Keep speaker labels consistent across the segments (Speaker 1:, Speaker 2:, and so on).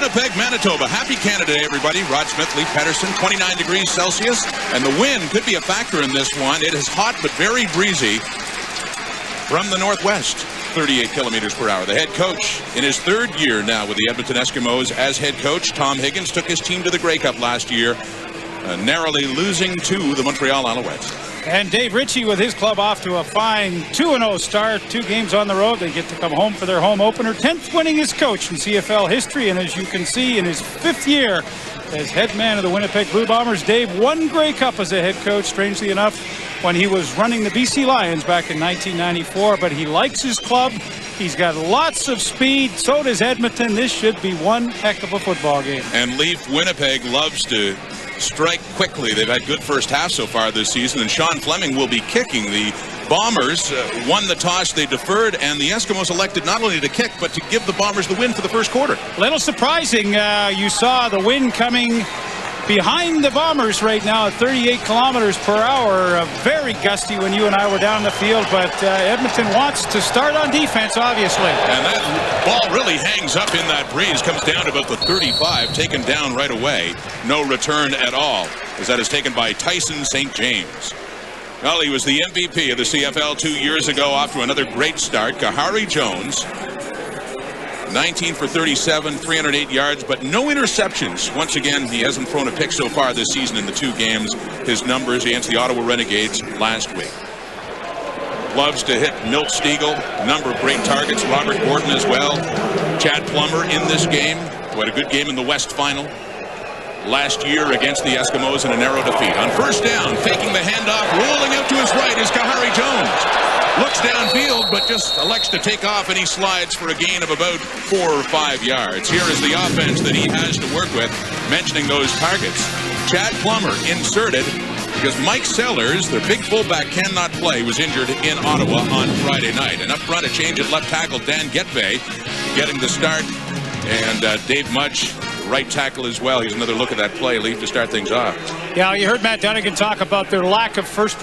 Speaker 1: Winnipeg, Manitoba. Happy Canada Day, everybody. Rod Smith, Leaf Pedersen, 29 degrees Celsius. And the wind could be a factor in this one. It is hot but very breezy from the northwest, 38 kilometers per hour. The head coach in his third year now with the Edmonton Eskimos as head coach, Tom Higgins, took his team to the Grey Cup last year, narrowly losing to the Montreal Alouettes.
Speaker 2: And Dave Ritchie with his club off to a fine 2-0 start. 2 games on the road. They get to come home for their home opener. 10th winningest coach in CFL history. And as you can see, in his 5th year as head man of the Winnipeg Blue Bombers, Dave won Grey Cup as a head coach, strangely enough, when he was running the BC Lions back in 1994. But he likes his club. He's got lots of speed. So does Edmonton. This should be one heck of a football game.
Speaker 1: And Leaf Winnipeg loves to strike quickly. They've had good first half so far this season, and Sean Fleming will be kicking. The Bombers won the toss, they deferred, and the Eskimos elected not only to kick, but to give the Bombers the win for the first quarter.
Speaker 2: Little surprising. You saw the wind coming behind the Bombers right now at 38 kilometers per hour. Very gusty when you and I were down the field, but Edmonton wants to start on defense, obviously.
Speaker 1: And that ball really hangs up in that breeze, comes down to about the 35, taken down right away. No return at all, as that is taken by Tyson St. James. Well, he was the MVP of the CFL 2 years ago, off to another great start. Kahari Jones, 19 for 37, 308 yards, but no interceptions. Once again, he hasn't thrown a pick so far this season in the 2 games. His numbers against the Ottawa Renegades last week. Loves to hit Milt Stegall, a number of great targets. Robert Gordon as well. Chad Plummer in this game, who had a good game in the West Final last year against the Eskimos in a narrow defeat. On first down, faking the handoff, rolling out to his right is Kahari Jones. Looks downfield, but just elects to take off, and he slides for a gain of about 4 or 5 yards. Here is the offense that he has to work with, mentioning those targets. Chad Plummer inserted because Mike Sellers, their big fullback, cannot play, was injured in Ottawa on Friday night. And up front, a change at left tackle, Dan Getve getting the start, and Dave Mudge, right tackle as well. Here's another look at that play, Leaf, to start things off.
Speaker 2: Yeah, you heard Matt Dunnigan talk about their lack of first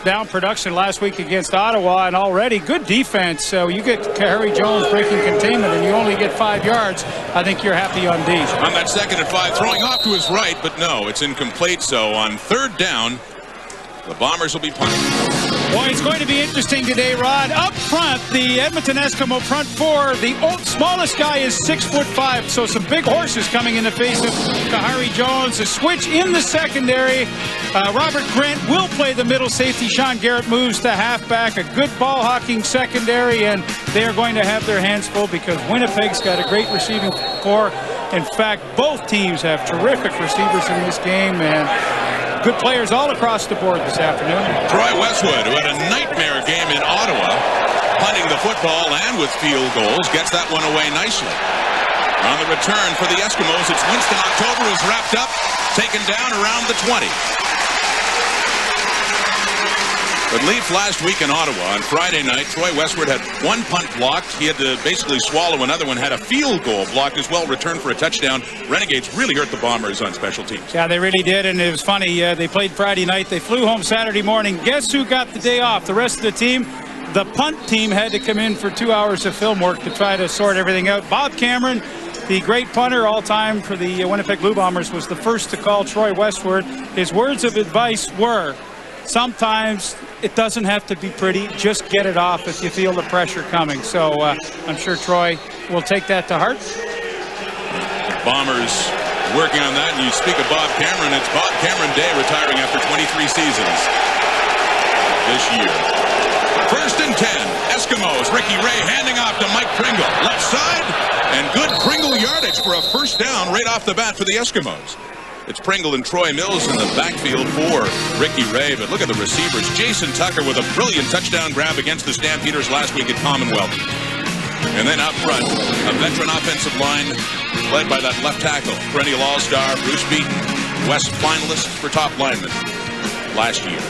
Speaker 2: down production last week against Ottawa, and already good defense. So you get Kahari Jones breaking containment and you only get 5 yards. I think you're happy on D.
Speaker 1: On that 2nd and 5, throwing off to his right, but no, it's incomplete. So on 3rd down, the Bombers will be punting.
Speaker 2: Boy, it's going to be interesting today, Rod. Up front, the Edmonton Eskimo front 4, the smallest guy is 6'5", so some big horses coming in the face of Kahari Jones. A switch in the secondary. Robert Grant will play the middle safety. Sean Garrett moves to halfback. A good ball-hawking secondary, and they are going to have their hands full because Winnipeg's got a great receiving corps. In fact, both teams have terrific receivers in this game, and good players all across the board this afternoon.
Speaker 1: Troy Westwood, who had a nightmare game in Ottawa, punting the football and with field goals, gets that one away nicely. On the return for the Eskimos, it's Winston October who's wrapped up, taken down around the 20. But Leaf last week in Ottawa on Friday night, Troy Westwood had 1 punt blocked. He had to basically swallow another one, had a field goal blocked as well, returned for a touchdown. Renegades really hurt the Bombers on special teams.
Speaker 2: Yeah, they really did, and it was funny. They played Friday night. They flew home Saturday morning. Guess who got the day off? The rest of the team. The punt team had to come in for 2 hours of film work to try to sort everything out. Bob Cameron, the great punter all time for the Winnipeg Blue Bombers, was the first to call Troy Westwood. His words of advice were, sometimes it doesn't have to be pretty. Just get it off if you feel the pressure coming. So I'm sure Troy will take that to heart.
Speaker 1: The Bombers working on that. And you speak of Bob Cameron. It's Bob Cameron Day, retiring after 23 seasons this year. 1st and 10. Eskimos. Ricky Ray handing off to Mike Pringle. Left side. And good Pringle yardage for a first down right off the bat for the Eskimos. It's Pringle and Troy Mills in the backfield for Ricky Ray. But look at the receivers. Jason Tucker with a brilliant touchdown grab against the Stampeders last week at Commonwealth. And then up front, a veteran offensive line led by that left tackle, perennial all-star Bruce Beaton, West finalist for top lineman last year.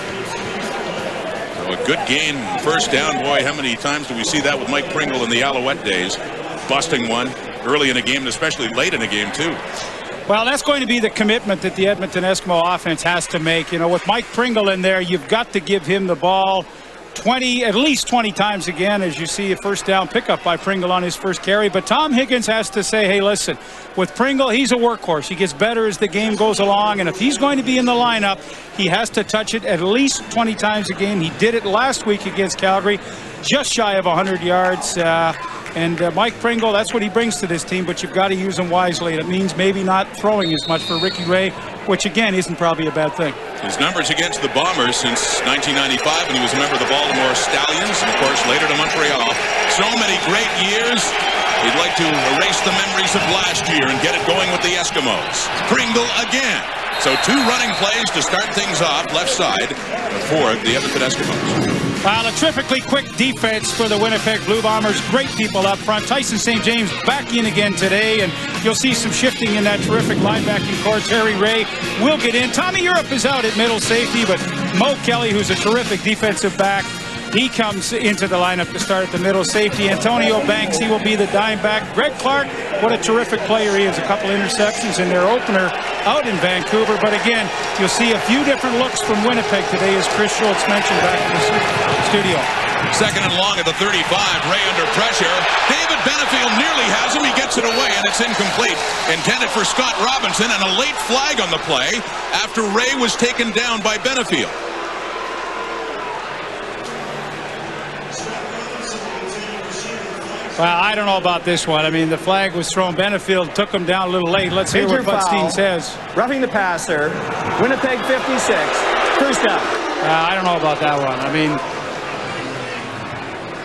Speaker 1: So a good gain, first down. Boy, how many times do we see that with Mike Pringle in the Alouette days? Busting one early in a game, and especially late in a game, too.
Speaker 2: Well, that's going to be the commitment that the Edmonton Eskimo offense has to make. You know, with Mike Pringle in there, you've got to give him the ball at least 20 times again, as you see a first down pickup by Pringle on his first carry. But Tom Higgins has to say, hey, listen, with Pringle, he's a workhorse. He gets better as the game goes along, and if he's going to be in the lineup, he has to touch it at least 20 times a game. He did it last week against Calgary, just shy of 100 yards. Mike Pringle, that's what he brings to this team, but you've got to use him wisely. It means maybe not throwing as much for Ricky Ray, which again isn't probably a bad thing.
Speaker 1: His numbers against the Bombers since 1995 when he was a member of the Baltimore Stallions, and of course later to Montreal. So many great years. He'd like to erase the memories of last year and get it going with the Eskimos. Pringle again. So 2 running plays to start things off left side for the Edmonton Eskimos.
Speaker 2: Well, a terrifically quick defense for the Winnipeg Blue Bombers. Great people up front. Tyson St. James back in again today, and you'll see some shifting in that terrific linebacking core. Terry Ray will get in. Tommy Europe is out at middle safety, but Mo Kelly, who's a terrific defensive back, he comes into the lineup to start at the middle safety. Antonio Banks, he will be the dime back. Greg Clark, what a terrific player he is. A couple interceptions in their opener out in Vancouver. But again, you'll see a few different looks from Winnipeg today, as Chris Schultz mentioned back in the studio.
Speaker 1: Second and long at the 35. Ray under pressure. David Benefield nearly has him. He gets it away, and it's incomplete. Intended for Scott Robinson, and a late flag on the play after Ray was taken down by Benefield.
Speaker 2: Well, I don't know about this one. I mean, the flag was thrown. Benefield took him down a little late. Let's hear what Budstein says.
Speaker 3: Roughing the passer. Winnipeg 56. First down.
Speaker 2: I don't know about that one. I mean,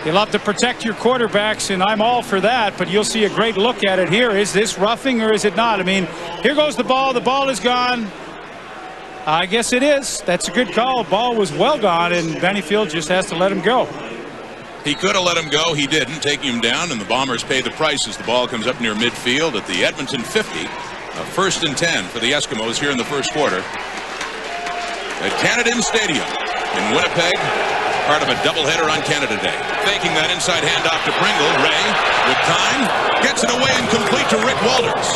Speaker 2: you love to protect your quarterbacks, and I'm all for that, but you'll see a great look at it here. Is this roughing or is it not? I mean, here goes the ball. The ball is gone. I guess it is. That's a good call. Ball was well gone, and Benefield just has to let him go.
Speaker 1: He could have let him go. He didn't, taking him down, and the Bombers pay the price as the ball comes up near midfield at the Edmonton 50. First and 10 for the Eskimos here in the first quarter at Canada Stadium in Winnipeg, part of a doubleheader on Canada Day. Faking that inside handoff to Pringle. Ray, with time, gets it away and complete to Rick Walters.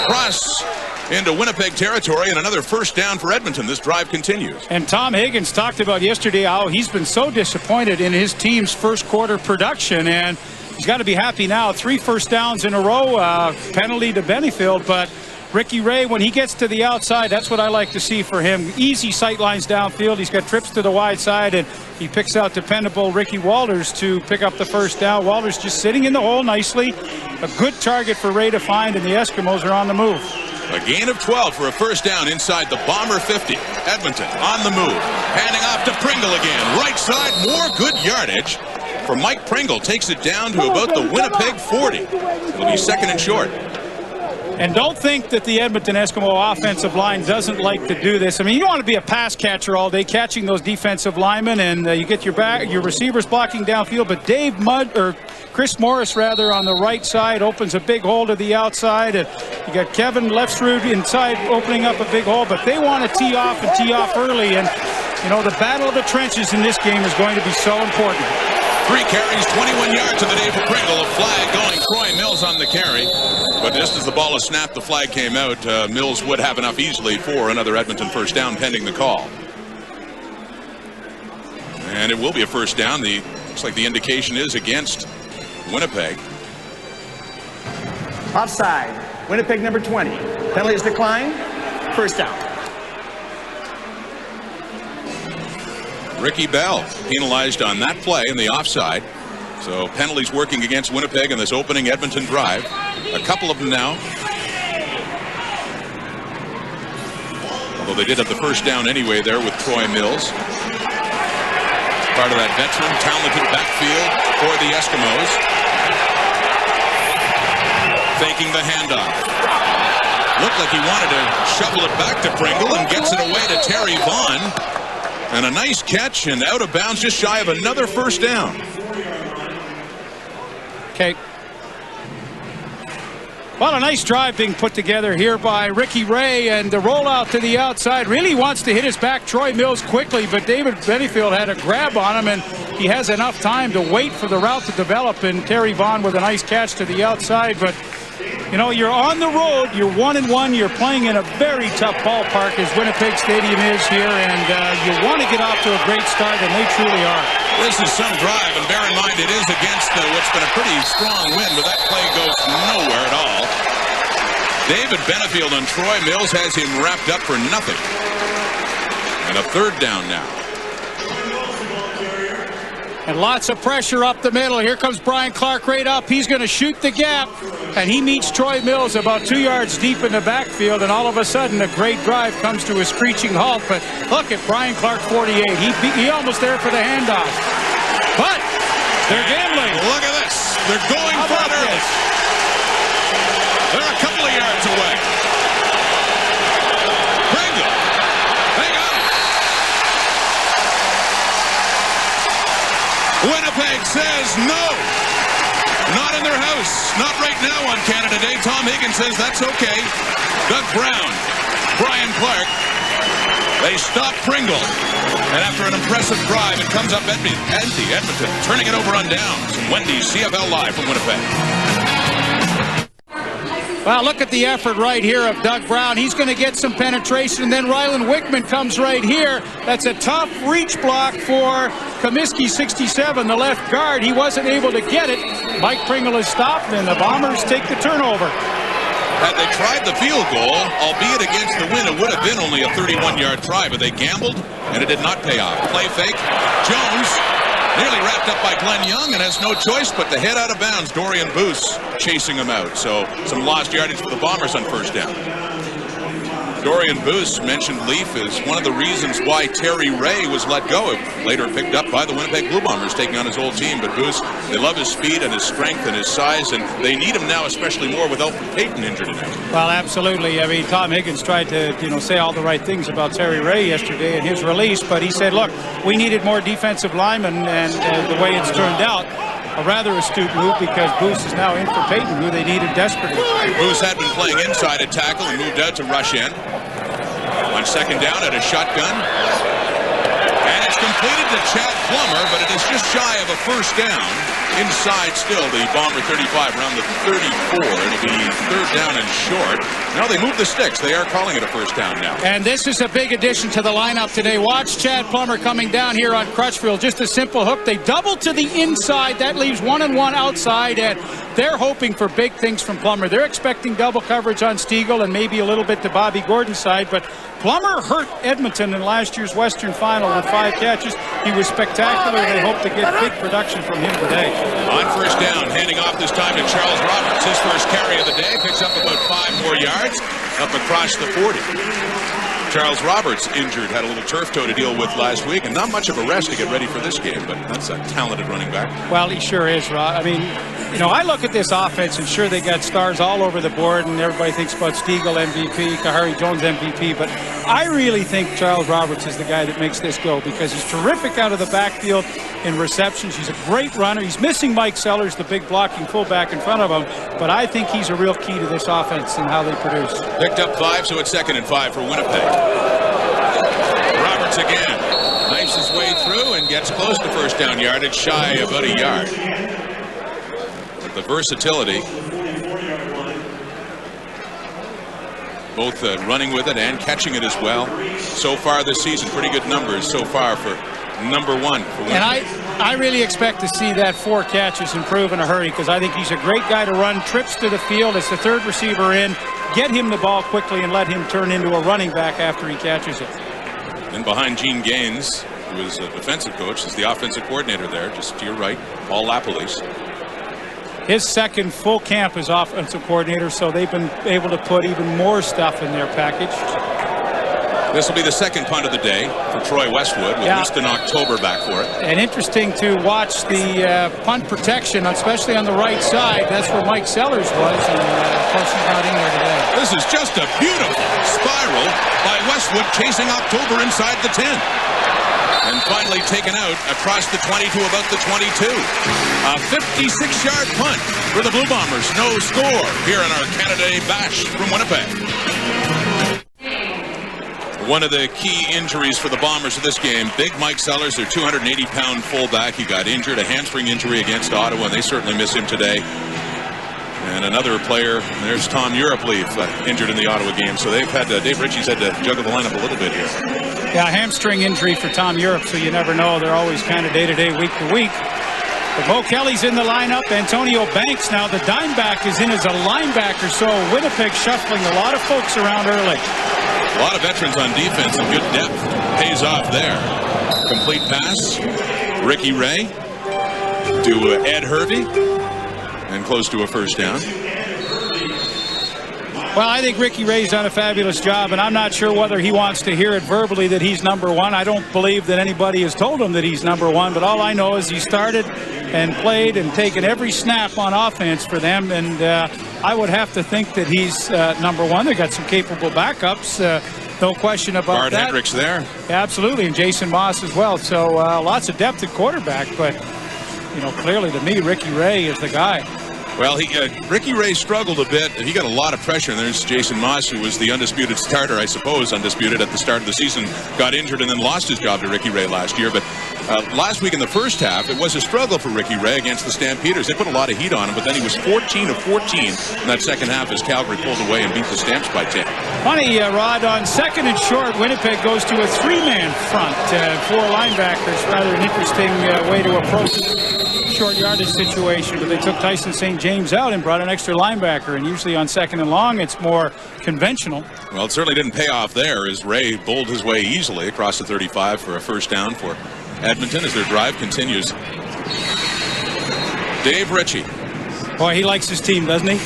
Speaker 1: Across into Winnipeg territory, and another first down for Edmonton. This drive continues.
Speaker 2: And Tom Higgins talked about yesterday how he's been so disappointed in his team's first quarter production, and he's got to be happy now. 3 first downs in a row, penalty to Benefield, but Ricky Ray, when he gets to the outside, that's what I like to see for him. Easy sight lines downfield. He's got trips to the wide side, and he picks out dependable Ricky Walters to pick up the first down. Walters just sitting in the hole nicely. A good target for Ray to find, and the Eskimos are on the move.
Speaker 1: A gain of 12 for a first down inside the Bomber 50. Edmonton on the move. Handing off to Pringle again. Right side, more good yardage for Mike Pringle. Takes it down to about the Winnipeg 40. It'll be second and short.
Speaker 2: And don't think that the Edmonton Eskimo offensive line doesn't like to do this. I mean, you want to be a pass catcher all day, catching those defensive linemen, and you get your receivers blocking downfield. But Chris Morris, rather, on the right side opens a big hole to the outside, and you got Kevin Lefsrud inside opening up a big hole. But they want to tee off early, and you know the battle of the trenches in this game is going to be so important.
Speaker 1: 3 carries, 21 yards in the day for Pringle. A flag going. Troy Mills on the carry. But just as the ball is snapped, the flag came out. Mills would have enough easily for another Edmonton first down pending the call. And it will be a first down. Looks like the indication is against Winnipeg.
Speaker 3: Offside. Winnipeg number 20. Penalty is declined. First down.
Speaker 1: Ricky Bell penalized on that play in the offside. So penalties working against Winnipeg in this opening Edmonton drive. A couple of them now. Although they did have the first down anyway there with Troy Mills. Part of that veteran, talented backfield for the Eskimos. Faking the handoff. Looked like he wanted to shovel it back to Pringle and gets it away to Terry Vaughn. And a nice catch and out of bounds just shy of another first down.
Speaker 2: Okay. Well, a nice drive being put together here by Ricky Ray, and the rollout to the outside. Really wants to hit his back Troy Mills quickly, but David Benefield had a grab on him, and he has enough time to wait for the route to develop, and Terry Vaughn with a nice catch to the outside. But You know, you're on the road, you're 1-1, you're playing in a very tough ballpark as Winnipeg Stadium is here, and you want to get off to a great start, and they truly are.
Speaker 1: This is some drive, and bear in mind it is against what's been a pretty strong wind, but that play goes nowhere at all. David Benefield on Troy Mills has him wrapped up for nothing. And a third down now.
Speaker 2: And lots of pressure up the middle. Here comes Brian Clark right up. He's going to shoot the gap. And he meets Troy Mills about 2 yards deep in the backfield. And all of a sudden, a great drive comes to a screeching halt. But look at Brian Clark, 48. He almost there for the handoff. But they're gambling.
Speaker 1: Look at this. They're going for it early. They're a couple of yards away. Pringle. They got it. Winnipeg says no. Not in their house. Not right now on Canada Day. Tom Higgins says that's okay. Doug Brown, Brian Clark. They stop Pringle. And after an impressive drive, it comes up empty. Edmonton turning it over on downs. Wendy's CFL Live from Winnipeg.
Speaker 2: Well, look at the effort right here of Doug Brown. He's going to get some penetration, and then Ryland Wickman comes right here. That's a tough reach block for Comiskey, 67, the left guard. He wasn't able to get it. Mike Pringle is stopped, and the Bombers take the turnover.
Speaker 1: Had they tried the field goal, albeit against the wind, it would have been only a 31-yard try, but they gambled, and it did not pay off. Play fake. Jones nearly wrapped up by Glenn Young and has no choice but to head out of bounds. Dorian Boos chasing him out. So some lost yardage for the Bombers on first down. Dorian Boos, mentioned Leaf, is one of the reasons why Terry Ray was let go. Later picked up by the Winnipeg Blue Bombers, taking on his old team. But Boos, they love his speed and his strength and his size, and they need him now, especially more with Elfrid Payton injured tonight.
Speaker 2: Well, absolutely. I mean, Tom Higgins tried to, say all the right things about Terry Ray yesterday in his release, but he said, look, we needed more defensive linemen, and the way it's turned out, a rather astute move, because Boos is now in for Payton, who they needed desperately.
Speaker 1: Boos had been playing inside at tackle and moved out to rush in. On second down at a shotgun. And it's completed to Chad Plummer, but it is just shy of a first down. Inside still, the Bomber 35 around the 34. It'll be third down and short. Now they move the sticks. They are calling it a first down now.
Speaker 2: And this is a big addition to the lineup today. Watch Chad Plummer coming down here on Crutchfield. Just a simple hook. They double to the inside. That leaves 1-on-1 outside, and they're hoping for big things from Plummer. They're expecting double coverage on Stiegel and maybe a little bit to Bobby Gordon's side, but Plummer hurt Edmonton in last year's Western Final with 5 catches. He was spectacular. They hope to get big production from him today.
Speaker 1: On first down, handing off this time to Charles Roberts. His first carry of the day, picks up about 5 more yards, up across the 40. Charles Roberts injured, had a little turf toe to deal with last week, and not much of a rest to get ready for this game, but that's a talented running back.
Speaker 2: Well, he sure is, Rod. I mean, I look at this offense, and sure, they got stars all over the board, and everybody thinks about Stiegel MVP, Kahari Jones MVP, but I really think Charles Roberts is the guy that makes this go, because he's terrific out of the backfield in receptions. He's a great runner. He's missing Mike Sellers, the big blocking fullback in front of him, but I think he's a real key to this offense and how they produce.
Speaker 1: Picked up 5, so it's 2nd and 5 for Winnipeg. Roberts again. Knifes his way through and gets close to first down yardage, shy about a yard. The versatility, both running with it and catching it as well. So far this season, pretty good numbers so far for number 1 for Winnipeg.
Speaker 2: And I really expect to see that 4 catches improve in a hurry, because I think he's a great guy to run trips to the field as the third receiver in, get him the ball quickly and let him turn into a running back after he catches it.
Speaker 1: And behind Gene Gaines, who is a defensive coach, is the offensive coordinator there, just to your right, Paul Lapalisse.
Speaker 2: His second full camp as offensive coordinator, so they've been able to put even more stuff in their package.
Speaker 1: This will be the second punt of the day for Troy Westwood, with Winston October back for it.
Speaker 2: And interesting to watch the punt protection, especially on the right side. That's where Mike Sellers was, and of course he's not in there today.
Speaker 1: This is just a beautiful spiral by Westwood, chasing October inside the 10. And finally taken out across the 20 to about the 22. A 56-yard punt for the Blue Bombers. No score here in our Canada Day Bash from Winnipeg. One of the key injuries for the Bombers of this game, big Mike Sellers, their 280-pound fullback. He got injured, a hamstring injury against Ottawa, and they certainly miss him today. And another player, there's Tom Europe injured in the Ottawa game. So they've had Dave Ritchie's had to juggle the lineup a little bit here.
Speaker 2: Yeah, hamstring injury for Tom Europe, so you never know. They're always kind of day-to-day, week-to-week. But Mo Kelly's in the lineup. Antonio Banks now, the dimeback, is in as a linebacker. So Winnipeg shuffling a lot of folks around early.
Speaker 1: A lot of veterans on defense and good depth. Pays off there. Complete pass. Ricky Ray to Ed Hervey. And close to a first down.
Speaker 2: Well, I think Ricky Ray's done a fabulous job, and I'm not sure whether he wants to hear it verbally that he's number one. I don't believe that anybody has told him that he's number one, but all I know is he started and played and taken every snap on offense for them, and I would have to think that he's number one. They got some capable backups, no question about
Speaker 1: Bart
Speaker 2: that.
Speaker 1: Hendricks there.
Speaker 2: Absolutely, and Jason Moss as well. So lots of depth at quarterback, but you know, clearly to me, Ricky Ray is the guy.
Speaker 1: Well, Ricky Ray struggled a bit. He got a lot of pressure. And there's Jason Moss, who was the undisputed starter, I suppose, undisputed at the start of the season, got injured and then lost his job to Ricky Ray last year. But last week in the first half, it was a struggle for Ricky Ray against the Stampeders. They put a lot of heat on him, but then he was 14 of 14 in that second half as Calgary pulled away and beat the Stamps by 10.
Speaker 2: Funny, Rod, on second and short, Winnipeg goes to a three-man front. Four linebackers, rather an interesting way to approach short yardage situation, but they took Tyson St. James out and brought an extra linebacker, and usually on second and long it's more conventional.
Speaker 1: Well, it certainly didn't pay off there as Ray bowled his way easily across the 35 for a first down for Edmonton as their drive continues. Dave Ritchie.
Speaker 2: Boy, he likes his team, doesn't he?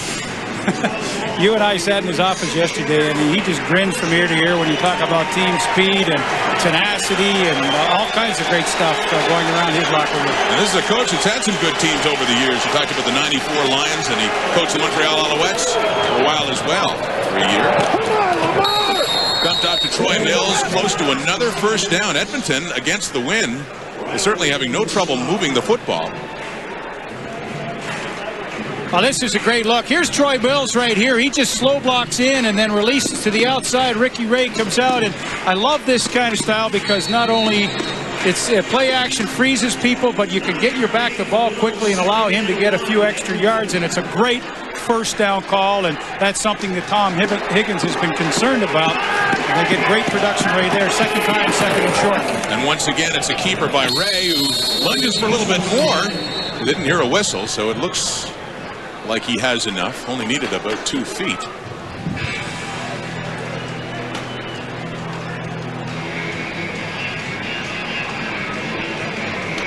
Speaker 2: You and I sat in his office yesterday, and he just grins from ear to ear when you talk about team speed and tenacity and all kinds of great stuff going around his locker room.
Speaker 1: And this is a coach that's had some good teams over the years. You talked about the 94 Lions, and he coached the Montreal Alouettes for a while as well, for a year. Dumped off to Troy Mills, close to another first down. Edmonton, against the wind, is certainly having no trouble moving the football.
Speaker 2: Well, this is a great look. Here's Troy Mills right here. He just slow blocks in and then releases to the outside. Ricky Ray comes out, and I love this kind of style because not only it's play action freezes people, but you can get your back the ball quickly and allow him to get a few extra yards, and it's a great first down call, and that's something that Tom Higgins has been concerned about. And they get great production right there. Second time, second and short.
Speaker 1: And once again, it's a keeper by Ray, who lunges for a little bit more. Didn't hear a whistle, so it looks like he has enough. Only needed about 2 feet.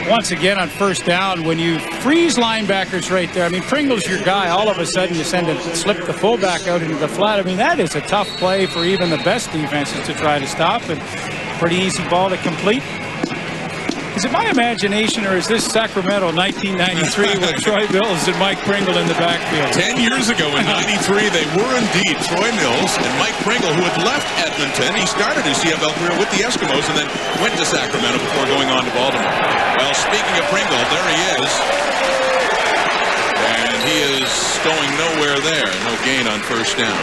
Speaker 2: Once again on first down, when you freeze linebackers right there, I mean, Pringle's your guy. All of a sudden you send him, slip the fullback out into the flat. I mean, that is a tough play for even the best defenses to try to stop, and pretty easy ball to complete. Is it my imagination, or is this Sacramento 1993 with Troy Mills and Mike Pringle in the backfield?
Speaker 1: 10 years ago in 93, they were indeed Troy Mills and Mike Pringle, who had left Edmonton. He started his CFL career with the Eskimos and then went to Sacramento before going on to Baltimore. Well, speaking of Pringle, there he is. And he is going nowhere there. No gain on first down.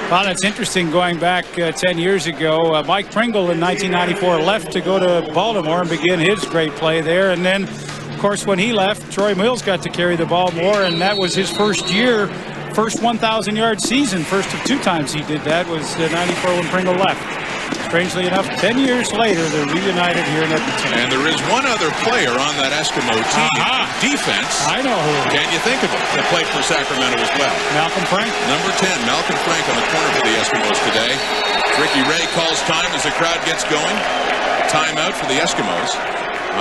Speaker 2: Well, that's interesting. Going back 10 years ago, Mike Pringle in 1994 left to go to Baltimore and begin his great play there. And then, of course, when he left, Troy Mills got to carry the ball more, and that was his first year, first 1,000-yard season. First of 2 times he did that was 94 when Pringle left. Strangely enough, 10 years later, they're reunited here in Edmonton.
Speaker 1: And there is one other player on that Eskimo team, defense.
Speaker 2: I know who.
Speaker 1: Can you think of it? That played for Sacramento as well.
Speaker 2: Malcolm Frank.
Speaker 1: Number 10, Malcolm Frank on the corner for the Eskimos today. Ricky Ray calls time as the crowd gets going. Timeout for the Eskimos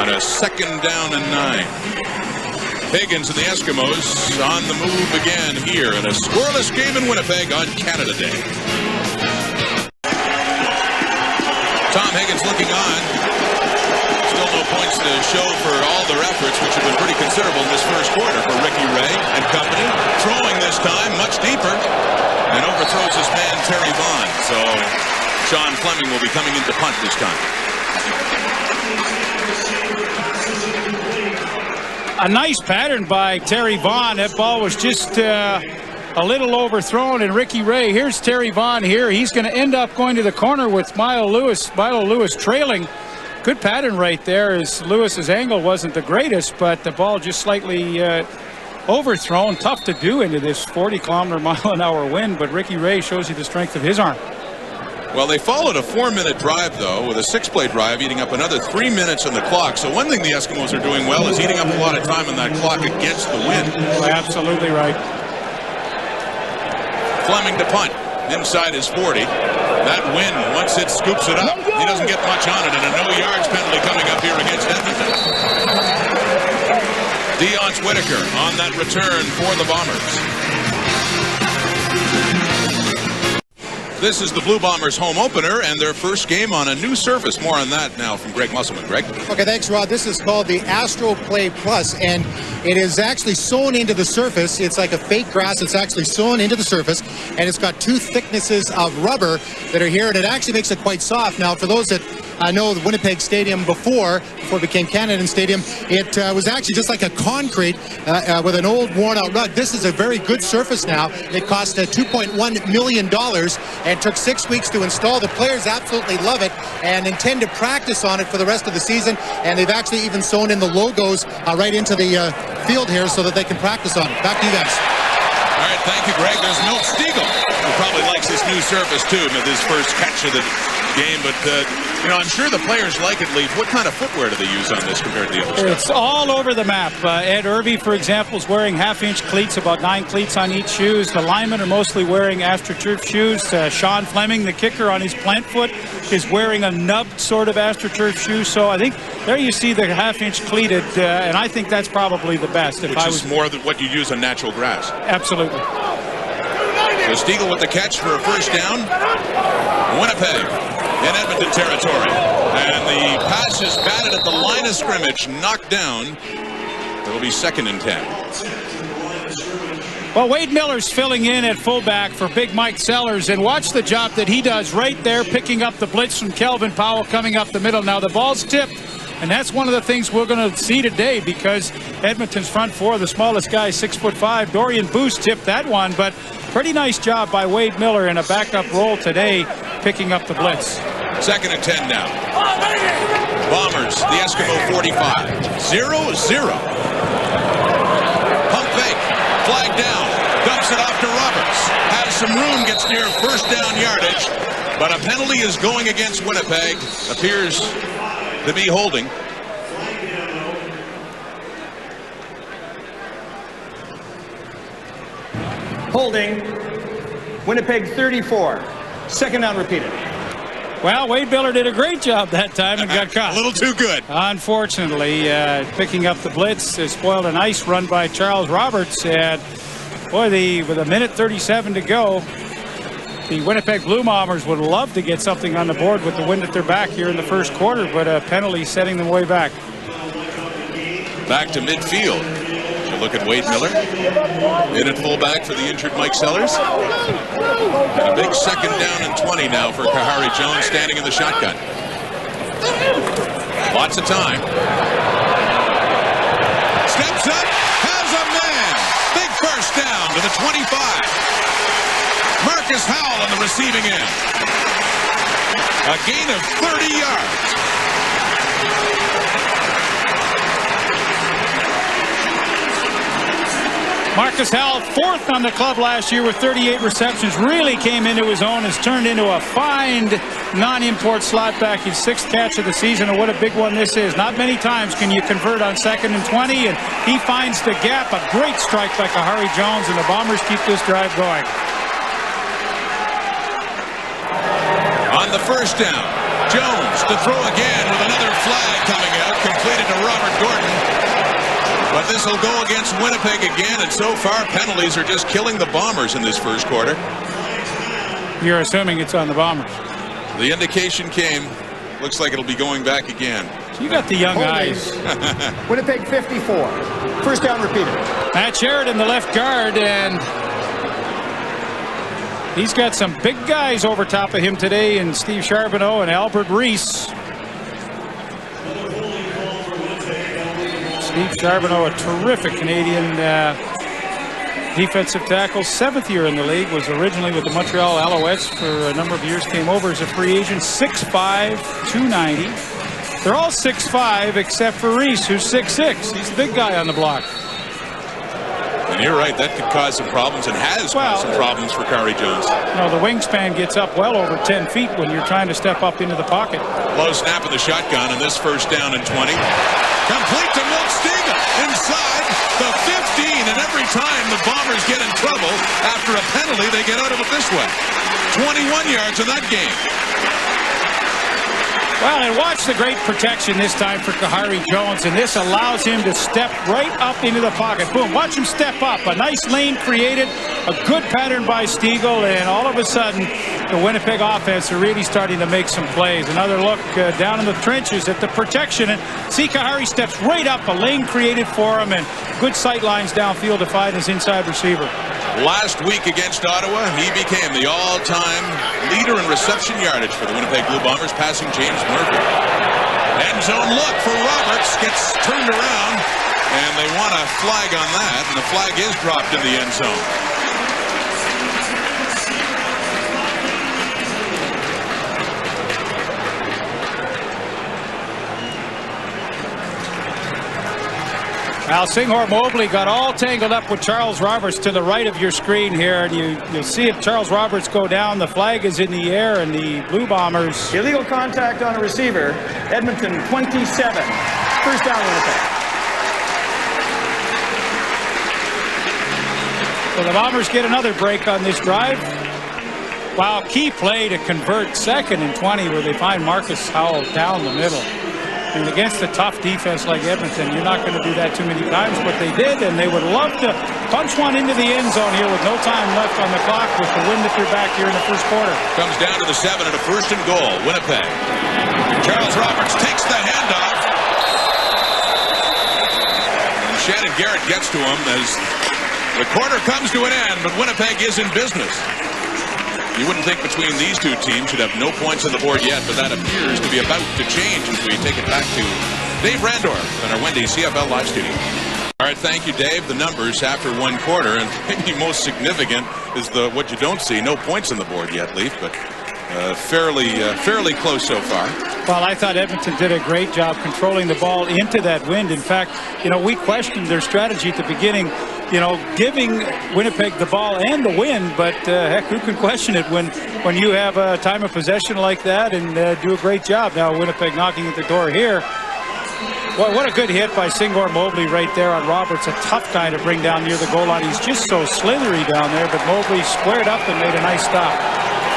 Speaker 1: on a second down and 9. Higgins and the Eskimos on the move again here in a scoreless game in Winnipeg on Canada Day. Tom Higgins looking on. Still no points to show for all their efforts, which have been pretty considerable in this first quarter for Ricky Ray and company. Throwing this time much deeper and overthrows his man Terry Vaughn. So Sean Fleming will be coming in to punt this time.
Speaker 2: A nice pattern by Terry Vaughn. That ball was just a little overthrown, and Ricky Ray, here's Terry Vaughn here. He's going to end up going to the corner with Milo Lewis. Milo Lewis trailing. Good pattern right there, as Lewis's angle wasn't the greatest, but the ball just slightly overthrown. Tough to do into this 40-kilometer-mile-an-hour wind, but Ricky Ray shows you the strength of his arm.
Speaker 1: Well, they followed a 4-minute drive, though, with a 6-play drive, eating up another 3 minutes on the clock. So one thing the Eskimos are doing well is eating up a lot of time on that clock against the wind.
Speaker 2: Absolutely right.
Speaker 1: Fleming to punt. Inside his 40. That wind, once it scoops it up, he doesn't get much on it, and a no-yards penalty coming up here against Edmonton. Deonce Whitaker on that return for the Bombers. This is the Blue Bombers home opener and their first game on a new surface. More on that now from Greg Musselman. Greg?
Speaker 4: Okay, thanks, Rod. This is called the Astro Play Plus, and it is actually sewn into the surface. It's like a fake grass. It's actually sewn into the surface, and it's got 2 thicknesses of rubber that are here, and it actually makes it quite soft. Now, for those that know the Winnipeg Stadium before it became Canadian Stadium, it was actually just like a concrete with an old worn-out rug. This is a very good surface now. It cost $2.1 million and took 6 weeks to install. The players absolutely love it and intend to practice on it for the rest of the season, and they've actually even sewn in the logos right into the field here so that they can practice on it. Back to you guys.
Speaker 1: All right, thank you, Greg. There's Milt Stiegel, who probably likes this new surface, too, with his first catch of the game. But, you know, I'm sure the players like it, Leaf. What kind of footwear do they use on this compared to the other stuff?
Speaker 2: It's all over the map. Ed Irby, for example, is wearing half-inch cleats, about 9 cleats on each shoes. The linemen are mostly wearing AstroTurf shoes. Sean Fleming, the kicker on his plant foot, is wearing a nubbed sort of AstroTurf shoe. So I think there you see the half-inch cleated, and I think that's probably the best.
Speaker 1: Which is more than what you use on natural grass.
Speaker 2: Absolutely.
Speaker 1: So Stiegel with the catch for a first down. Winnipeg in Edmonton territory. And the pass is batted at the line of scrimmage, knocked down. It'll be 2nd and 10.
Speaker 2: Well, Wade Miller's filling in at fullback for Big Mike Sellers, and watch the job that he does right there, picking up the blitz from Kelvin Powell coming up the middle. Now the ball's tipped, and that's one of the things we're going to see today, because Edmonton's front four, the smallest guy, 6'5", Dorian Boost tipped that one, but pretty nice job by Wade Miller in a backup role today, picking up the blitz.
Speaker 1: 2nd and 10 now. Bombers, the Eskimo 45. 0-0. Pump fake. Flag down. Dumps it off to Roberts. Has some room. Gets near first down yardage. But a penalty is going against Winnipeg. Appears to be holding.
Speaker 3: Holding. Winnipeg 34. 2nd down repeated.
Speaker 2: Well, Wade Miller did a great job that time and got caught.
Speaker 1: A little too good.
Speaker 2: Unfortunately, picking up the blitz spoiled a nice run by Charles Roberts. And boy, with a minute 37 to go, the Winnipeg Blue Bombers would love to get something on the board with the wind at their back here in the first quarter, but a penalty setting them way back.
Speaker 1: Back to midfield. Look at Wade Miller in at fullback for the injured Mike Sellers. And a big 2nd down and 20 now for Kahari Jones standing in the shotgun. Lots of time. Steps up, has a man. Big first down to the 25. Marcus Howell on the receiving end. A gain of 30 yards.
Speaker 2: Marcus Howell, 4th on the club last year with 38 receptions, really came into his own, has turned into a fine non-import slot back. His 6th catch of the season, and what a big one this is. Not many times can you convert on 2nd and 20, and he finds the gap. A great strike by Kahari Jones, and the Bombers keep this drive going.
Speaker 1: On the first down, Jones to throw again with another flag coming out, completed to Robert Gordon. But this will go against Winnipeg again, and so far penalties are just killing the Bombers in this first quarter.
Speaker 2: You're assuming it's on the Bombers.
Speaker 1: The indication came. Looks like it'll be going back again.
Speaker 2: So you got the young eyes.
Speaker 3: Winnipeg 54. 1st down repeated.
Speaker 2: Matt Sheridan, the left guard, and he's got some big guys over top of him today, and Steve Charbonneau and Albert Reese. Steve Charbonneau, a terrific Canadian defensive tackle, 7th year in the league, was originally with the Montreal Alouettes for a number of years, came over as a free agent, 6'5", 290. They're all 6'5", except for Reese, who's 6'6". He's the big guy on the block.
Speaker 1: And you're right, that could cause some problems and has caused some problems for Khari Jones.
Speaker 2: You know, the wingspan gets up well over 10 feet when you're trying to step up into the pocket.
Speaker 1: Low snap of the shotgun, and this first down and 20. Complete to Milk-Steven inside the 15, and every time the Bombers get in trouble after a penalty, they get out of it this way. 21 yards in that game.
Speaker 2: Well, and watch the great protection this time for Khari Jones, and this allows him to step right up into the pocket. Boom, watch him step up. A nice lane created, a good pattern by Stiegel, and all of a sudden, the Winnipeg offense are really starting to make some plays. Another look down in the trenches at the protection, and see Khari steps right up, a lane created for him, and good sight lines downfield to find his inside receiver.
Speaker 1: Last week against Ottawa, he became the all-time leader in reception yardage for the Winnipeg Blue Bombers, passing James Murphy. End zone look for Roberts, gets turned around, and they want a flag on that, and the flag is dropped in the end zone.
Speaker 2: Now, Singhor Mobley got all tangled up with Charles Roberts to the right of your screen here, and you'll see if Charles Roberts go down, the flag is in the air, and the Blue Bombers.
Speaker 3: Illegal contact on a receiver. Edmonton 27. First down, Winnipeg.
Speaker 2: So the Bombers get another break on this drive. Wow, key play to convert 2nd and 20 where they find Marcus Howell down the middle. And against a tough defense like Edmonton, you're not going to do that too many times, but they did, and they would love to punch one into the end zone here with no time left on the clock with the wind at their back here in the first quarter.
Speaker 1: Comes down to the 7 and a first and goal. Winnipeg. Charles Roberts takes the handoff. And Shannon Garrett gets to him as the quarter comes to an end, but Winnipeg is in business. You wouldn't think between these two teams should have no points on the board yet, but that appears to be about to change as we take it back to Dave Randorf in our Wendy's CFL live studio. All right, thank you, Dave. The numbers after one quarter, and maybe most significant is what you don't see. No points on the board yet, Leaf, but fairly close so far.
Speaker 2: Well, I thought Edmonton did a great job controlling the ball into that wind. In fact, you know, we questioned their strategy at the beginning, you know, giving Winnipeg the ball and the win, but heck, who can question it when you have a time of possession like that and do a great job. Now Winnipeg knocking at the door here. Well, what a good hit by Singhor Mobley right there on Roberts. A tough guy to bring down near the goal line. He's just so slithery down there, but Mobley squared up and made a nice stop.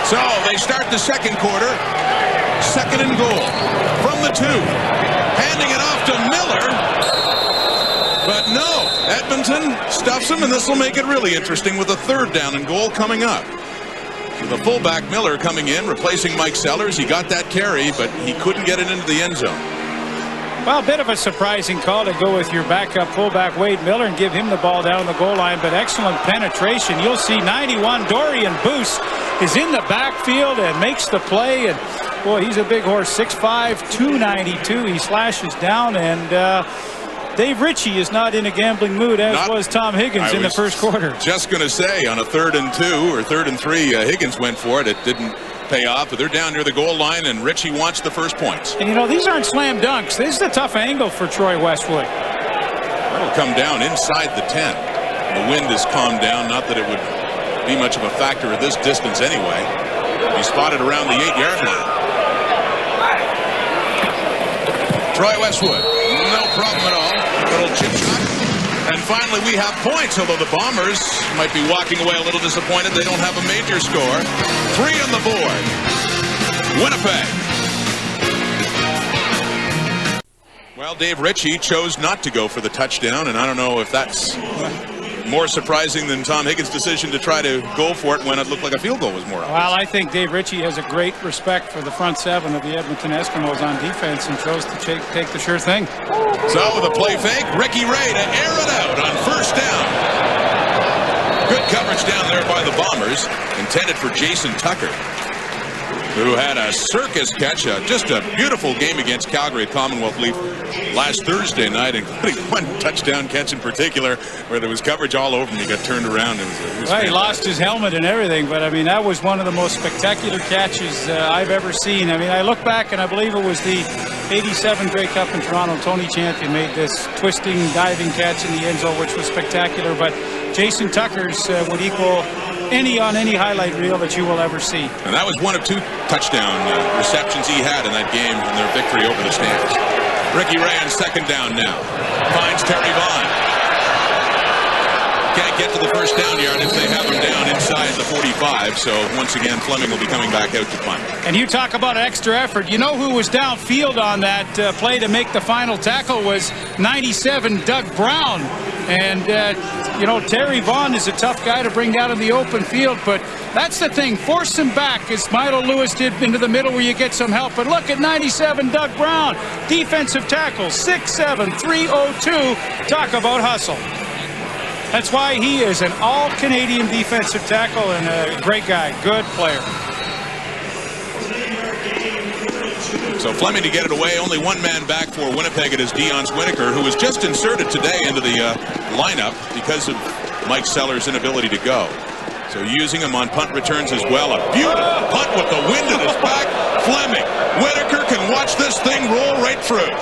Speaker 1: So they start the second quarter. 2nd and goal from the 2. Handing it off to Miller. But no, Edmonton stuffs him, and this will make it really interesting with a 3rd down and goal coming up. The fullback Miller coming in, replacing Mike Sellers. He got that carry, but he couldn't get it into the end zone.
Speaker 2: Well, a bit of a surprising call to go with your backup fullback Wade Miller and give him the ball down the goal line, but excellent penetration. You'll see 91 Dorian Boos is in the backfield and makes the play, and boy, he's a big horse, 6'5", 292. He slashes down, and Dave Ritchie is not in a gambling mood, as was Tom Higgins in the first quarter.
Speaker 1: Just going to say, on a 3rd and 2 or 3rd and 3, Higgins went for it. It didn't pay off, but they're down near the goal line, and Ritchie wants the first points.
Speaker 2: And you know, these aren't slam dunks. This is a tough angle for Troy Westwood.
Speaker 1: That'll come down inside the 10. The wind has calmed down, not that it would be much of a factor at this distance anyway. He spotted around the 8-yard line. Troy Westwood, no problem at all. Little chip shot. And finally, we have points, although the Bombers might be walking away a little disappointed. They don't have a major score. 3 on the board. Winnipeg. Well, Dave Ritchie chose not to go for the touchdown, and I don't know if that's more surprising than Tom Higgins' decision to try to go for it when it looked like a field goal was more obvious.
Speaker 2: Well, I think Dave Ritchie has a great respect for the front 7 of the Edmonton Eskimos on defense and chose to take the sure thing.
Speaker 1: So the play fake, Ricky Ray to air it out on first down. Good coverage down there by the Bombers, intended for Jason Tucker, who had a circus catch, just a beautiful game against Calgary at Commonwealth Leaf last Thursday night, including one touchdown catch in particular where there was coverage all over him. He got turned around.
Speaker 2: Well, he lost his helmet and everything, but I mean, that was one of the most spectacular catches I've ever seen. I mean, I look back and I believe it was the 87 Grey Cup in Toronto. Tony Champion made this twisting, diving catch in the end zone, which was spectacular, but Jason Tucker's would equal any on any highlight reel that you will ever see.
Speaker 1: And that was one of 2 touchdown receptions he had in that game in their victory over the Stamps. Ricky Ray on second down now. Finds Terry Vaughn. Can't get to the first down yardage. They have him down inside the 45. So once again, Fleming will be coming back out to punt.
Speaker 2: And you talk about extra effort. You know who was downfield on that play to make the final tackle was 97 Doug Brown. And, you know, Terry Vaughn is a tough guy to bring down in the open field, but that's the thing. Force him back, as Milo Lewis did, into the middle where you get some help. But look at 97 Doug Brown. Defensive tackle, 6'7", 302. Talk about hustle. That's why he is an all-Canadian defensive tackle and a great guy. Good player.
Speaker 1: So Fleming to get it away. Only one man back for Winnipeg. It is Dion Swiniker, who was just inserted today into the lineup because of Mike Sellers' inability to go. So using him on punt returns as well. A beautiful punt with the wind at his back. Fleming. Whitaker can watch this thing roll right through.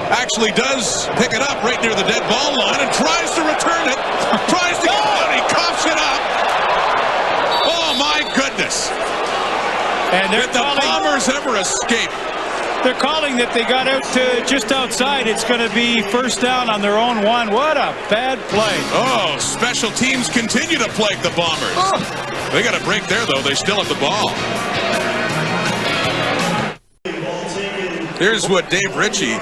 Speaker 1: Actually does pick it up right near the dead ball line and tries to return it. Tries to get it out. He coughs it up. Oh, my goodness.
Speaker 2: And
Speaker 1: did the Bombers ever escape?
Speaker 2: They're calling that they got out to just outside. It's going to be first down on their own 1. What a bad play.
Speaker 1: Oh, special teams continue to plague the Bombers. Oh. They got a break there, though. They still have the ball. Here's what Dave Ritchie,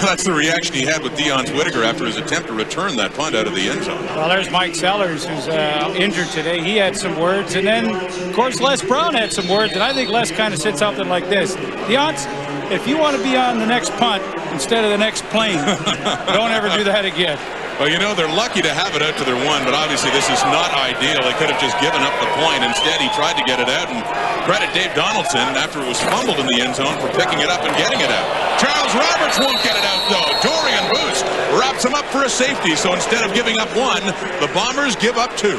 Speaker 1: that's the reaction he had with Dion Whitaker after his attempt to return that punt out of the end zone.
Speaker 2: Well, there's Mike Sellers, who's injured today. He had some words. And then, of course, Les Brown had some words. And I think Les kind of said something like this. Dion, if you want to be on the next punt instead of the next plane, don't ever do that again.
Speaker 1: Well, you know, they're lucky to have it out to their 1, but obviously this is not ideal. They could have just given up the point. Instead, he tried to get it out, and credit Dave Donaldson after it was fumbled in the end zone for picking it up and getting it out. Charles Roberts won't get it out, though. Dorian Boost wraps him up for a safety, so instead of giving up 1, the Bombers give up 2.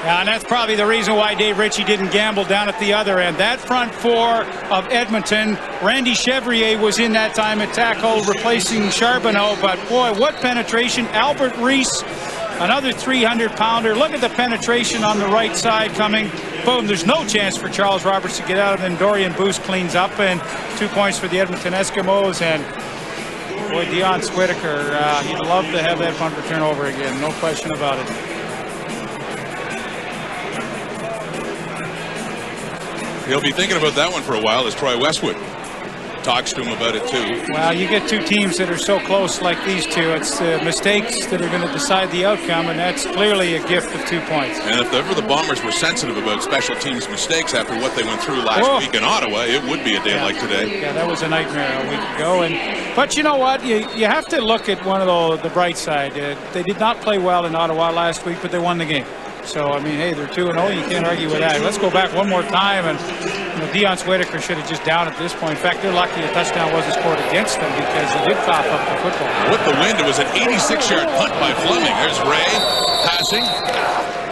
Speaker 2: Yeah, and that's probably the reason why Dave Ritchie didn't gamble down at the other end. That front 4 of Edmonton, Randy Chevrier was in that time at tackle, replacing Charbonneau. But, boy, what penetration. Albert Reese, another 300-pounder. Look at the penetration on the right side coming. Boom, there's no chance for Charles Roberts to get out. And then Dorian Boost cleans up, and 2 points for the Edmonton Eskimos. And, boy, Dion Whitaker, he'd love to have that punt return over again. No question about it.
Speaker 1: He'll be thinking about that one for a while as Troy Westwood talks to him about it too.
Speaker 2: Well, you get 2 teams that are so close like these 2. It's mistakes that are going to decide the outcome, and that's clearly a gift of 2 points.
Speaker 1: And if ever the Bombers were sensitive about special teams mistakes after what they went through last week in Ottawa, it would be a day like today.
Speaker 2: Yeah, that was a nightmare a week ago. But you know what? You have to look at one of the bright side. They did not play well in Ottawa last week, but they won the game. So, I mean, hey, they're 2-0. You can't argue with that. Let's go back one more time. And, you know, Dion Whitaker should have just down at this point. In fact, they're lucky a touchdown wasn't scored against them because he did cough up the football.
Speaker 1: With the wind, it was an 86-yard punt by Fleming. There's Ray passing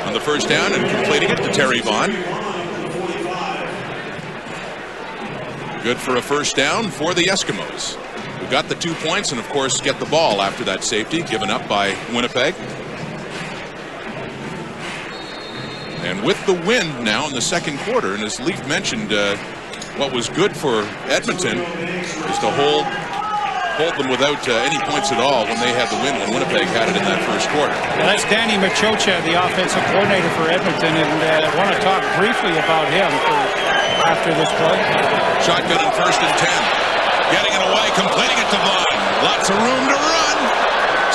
Speaker 1: on the first down and completing it to Terry Vaughn. Good for a first down for the Eskimos, who got the 2 points and, of course, get the ball after that safety given up by Winnipeg. And with the wind now in the second quarter, and as Leaf mentioned, what was good for Edmonton is to hold them without any points at all when they had the wind, when Winnipeg had it in that first quarter.
Speaker 2: Well, that's Danny Machocha, the offensive coordinator for Edmonton, and I want to talk briefly about him after this play.
Speaker 1: Shotgun in 1st and 10. Getting it away, completing it to Vaughn. Lots of room to run.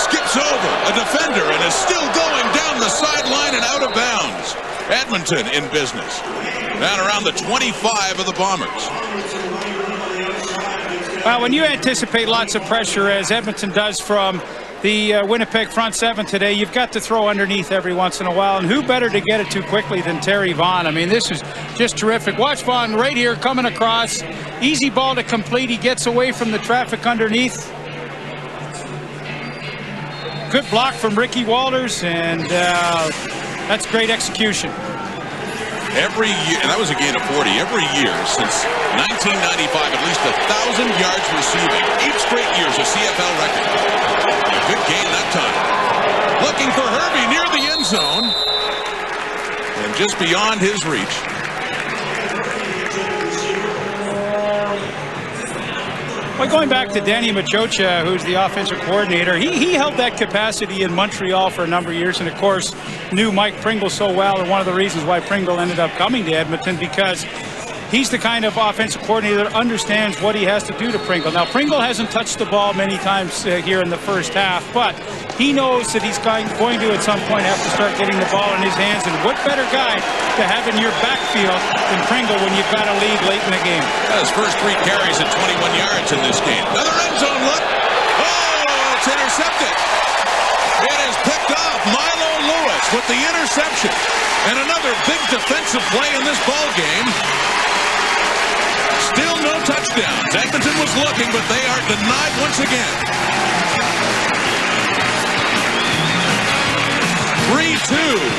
Speaker 1: Skips over a defender and is still going down the sideline and out of bounds. Edmonton in business. Down around the 25 of the Bombers.
Speaker 2: Well, when you anticipate lots of pressure, as Edmonton does from the Winnipeg front 7 today, you've got to throw underneath every once in a while. And who better to get it to quickly than Terry Vaughn? I mean, this is just terrific. Watch Vaughn right here coming across. Easy ball to complete. He gets away from the traffic underneath. Good block from Ricky Walters, and that's great execution.
Speaker 1: Every year, and that was a gain of 40, every year since 1995, at least 1,000 yards receiving. 8 straight years, a CFL record. A good game that time. Looking for Hervey near the end zone. And just beyond his reach.
Speaker 2: Well, going back to Danny Machocha, who's the offensive coordinator, he held that capacity in Montreal for a number of years, and of course knew Mike Pringle so well, and one of the reasons why Pringle ended up coming to Edmonton, because he's the kind of offensive coordinator that understands what he has to do to Pringle. Now, Pringle hasn't touched the ball many times here in the first half, but he knows that he's going to at some point have to start getting the ball in his hands, and what better guy to have in your backfield than Pringle when you've got a lead late in the game.
Speaker 1: His first 3 carries at 21 yards in this game. Another end zone look. Oh, it's intercepted. It is picked off. Milo Lewis with the interception. And another big defensive play in this ball game. Still no touchdowns. Edmonton was looking, but they are denied once again. 3-2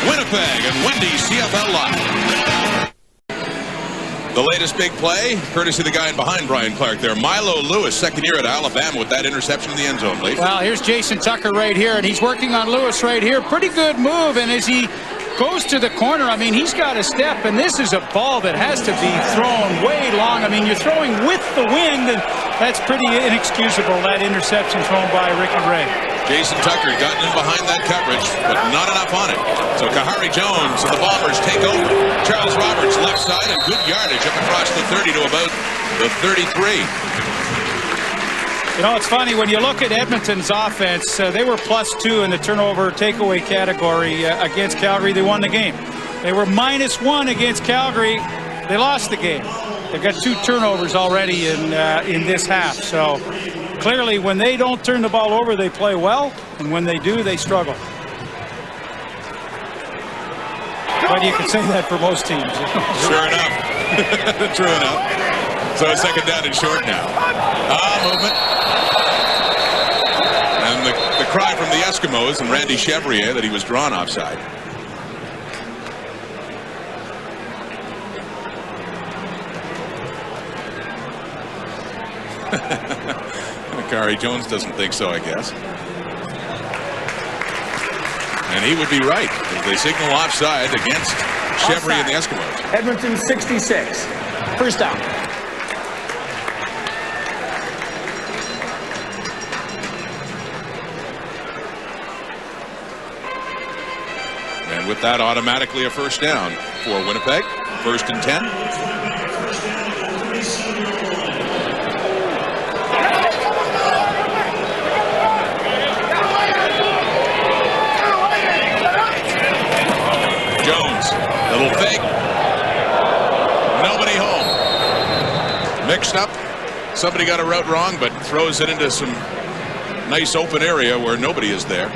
Speaker 1: Winnipeg and Wendy's CFL Live. The latest big play, courtesy of the guy in behind Brian Clark there. Milo Lewis, second year at Alabama with that interception in the end zone, Lee.
Speaker 2: Well, here's Jason Tucker right here, and he's working on Lewis right here. Pretty good move, and as he goes to the corner, I mean, he's got a step, and this is a ball that has to be thrown way long. I mean, you're throwing with the wind, and that's pretty inexcusable, that interception thrown by Ricky Ray.
Speaker 1: Jason Tucker gotten in behind that coverage, but not enough on it. So Kahari Jones and the Bombers take over. Charles Roberts left side and good yardage up across the 30 to about the 33.
Speaker 2: You know, it's funny, when you look at Edmonton's offense, they were +2 in the turnover takeaway category against Calgary. They won the game. They were -1 against Calgary. They lost the game. They've got 2 turnovers already in this half. So clearly, when they don't turn the ball over, they play well, and when they do, they struggle. But you can say that for most teams.
Speaker 1: Sure enough. True enough. So it's second down and short now. Movement. And the cry from the Eskimos and Randy Chevrier that he was drawn offside. Kahari Jones doesn't think so, I guess. And he would be right, as they signal offside against Chevrier and the Eskimos.
Speaker 3: Edmonton 66. First down.
Speaker 1: And with that, automatically a first down for Winnipeg. 1st and 10. Jones, little fake. Nobody home. Mixed up. Somebody got a route wrong, but throws it into some nice open area where nobody is there.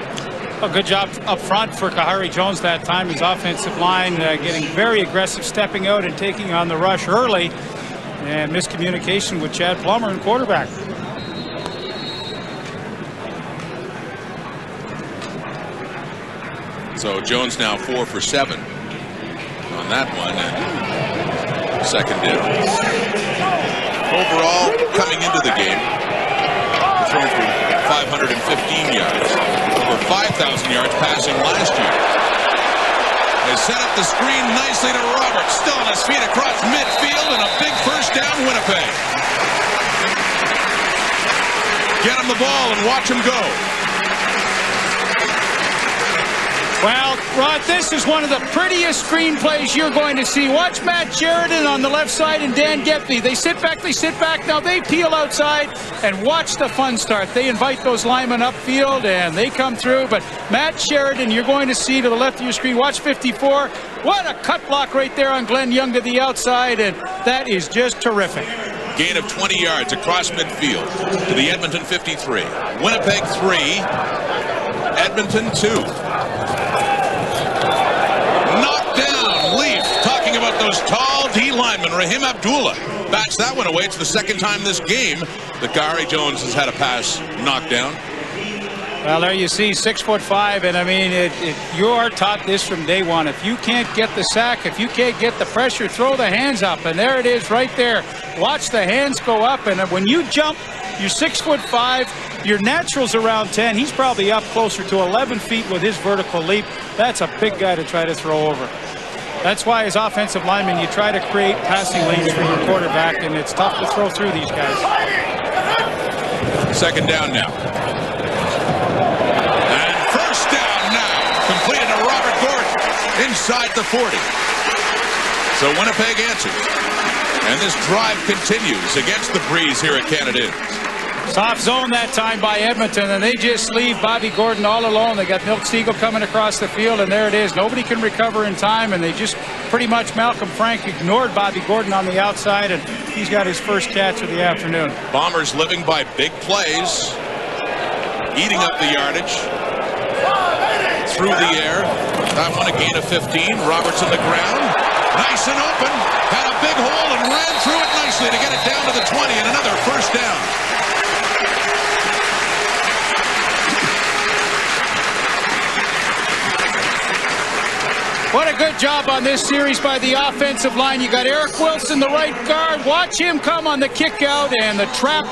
Speaker 2: A good job up front for Kahari Jones that time. His offensive line getting very aggressive, stepping out and taking on the rush early. And miscommunication with Chad Plummer and quarterback.
Speaker 1: So Jones now 4 for 7 on that one, and second down. Overall, coming into the game, throwing for 515 yards, over 5,000 yards passing last year. They set up the screen nicely to Roberts, still on his feet across midfield, and a big first down, Winnipeg. Get him the ball and watch him go.
Speaker 2: Well, Rod, this is one of the prettiest screenplays you're going to see. Watch Matt Sheridan on the left side and Dan Gepney. They sit back, now they peel outside, and watch the fun start. They invite those linemen upfield, and they come through. But Matt Sheridan, you're going to see to the left of your screen. Watch 54. What a cut block right there on Glenn Young to the outside, and that is just terrific.
Speaker 1: Gain of 20 yards across midfield to the Edmonton 53. Winnipeg 3, Edmonton 2. Knocked down, Leaf talking about those tall D linemen. Rahim Abdullah bats that one away. It's the second time this game that Kahari Jones has had a pass knocked down.
Speaker 2: Well, there you see 6'5", and I mean, you are taught this from day one. If you can't get the sack, if you can't get the pressure, throw the hands up, and there it is right there. Watch the hands go up, and when you jump, you're 6'5", Your natural's around 10. He's probably up closer to 11 feet with his vertical leap. That's a big guy to try to throw over. That's why as offensive linemen, you try to create passing lanes for your quarterback, and it's tough to throw through these guys.
Speaker 1: Second down now. And first down now. Completed to Robert Gordon inside the 40. So Winnipeg answers. And this drive continues against the breeze here at Canada.
Speaker 2: Soft zone that time by Edmonton, and they just leave Bobby Gordon all alone. They got Milt Stegall coming across the field, and there it is. Nobody can recover in time, and they just pretty much Malcolm Frank ignored Bobby Gordon on the outside, and he's got his first catch of the afternoon.
Speaker 1: Bombers living by big plays, eating up the yardage through the air. That one a gain of 15. Roberts on the ground, nice and open, had a big hole and ran through it nicely to get it down to the 20, and another first down.
Speaker 2: What a good job on this series by the offensive line. You got Eric Wilson, the right guard. Watch him come on the kick out and the trap.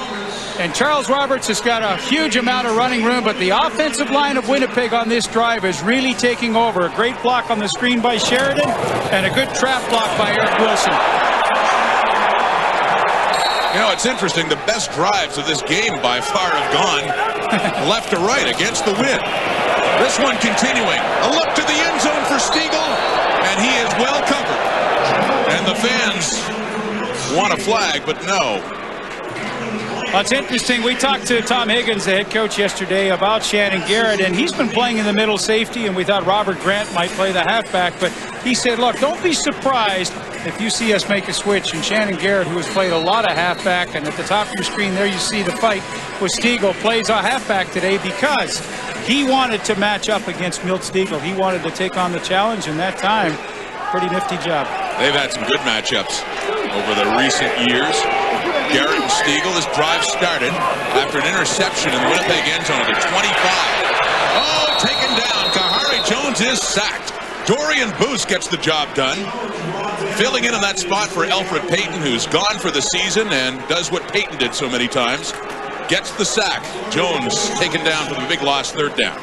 Speaker 2: And Charles Roberts has got a huge amount of running room, but the offensive line of Winnipeg on this drive is really taking over. A great block on the screen by Sheridan and a good trap block by Eric Wilson.
Speaker 1: You know, it's interesting. The best drives of this game by far have gone left to right against the wind. This one continuing. A look to the end zone for Stegall, and he is well covered. And the fans want a flag, but no.
Speaker 2: Well, it's interesting. We talked to Tom Higgins, the head coach, yesterday about Shannon Garrett, and he's been playing in the middle safety, and we thought Robert Grant might play the halfback, but he said, look, don't be surprised if you see us make a switch. And Shannon Garrett, who has played a lot of halfback, and at the top of your screen there you see the fight with Stegall, plays a halfback today because he wanted to match up against Milt Stegall. He wanted to take on the challenge, and that time, pretty nifty job.
Speaker 1: They've had some good matchups over the recent years. Garrett and Stegall. This drive started after an interception in the Winnipeg end zone at the 25. Oh, taken down. Kahari Jones is sacked. Dorian Boose gets the job done. Filling in on that spot for Alfred Payton, who's gone for the season and does what Payton did so many times. Gets the sack. Jones taken down for the big loss, third down.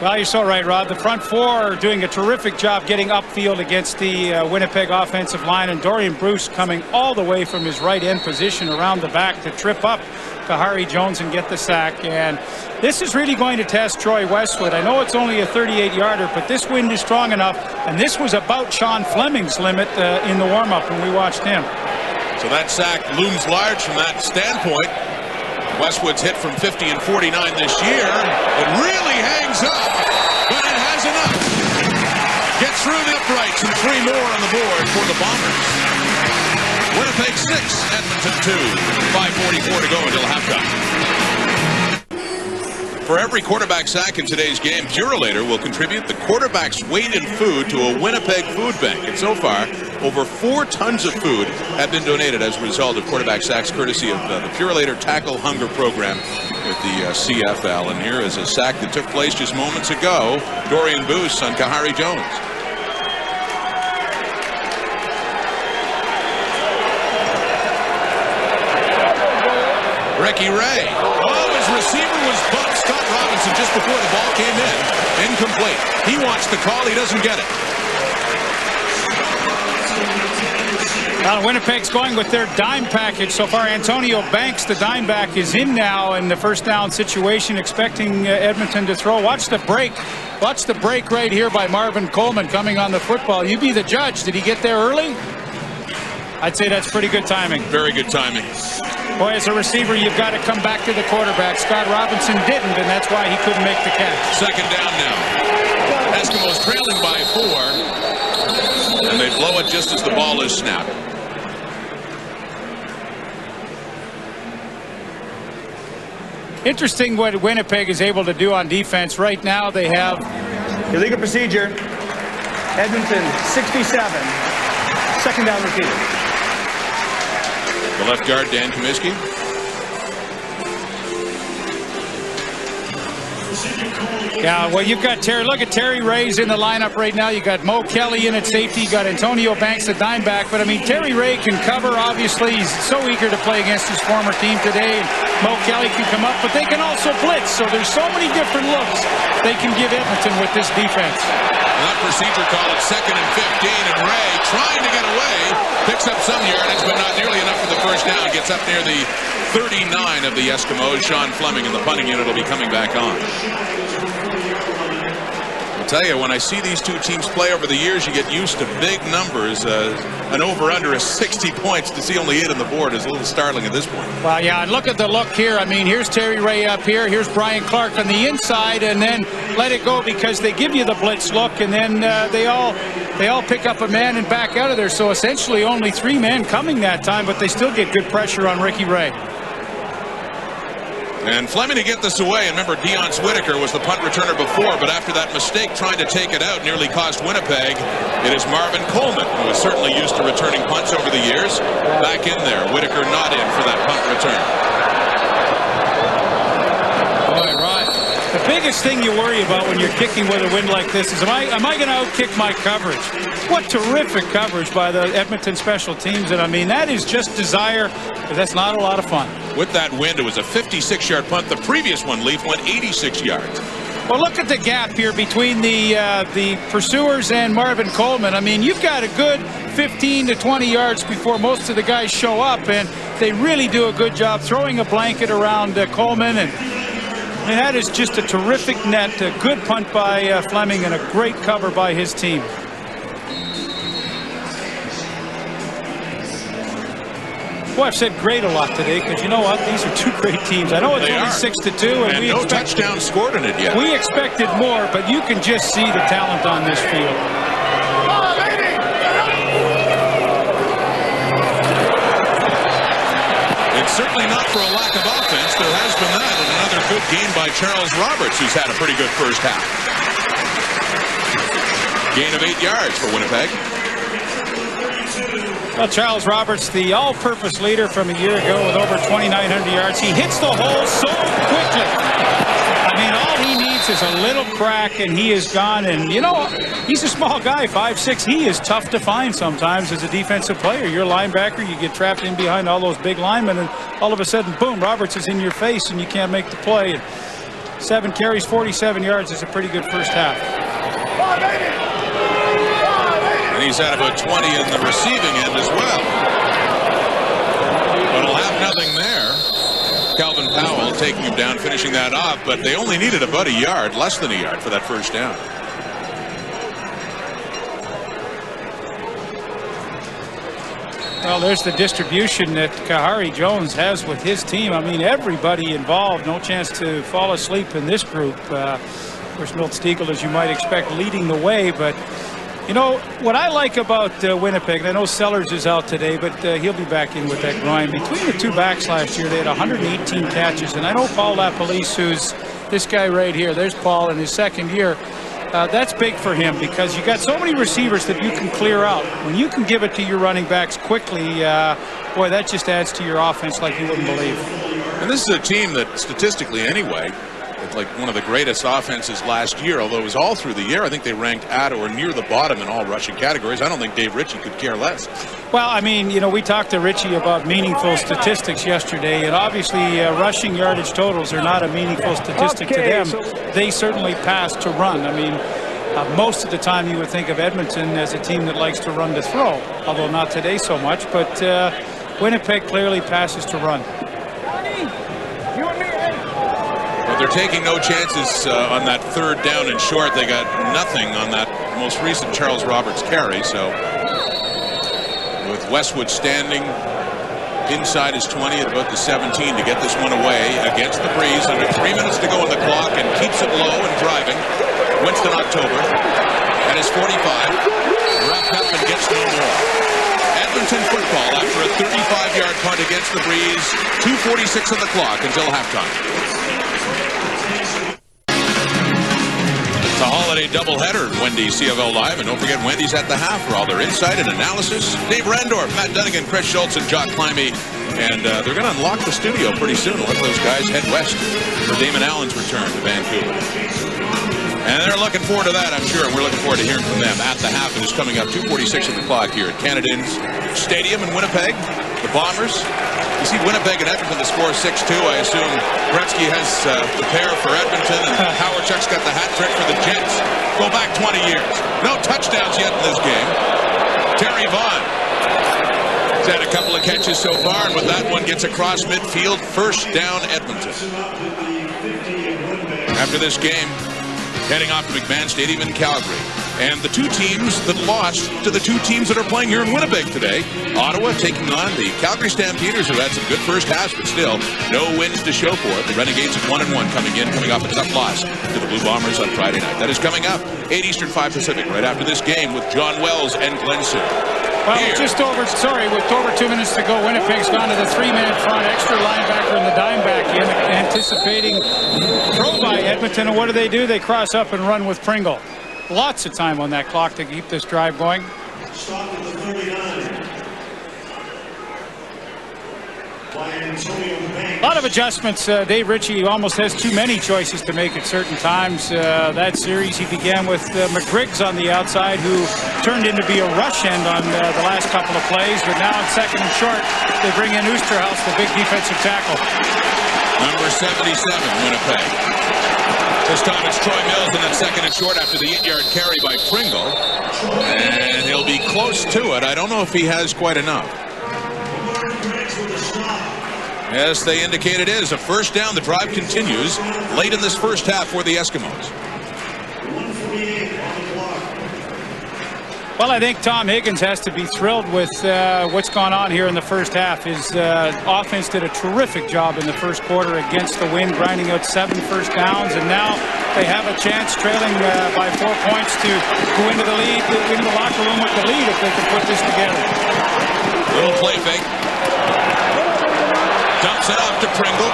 Speaker 2: Well, you're so right, Rod. The front four are doing a terrific job getting upfield against the Winnipeg offensive line, and Dorian Bruce coming all the way from his right end position around the back to trip up Kahari Jones and get the sack. And this is really going to test Troy Westwood. I know it's only a 38-yarder, but this wind is strong enough, and this was about Sean Fleming's limit in the warm-up when we watched him.
Speaker 1: So that sack looms large from that standpoint. Westwood's hit from 50 and 49 this year. It really hangs up, but it has enough. Gets through the uprights, and 3 more on the board for the Bombers. Winnipeg 6, Edmonton 2. 5:44 to go until halftime. For every quarterback sack in today's game, Purolator will contribute the quarterback's weight in food to a Winnipeg food bank. And so far, over 4 tons of food have been donated as a result of quarterback sacks, courtesy of the Purolator Tackle Hunger Program with the CFL. And here is a sack that took place just moments ago. Dorian Boose on Kahari Jones. Ricky Ray. Oh, his receiver was bumped. Scott Robinson just before the ball came in. Incomplete. He wants the call. He doesn't get it.
Speaker 2: Well, Winnipeg's going with their dime package so far. Antonio Banks, the dime back, is in now in the first down situation, expecting Edmonton to throw. Watch the break. Watch the break right here by Marvin Coleman coming on the football. You be the judge. Did he get there early? I'd say that's pretty good timing.
Speaker 1: Very good timing.
Speaker 2: Boy, as a receiver, you've got to come back to the quarterback. Scott Robinson didn't, and that's why he couldn't make the catch.
Speaker 1: Second down now. Eskimos trailing by 4, and they blow it just as the ball is snapped.
Speaker 2: Interesting what Winnipeg is able to do on defense. Right now, they have
Speaker 3: illegal procedure. Edmonton 67. Second down repeated.
Speaker 1: The left guard, Dan Comiskey.
Speaker 2: Yeah, well, you've got Terry. Look at Terry Ray's in the lineup right now. You got Mo Kelly in at safety. You got Antonio Banks at dime back. But I mean, Terry Ray can cover. Obviously, he's so eager to play against his former team today. And Mo Kelly can come up, but they can also blitz. So there's so many different looks they can give Edmonton with this defense.
Speaker 1: That procedure call at 2nd and 15, and Ray trying to get away, picks up some yardage, but not nearly enough for the first down. Gets up near the 39 of the Eskimos. Sean Fleming in the punting unit will be coming back on. I'll tell you, when I see these two teams play over the years, you get used to big numbers. An over-under of 60 points to see only 8 on the board is a little startling at this point.
Speaker 2: Well, yeah, and look at the look here. I mean, here's Terry Ray up here. Here's Brian Clark on the inside, and then let it go because they give you the blitz look, and then they all pick up a man and back out of there. So essentially only 3 men coming that time, but they still get good pressure on Ricky Ray.
Speaker 1: And Fleming to get this away. And remember, Dion Whitaker was the punt returner before, but after that mistake trying to take it out nearly cost Winnipeg, it is Marvin Coleman, who is certainly used to returning punts over the years, back in there. Whitaker not in for that punt return.
Speaker 2: Boy, Rod, the biggest thing you worry about when you're kicking with a wind like this is, am I going to outkick my coverage? What terrific coverage by the Edmonton special teams. And I mean, that is just desire, but that's not a lot of fun.
Speaker 1: With that wind, it was a 56-yard punt. The previous one, Leaf, went 86 yards.
Speaker 2: Well, look at the gap here between the pursuers and Marvin Coleman. I mean, you've got a good 15 to 20 yards before most of the guys show up, and they really do a good job throwing a blanket around Coleman. And I mean, that is just a terrific net, a good punt by Fleming, and a great cover by his team. Boy, I've said great a lot today because you know what? These are 2 great teams. I know it's only 6-2, and we
Speaker 1: no touchdown scored in it yet.
Speaker 2: We expected more, but you can just see the talent on this field.
Speaker 1: It's certainly not for a lack of offense. There has been that, and another good game by Charles Roberts, who's had a pretty good first half. Gain of 8 yards for Winnipeg.
Speaker 2: Well, Charles Roberts, the all-purpose leader from a year ago with over 2,900 yards. He hits the hole so quickly. I mean, all he needs is a little crack, and he is gone. And, you know, he's a small guy, 5'6". He is tough to find sometimes as a defensive player. You're a linebacker, you get trapped in behind all those big linemen, and all of a sudden, boom, Roberts is in your face, and you can't make the play. And 7 carries, 47 yards is a pretty good first half.
Speaker 1: And he's had about 20 in the receiving end as well. But he'll have nothing there. Calvin Powell taking him down, finishing that off, but they only needed about a yard, less than a yard, for that first down.
Speaker 2: Well, there's the distribution that Kahari Jones has with his team. I mean, everybody involved. No chance to fall asleep in this group. Of course, Milt Stegall, as you might expect, leading the way, but you know, what I like about Winnipeg, and I know Sellers is out today, but he'll be back in with that grind. Between the 2 backs last year, they had 118 catches. And I know Paul LaPolice, who's this guy right here, there's Paul in his 2nd year. That's big for him because you got so many receivers that you can clear out. When you can give it to your running backs quickly, boy, that just adds to your offense like you wouldn't believe.
Speaker 1: And this is a team that statistically anyway, like one of the greatest offenses last year, although it was all through the year. I think they ranked at or near the bottom in all rushing categories. I don't think Dave Ritchie could care less.
Speaker 2: Well, I mean, you know, we talked to Ritchie about meaningful statistics yesterday, and obviously rushing yardage totals are not a meaningful statistic to them. They certainly pass to run. I mean, most of the time you would think of Edmonton as a team that likes to run to throw, although not today so much, but Winnipeg clearly passes to run.
Speaker 1: They're taking no chances on that 3rd down and short. They got nothing on that most recent Charles Roberts carry. So with Westwood standing inside his 20 at about the 17 to get this one away against the breeze. Under 3 minutes to go on the clock and keeps it low and driving. Winston October at his 45. Wrapped up and gets no more. Edmonton football after a 35-yard punt against the breeze. 2:46 on the clock until halftime. It's a holiday doubleheader at Wendy's CFL Live, and don't forget Wendy's at the half for all their insight and analysis. Dave Randorf, Matt Dunnigan, Chris Schultz, and Jock Climby And they're going to unlock the studio pretty soon. Let those guys head west for Damon Allen's return to Vancouver. And they're looking forward to that, I'm sure. We're looking forward to hearing from them at the half. It is coming up 2:46 of the clock here at Canadians Stadium in Winnipeg. The Bombers. You see Winnipeg and Edmonton, the score 6-2. I assume Gretzky has the pair for Edmonton, and Howardchuk's got the hat trick for the Jets. Go back 20 years. No touchdowns yet in this game. Terry Vaughn has had a couple of catches so far, and with that one gets across midfield. First down, Edmonton. After this game, heading off to McMahon Stadium in Calgary. And the two teams that lost to the two teams that are playing here in Winnipeg today. Ottawa taking on the Calgary Stampeders, who had some good first halves, but still no wins to show for it. The Renegades at 1-1 coming off a tough loss to the Blue Bombers on Friday night. That is coming up 8 Eastern, 5 Pacific, right after this game with John Wells and Glenn Sue.
Speaker 2: Well, with over 2 minutes to go, Winnipeg's gone to the 3-man front, extra linebacker and the dime back in, anticipating throw by Edmonton. And what do? They cross up and run with Pringle. Lots of time on that clock to keep this drive going.
Speaker 5: Stop at the 39.
Speaker 2: A lot of adjustments. Dave Ritchie almost has too many choices to make at certain times. That series, he began with McGriggs on the outside, who turned into be a rush end on the last couple of plays. But now in second and short, they bring in Oosterhuis, the big defensive tackle.
Speaker 1: Number 77, Winnipeg. This time it's Troy Mills in that second and short after the 8-yard carry by Pringle. And he'll be close to it. I don't know if he has quite enough. Yes, they indicate it is. A first down. The drive continues late in this first half for the Eskimos.
Speaker 2: Well, I think Tom Higgins has to be thrilled with what's gone on here in the first half. His offense did a terrific job in the first quarter against the wind, grinding out 7 first downs, and now they have a chance, trailing by 4 points, to go into the lead, into the locker room with the lead if they can put this together.
Speaker 1: Little play fake. Dumps it off to Pringle.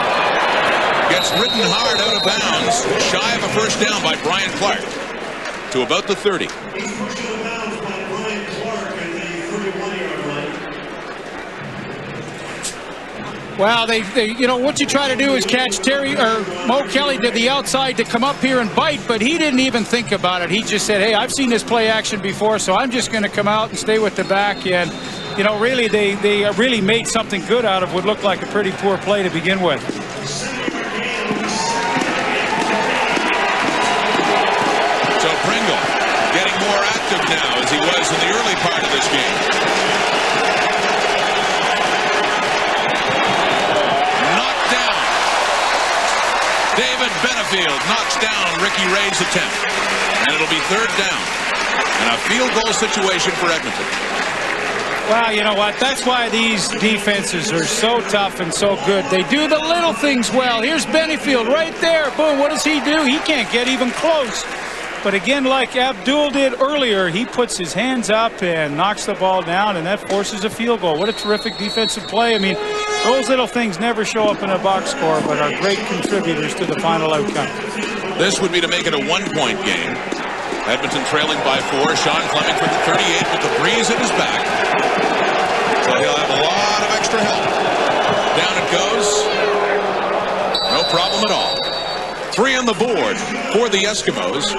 Speaker 1: Gets ridden hard out of bounds, shy of a first down by Brian Clark to about the 30.
Speaker 2: Well, they you know, what you try to do is catch Mo Kelly to the outside to come up here and bite, but he didn't even think about it. He just said, hey, I've seen this play action before, so I'm just going to come out and stay with the back. And, you know, really, they really made something good out of what looked like a pretty poor play to begin with.
Speaker 1: So Pringle getting more active now as he was in the early part of this game. David Benefield knocks down Ricky Ray's attempt. And it'll be third down. And a field goal situation for Edmonton.
Speaker 2: Well, you know what? That's why these defenses are so tough and so good. They do the little things well. Here's Benefield right there. Boom, what does he do? He can't get even close. But again, like Abdul did earlier, he puts his hands up and knocks the ball down, and that forces a field goal. What a terrific defensive play. I mean, those little things never show up in a box score, but are great contributors to the final outcome. This would be to make it a one-point game. Edmonton trailing by 4. Sean Fleming for the 38 with the breeze at his back. So he'll have a lot of extra help. Down it goes. No problem at all. 3 on the board for the Eskimos.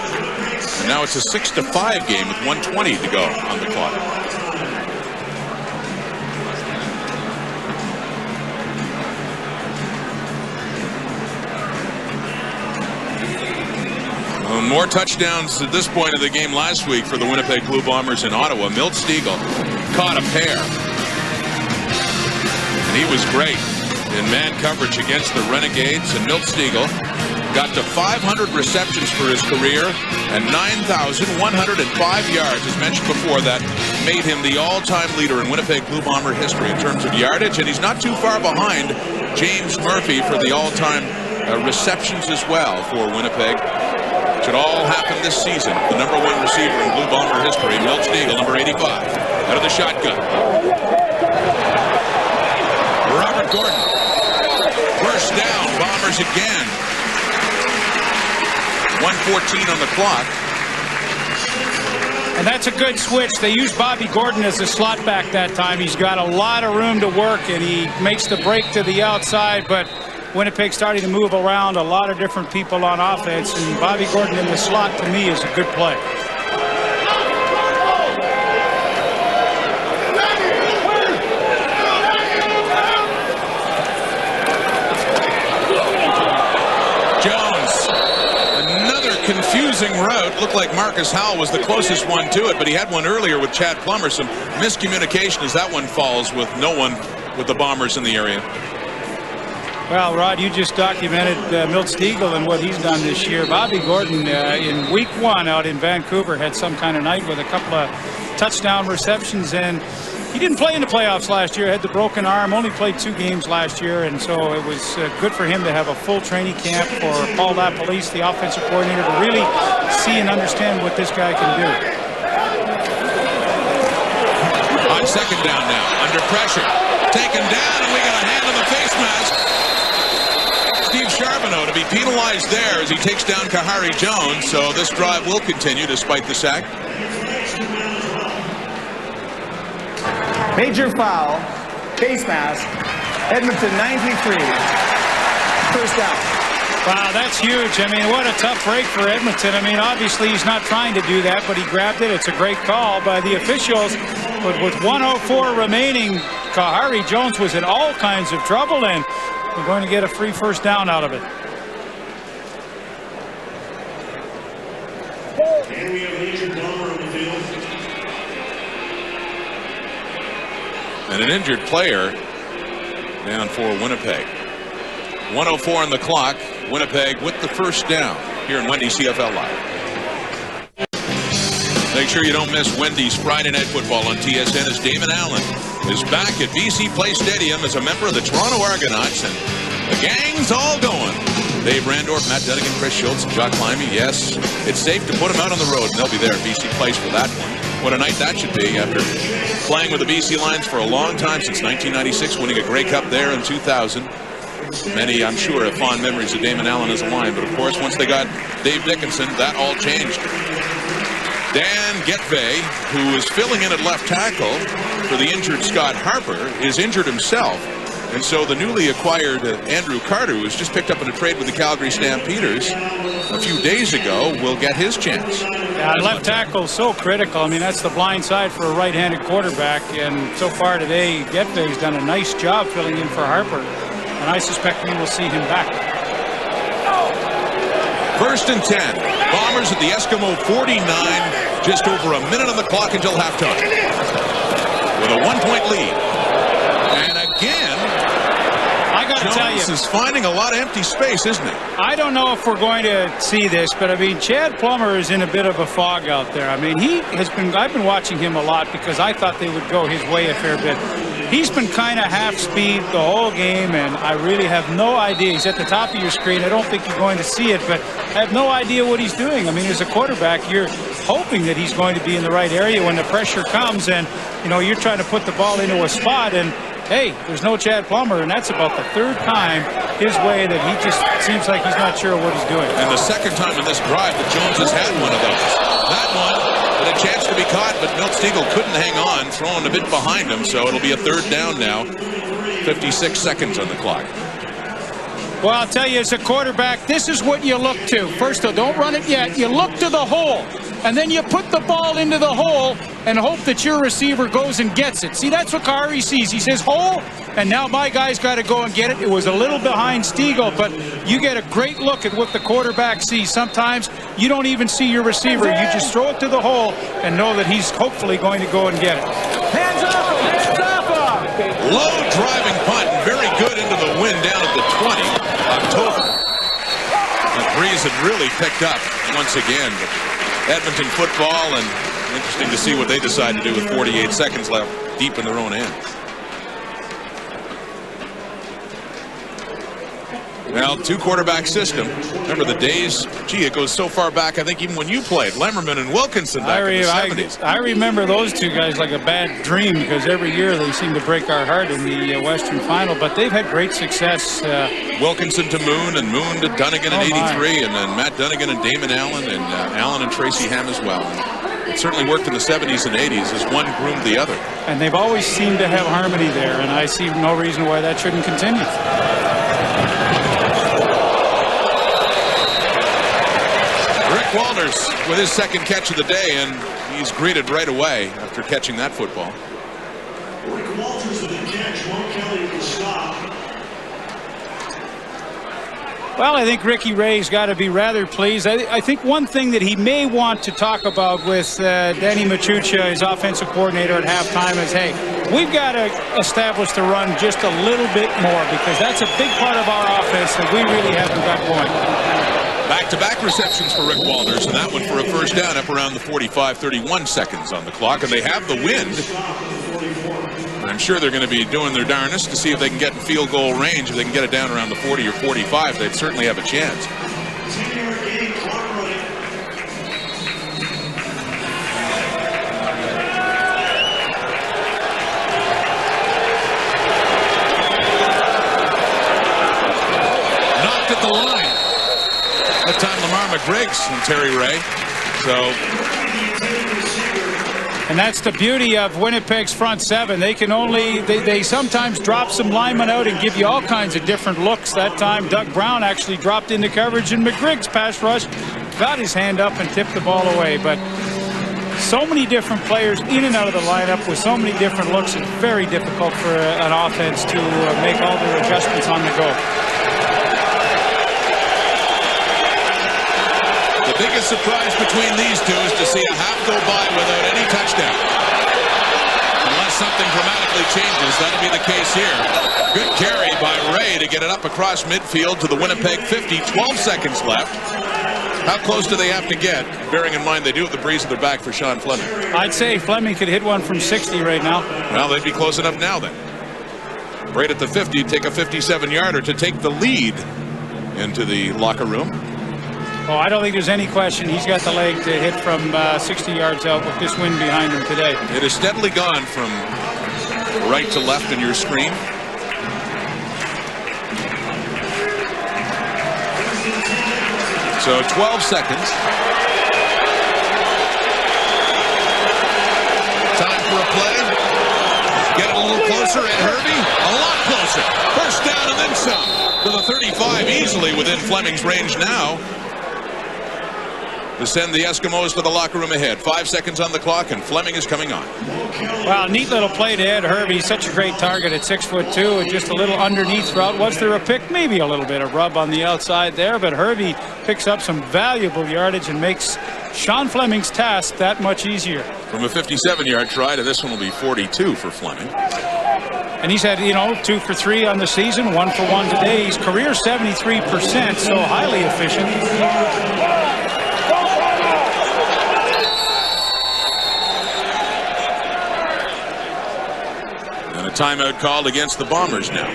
Speaker 2: And now it's a 6-5 game with 1:20 to go on the clock. More touchdowns at this point of the game last week for the Winnipeg Blue Bombers in Ottawa. Milt Stegall caught a pair. And he was great in man coverage against the Renegades. And Milt Stegall got to 500 receptions for his career and 9,105 yards. As mentioned before, that made him the all-time leader in Winnipeg Blue Bomber history in terms of yardage. And he's not too far behind James Murphy for the all-time receptions as well for Winnipeg. Should all happen this season. The #1 receiver in Blue Bomber history, Milt Stegall, number 85, out of the shotgun. Robert Gordon. First down, Bombers again. 1:14 on the clock. And that's a good switch. They used Bobby Gordon as a slot back that time. He's got a lot of room to work, and he makes the break to the outside, but Winnipeg starting to move around a lot of different people on offense, and Bobby Gordon in the slot, to me, is a good play.
Speaker 1: Confusing route. Looked like Marcus Howell was the closest one to it, but he had one earlier with Chad Plummer. Some miscommunication as that one falls with no one with the Bombers in the area.
Speaker 2: Well, Rod, you just documented Milt Stegall and what he's done this year. Bobby Gordon in week 1 out in Vancouver had some kind of night with a couple of touchdown receptions, and he didn't play in the playoffs last year, had the broken arm, only played 2 games last year, and so it was good for him to have a full training camp, for Paul LaPolice, the offensive coordinator, to really see and understand what this guy can do.
Speaker 1: On second down now, under pressure, taken down, and we got a hand on the face mask. Steve Charbonneau to be penalized there as he takes down Kahari Jones, so this drive will continue despite the sack.
Speaker 3: Major foul, face mask, Edmonton 93, first down.
Speaker 2: Wow, that's huge. I mean, what a tough break for Edmonton. I mean, obviously he's not trying to do that, but he grabbed it. It's a great call by the officials. But with 1:04 remaining, Kahari Jones was in all kinds of trouble, and we're going to get a free first down out of it.
Speaker 5: And we have an injured bomber on the field.
Speaker 1: And an injured player down for Winnipeg. 1:04 on the clock. Winnipeg with the first down here in Wendy's CFL Live. Make sure you don't miss Wendy's Friday Night Football on TSN as Damon Allen is back at BC Place Stadium as a member of the Toronto Argonauts, and the gang's all going. Dave Randorf, Matt Dunnigan, Chris Schultz, and Jock Climby. Yes, it's safe to put them out on the road, and they'll be there at BC Place for that one. What a night that should be after playing with the BC Lions for a long time, since 1996, winning a Grey Cup there in 2000. Many, I'm sure, have fond memories of Damon Allen as a Lion, but of course, once they got Dave Dickinson, that all changed. Dan Getvey, who is filling in at left tackle for the injured Scott Harper, is injured himself. And so the newly acquired Andrew Carter, who was just picked up in a trade with the Calgary Stampeders a few days ago, will get his chance.
Speaker 2: Yeah, left tackle is so critical. I mean, that's the blind side for a right-handed quarterback. And so far today, Getvey's done a nice job filling in for Harper. And I suspect we will see him back.
Speaker 1: 1st and 10. Bombers at the Eskimo 49. Just over a minute on the clock until halftime. With a 1-point lead. And again,
Speaker 2: I got to tell you,
Speaker 1: Jones is finding a lot of empty space, isn't he?
Speaker 2: I don't know if we're going to see this, but I mean, Chad Plummer is in a bit of a fog out there. I mean, I've been watching him a lot because I thought they would go his way a fair bit. He's been kind of half speed the whole game, and I really have no idea. He's at the top of your screen. I don't think you're going to see it, but I have no idea what he's doing. I mean, as a quarterback, you're hoping that he's going to be in the right area when the pressure comes, and, you know, you're trying to put the ball into a spot, and hey, there's no Chad Plummer, and that's about the 3rd time his way that he just seems like he's not sure what he's doing.
Speaker 1: And the 2nd time in this drive that Jones has had one of those. That one had a chance to be caught, but Milt Stegall couldn't hang on, throwing a bit behind him, so it'll be a 3rd down now. 56 seconds on the clock.
Speaker 2: Well, I'll tell you, as a quarterback, this is what you look to. First, though, don't run it yet. You look to the hole, and then you put the ball into the hole and hope that your receiver goes and gets it. See, that's what Kahari sees. He says, hole, and now my guy's got to go and get it. It was a little behind Stegall, but you get a great look at what the quarterback sees. Sometimes you don't even see your receiver. You just throw it to the hole and know that he's hopefully going to go and get it.
Speaker 3: Hands off him! Hands off him!
Speaker 1: Low driving punt, very good into the wind down at the 20. October. The breeze had really picked up once again. But Edmonton football, and interesting to see what they decide to do with 48 seconds left deep in their own end. Well, 2-quarterback system. Remember the days? Gee, it goes so far back, I think even when you played. Lemmerman and Wilkinson back in the 70s.
Speaker 2: I remember those two guys like a bad dream because every year they seem to break our heart in the Western Final, but they've had great success.
Speaker 1: Wilkinson to Moon, and Moon to Dunnigan in '83, and then Matt Dunnigan and Damon Allen, and Allen and Tracy Ham as well. It certainly worked in the 70s and 80s as one groomed the other.
Speaker 2: And they've always seemed to have harmony there, and I see no reason why that shouldn't continue.
Speaker 1: Rick Walters with his second catch of the day, and he's greeted right away after catching that football.
Speaker 5: Rick Walters with the catch. Mark Kelly with the stop.
Speaker 2: Well, I think Ricky Ray's got to be rather pleased. I think one thing that he may want to talk about with Danny Machucha, his offensive coordinator, at halftime is, hey, we've got to establish the run just a little bit more, because that's a big part of our offense that we really haven't got going.
Speaker 1: Back-to-back receptions for Rick Walters, and that one for a first down up around the 45-31 seconds on the clock, and they have the wind. I'm sure they're going to be doing their darnest to see if they can get in field goal range. If they can get it down around the 40 or 45, they'd certainly have a chance. Knocked at the line. That time Lamar McGriggs and Terry Ray.
Speaker 2: And that's the beauty of Winnipeg's front seven. They can only, they sometimes drop some linemen out and give you all kinds of different looks. That time Doug Brown actually dropped into coverage, and McGrigg's pass rush got his hand up and tipped the ball away. But so many different players in and out of the lineup with so many different looks, it's very difficult for an offense to make all their adjustments on the go.
Speaker 1: The biggest surprise between these two is to see a half go by without any touchdown. Unless something dramatically changes, that'll be the case here. Good carry by Ray to get it up across midfield to the Winnipeg 50. 12 seconds left. How close do they have to get, bearing in mind they do have the breeze of their back for Sean Fleming?
Speaker 2: I'd say Fleming could hit one from 60 right now.
Speaker 1: Well, they'd be close enough now then. Right at the 50, take a 57-yarder to take the lead into the locker room.
Speaker 2: Oh, I don't think there's any question. He's got the leg to hit from 60 yards out with this wind behind him today.
Speaker 1: It has steadily gone from right to left in your screen. So 12 seconds. Time for a play. Get it a little closer, and Herbie a lot closer. First down and then some. To the 35, easily within Fleming's range now. To send the Eskimos to the locker room ahead. 5 seconds on the clock, and Fleming is coming on.
Speaker 2: Wow, neat little play to Ed Herbie. He's such a great target at 6'2", and just a little underneath route. Was there a pick? Maybe a little bit of rub on the outside there, but Herbie picks up some valuable yardage and makes Sean Fleming's task that much easier.
Speaker 1: From a 57-yard try to this one will be 42 for Fleming.
Speaker 2: And he's had, 2 for 3 on the season, 1 for 1 today. He's career 73%, so highly efficient.
Speaker 1: Timeout called against the Bombers now.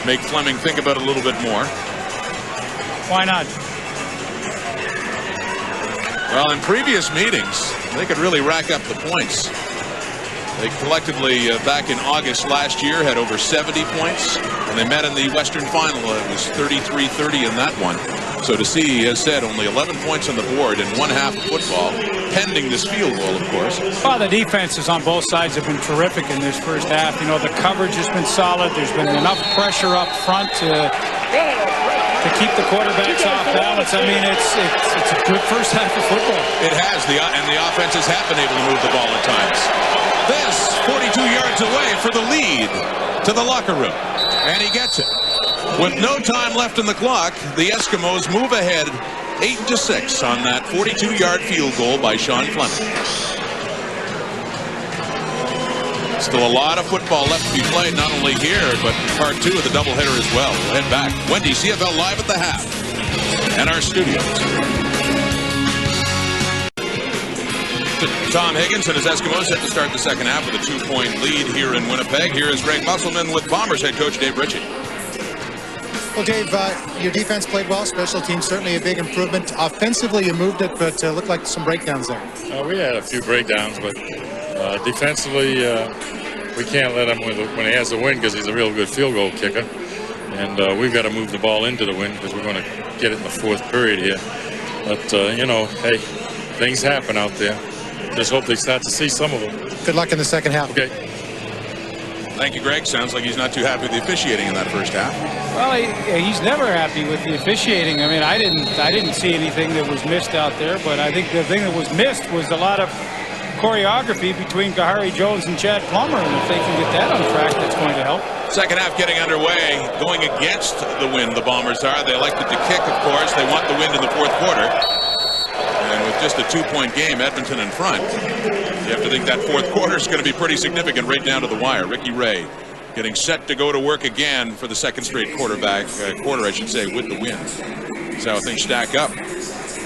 Speaker 1: Make Fleming think about it a little bit more.
Speaker 2: Why not?
Speaker 1: Well, in previous meetings, they could really rack up the points. They collectively, back in August last year, had over 70 points. When they met in the Western Final, it was 33-30 in that one. So to see, he has said, only 11 points on the board in one half of football, pending this field goal, of course.
Speaker 2: Well, the defenses on both sides have been terrific in this first half. The coverage has been solid. There's been enough pressure up front to keep the quarterbacks off balance. I mean, it's a good first half of football.
Speaker 1: It has, and the offenses have been able to move the ball at times. This 42 yards away for the lead to the locker room, and he gets it. With no time left in the clock, the Eskimos move ahead 8-6 on that 42-yard field goal by Sean Fleming. Still a lot of football left to be played, not only here, but part 2 of the doubleheader as well. We'll head back. Wendy, CFL Live at the half, and our studios. Tom Higgins and his Eskimos set to start the second half with a 2-point lead here in Winnipeg. Here is Greg Musselman with Bombers head coach Dave Ritchie.
Speaker 4: Well, Dave, your defense played well. Special teams certainly a big improvement. Offensively, you moved it, but looked like some breakdowns there.
Speaker 6: We had a few breakdowns, but defensively, we can't let him when he has the win, because he's a real good field goal kicker. And we've got to move the ball into the win, because we're going to get it in the fourth period here. But, you know, hey, things happen out there. Just hope they start to see some of them.
Speaker 4: Good luck in the second half.
Speaker 6: Okay.
Speaker 1: Thank you, Greg. Sounds like he's not too happy with the officiating in that first half.
Speaker 2: Well, he's never happy with the officiating. I mean, I didn't see anything that was missed out there, but I think the thing that was missed was a lot of choreography between Kahari Jones and Chad Plummer, and if they can get that on track, that's going to help.
Speaker 1: Second half getting underway, going against the wind, the Bombers are. They elected to kick, of course. They want the wind in the fourth quarter. And with just a 2-point game, Edmonton in front, you have to think that fourth quarter is going to be pretty significant right down to the wire. Ricky Ray getting set to go to work again for the second straight quarter, I should say, with the win. That's how things stack up.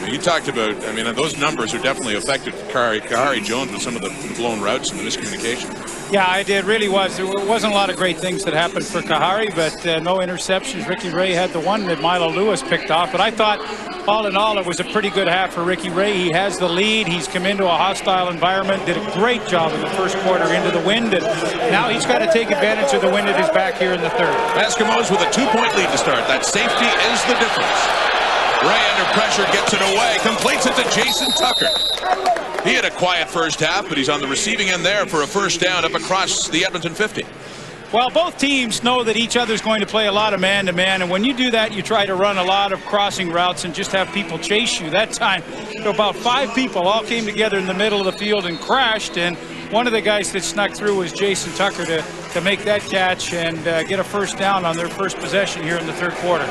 Speaker 1: You talked about, I mean, those numbers are definitely affected Kahari Jones with some of the blown routes and the miscommunication.
Speaker 2: Yeah, it really was. There wasn't a lot of great things that happened for Kahari, but no interceptions. Ricky Ray had the one that Milo Lewis picked off. But I thought, all in all, it was a pretty good half for Ricky Ray. He has the lead. He's come into a hostile environment, did a great job in the first quarter into the wind, and now he's got to take advantage of the wind at his back here in the third.
Speaker 1: Eskimos with a 2-point lead to start. That safety is the difference. Ray under pressure gets it away, completes it to Jason Tucker. He had a quiet first half, but he's on the receiving end there for a first down up across the Edmonton 50.
Speaker 2: Well, both teams know that each other's going to play a lot of man-to-man, and when you do that, you try to run a lot of crossing routes and just have people chase you. That time, about 5 people all came together in the middle of the field and crashed, and one of the guys that snuck through was Jason Tucker to make that catch and get a first down on their first possession here in the third quarter.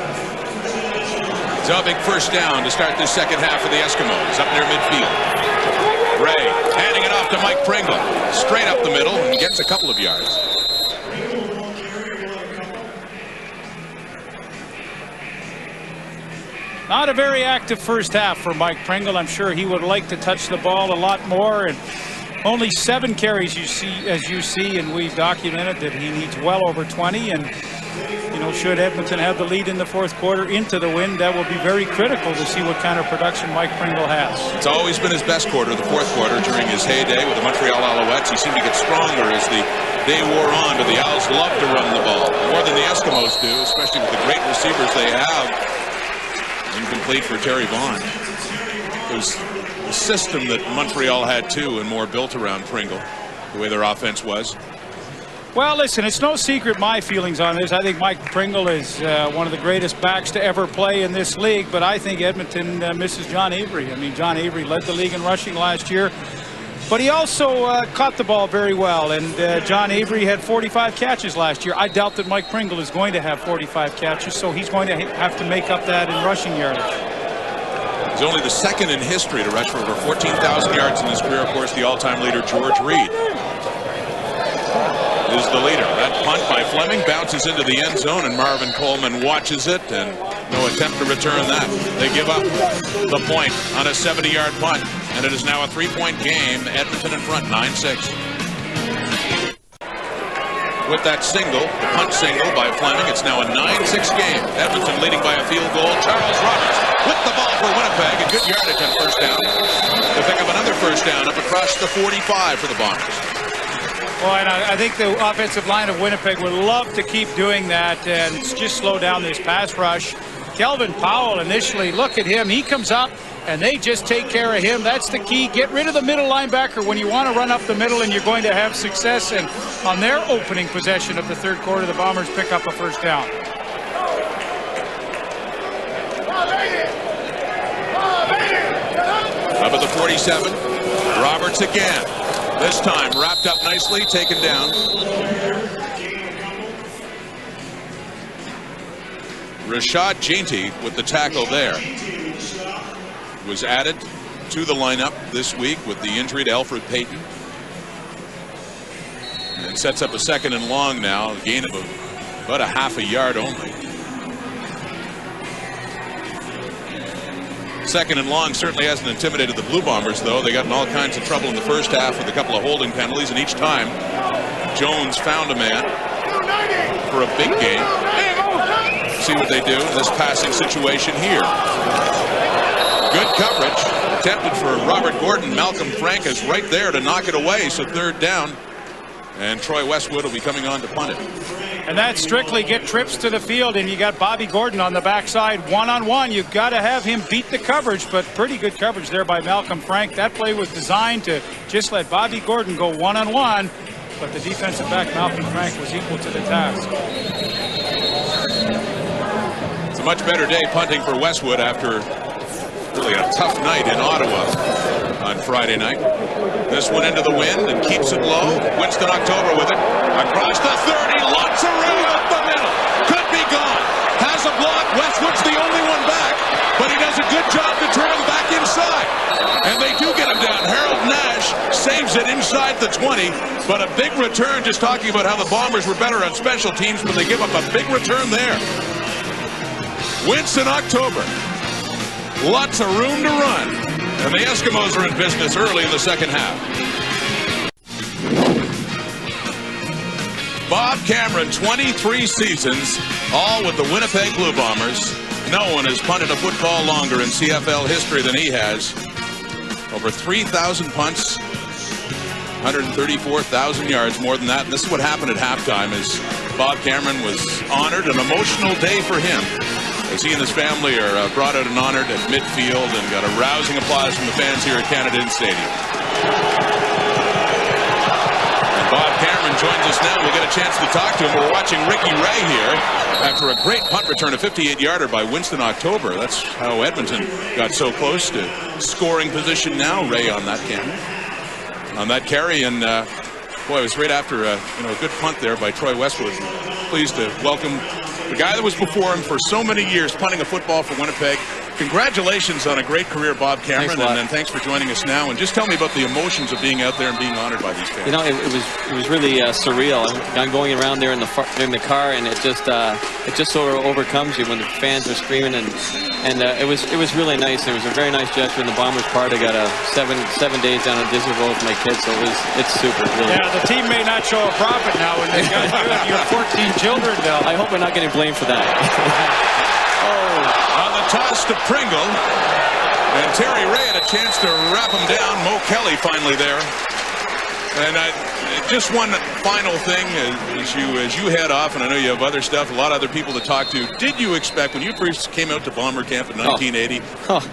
Speaker 1: So a big first down to start this second half of the Eskimos up near midfield. Ray handing it off to Mike Pringle, straight up the middle, and gets a couple of yards.
Speaker 2: Not a very active first half for Mike Pringle. I'm sure he would like to touch the ball a lot more, and only 7 carries as you see, and we've documented that he needs well over 20, and you know, should Edmonton have the lead in the fourth quarter into the wind, that will be very critical to see what kind of production Mike Pringle has.
Speaker 1: It's always been his best quarter, the fourth quarter, during his heyday with the Montreal Alouettes. He seemed to get stronger as the day wore on, but the Owls love to run the ball, more than the Eskimos do, especially with the great receivers they have. Incomplete for Terry Vaughn. It was the system that Montreal had too, and more built around Pringle, the way their offense was.
Speaker 2: Well, listen, it's no secret my feelings on this. I think Mike Pringle is one of the greatest backs to ever play in this league, but I think Edmonton misses John Avery. I mean, John Avery led the league in rushing last year, but he also caught the ball very well, and John Avery had 45 catches last year. I doubt that Mike Pringle is going to have 45 catches, so he's going to have to make up that in rushing yardage.
Speaker 1: He's only the second in history to rush for over 14,000 yards in his career. Of course, the all-time leader, George Reed, is the leader. That punt by Fleming bounces into the end zone, and Marvin Coleman watches it, and no attempt to return that. They give up the point on a 70-yard punt, and it is now a 3-point game. Edmonton in front, 9-6. With that single, the punt single by Fleming, it's now a 9-6 game. Edmonton leading by a field goal. Charles Roberts with the ball for Winnipeg, a good yardage on first down. They pick up another first down up across the 45 for the Bombers.
Speaker 2: Well, and I think the offensive line of Winnipeg would love to keep doing that and just slow down this pass rush. Kelvin Powell initially, look at him. He comes up, and they just take care of him. That's the key. Get rid of the middle linebacker when you want to run up the middle, and you're going to have success. And on their opening possession of the third quarter, the Bombers pick up a first down.
Speaker 1: Up at the 47, Roberts again. This time wrapped up nicely, taken down. Rashad Jainty with the tackle there. Was added to the lineup this week with the injury to Alfred Payton. And sets up a second and long now, a gain of about a half a yard only. Second and long certainly hasn't intimidated the Blue Bombers, though. They got in all kinds of trouble in the first half with a couple of holding penalties, and each time Jones found a man for a big game. See what they do in this passing situation here. Good coverage attempted for Robert Gordon. Malcolm Frank is right there to knock it away, so third down, and Troy Westwood will be coming on to punt it.
Speaker 2: And that's strictly get trips to the field, and you got Bobby Gordon on the backside one-on-one. You've got to have him beat the coverage, but pretty good coverage there by Malcolm Frank. That play was designed to just let Bobby Gordon go one-on-one, but the defensive back, Malcolm Frank, was equal to the task.
Speaker 1: It's a much better day punting for Westwood after really a tough night in Ottawa on Friday night. This one into the wind and keeps it low. Winston October with it. Across the 30, lots of room up the middle. Could be gone. Has a block. Westwood's the only one back, but he does a good job to turn him back inside. And they do get him down. Harold Nash saves it inside the 20, but a big return, just talking about how the Bombers were better on special teams, but they give up a big return there. Winston October. Lots of room to run. And the Eskimos are in business early in the second half. Bob Cameron, 23 seasons, all with the Winnipeg Blue Bombers. No one has punted a football longer in CFL history than he has. Over 3,000 punts, 134,000 yards, more than that. And this is what happened at halftime, is Bob Cameron was honored, an emotional day for him, as he and his family are brought out and honored at midfield and got a rousing applause from the fans here at Canada Stadium. And Bob Cameron joins us now. We get a chance to talk to him. We're watching Ricky Ray here after a great punt return, a 58-yarder by Winston October. That's how Edmonton got so close to scoring position now. Ray on that carry, and boy, it was right after a good punt there by Troy Westwood. Pleased to welcome the guy that was before him for so many years, punting a football for Winnipeg. Congratulations on a great career, Bob Cameron, and thanks for joining us now. And just tell me about the emotions of being out there and being honored by these fans.
Speaker 7: You know, it was really surreal. I'm going around there in the car, and it just sort of overcomes you when the fans are screaming, and it was really nice. It was a very nice gesture on the Bombers' part. I got a seven days down on Disney Road with my kids, so it's super. Really.
Speaker 2: Yeah, the team may not show a profit now when they got you and your 14 children, though.
Speaker 7: I hope we're not getting blamed for that.
Speaker 1: On the toss to Pringle, and Terry Ray had a chance to wrap him down. Mo Kelly finally there. And just one final thing as you head off, and I know you have other stuff, a lot of other people to talk to. Did you expect, when you first came out to Bomber Camp in 1980,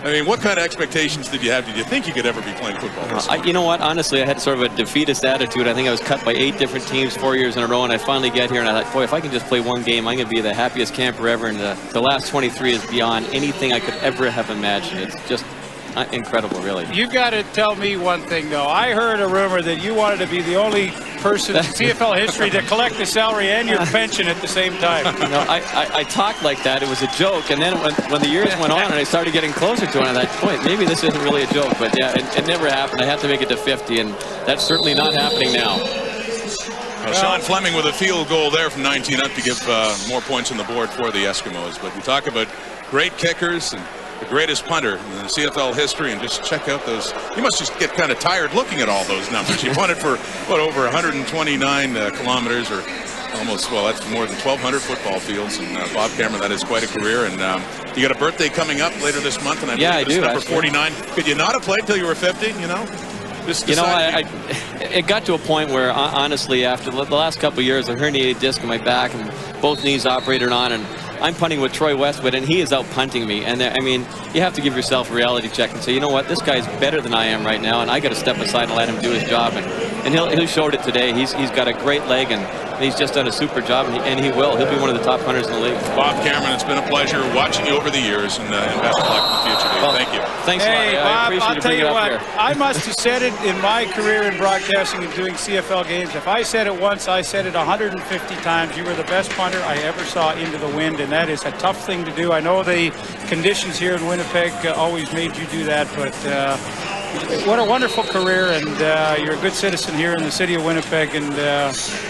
Speaker 1: I mean, what kind of expectations did you have? Did you think you could ever be playing football this summer?
Speaker 7: You know what? Honestly, I had sort of a defeatist attitude. I think I was cut by 8 different teams 4 years in a row, and I finally get here, and I thought, boy, if I can just play one game, I'm going to be the happiest camper ever. And the last 23 is beyond anything I could ever have imagined. It's just incredible, really.
Speaker 2: You got to tell me one thing, though. I heard a rumor that you wanted to be the only person in CFL history to collect the salary and your pension at the same time.
Speaker 7: No, I talked like that. It was a joke, and then when the years went on and I started getting closer to it, I thought, boy, maybe this isn't really a joke. But yeah, it never happened. I had to make it to 50, and that's certainly not happening now.
Speaker 1: Well, Sean Fleming with a field goal there from 19 up to give more points on the board for the Eskimos. But we talk about great kickers and the greatest punter in the CFL history, and just check out those. You must just get kind of tired looking at all those numbers. You punted for, what, over 129 kilometers, or almost, well, that's more than 1,200 football fields. And Bob Cameron, that is quite a career. And you got a birthday coming up later this month, and I believe it's number 49. Could you not have played till you were 50, you know?
Speaker 7: It got to a point where, honestly, after the last couple of years, a herniated disc in my back and both knees operated on, and I'm punting with Troy Westwood, and he is out punting me. And I mean, you have to give yourself a reality check and say, you know what, this guy's better than I am right now, and I got to step aside and let him do his job. And he'll show it today. He's got a great leg, and he's just done a super job, and he will. He'll be one of the top punters in the league.
Speaker 1: Bob Cameron, it's been a pleasure watching you over the years, and best of luck in the future, Dave. Thank you.
Speaker 7: Thanks
Speaker 2: a lot.
Speaker 7: Bob,
Speaker 2: I'll tell you what, I must have said it in my career in broadcasting and doing CFL games. If I said it once, I said it 150 times. You were the best punter I ever saw into the wind, and that is a tough thing to do. I know the conditions here in Winnipeg always made you do that, but what a wonderful career, and you're a good citizen here in the city of Winnipeg, and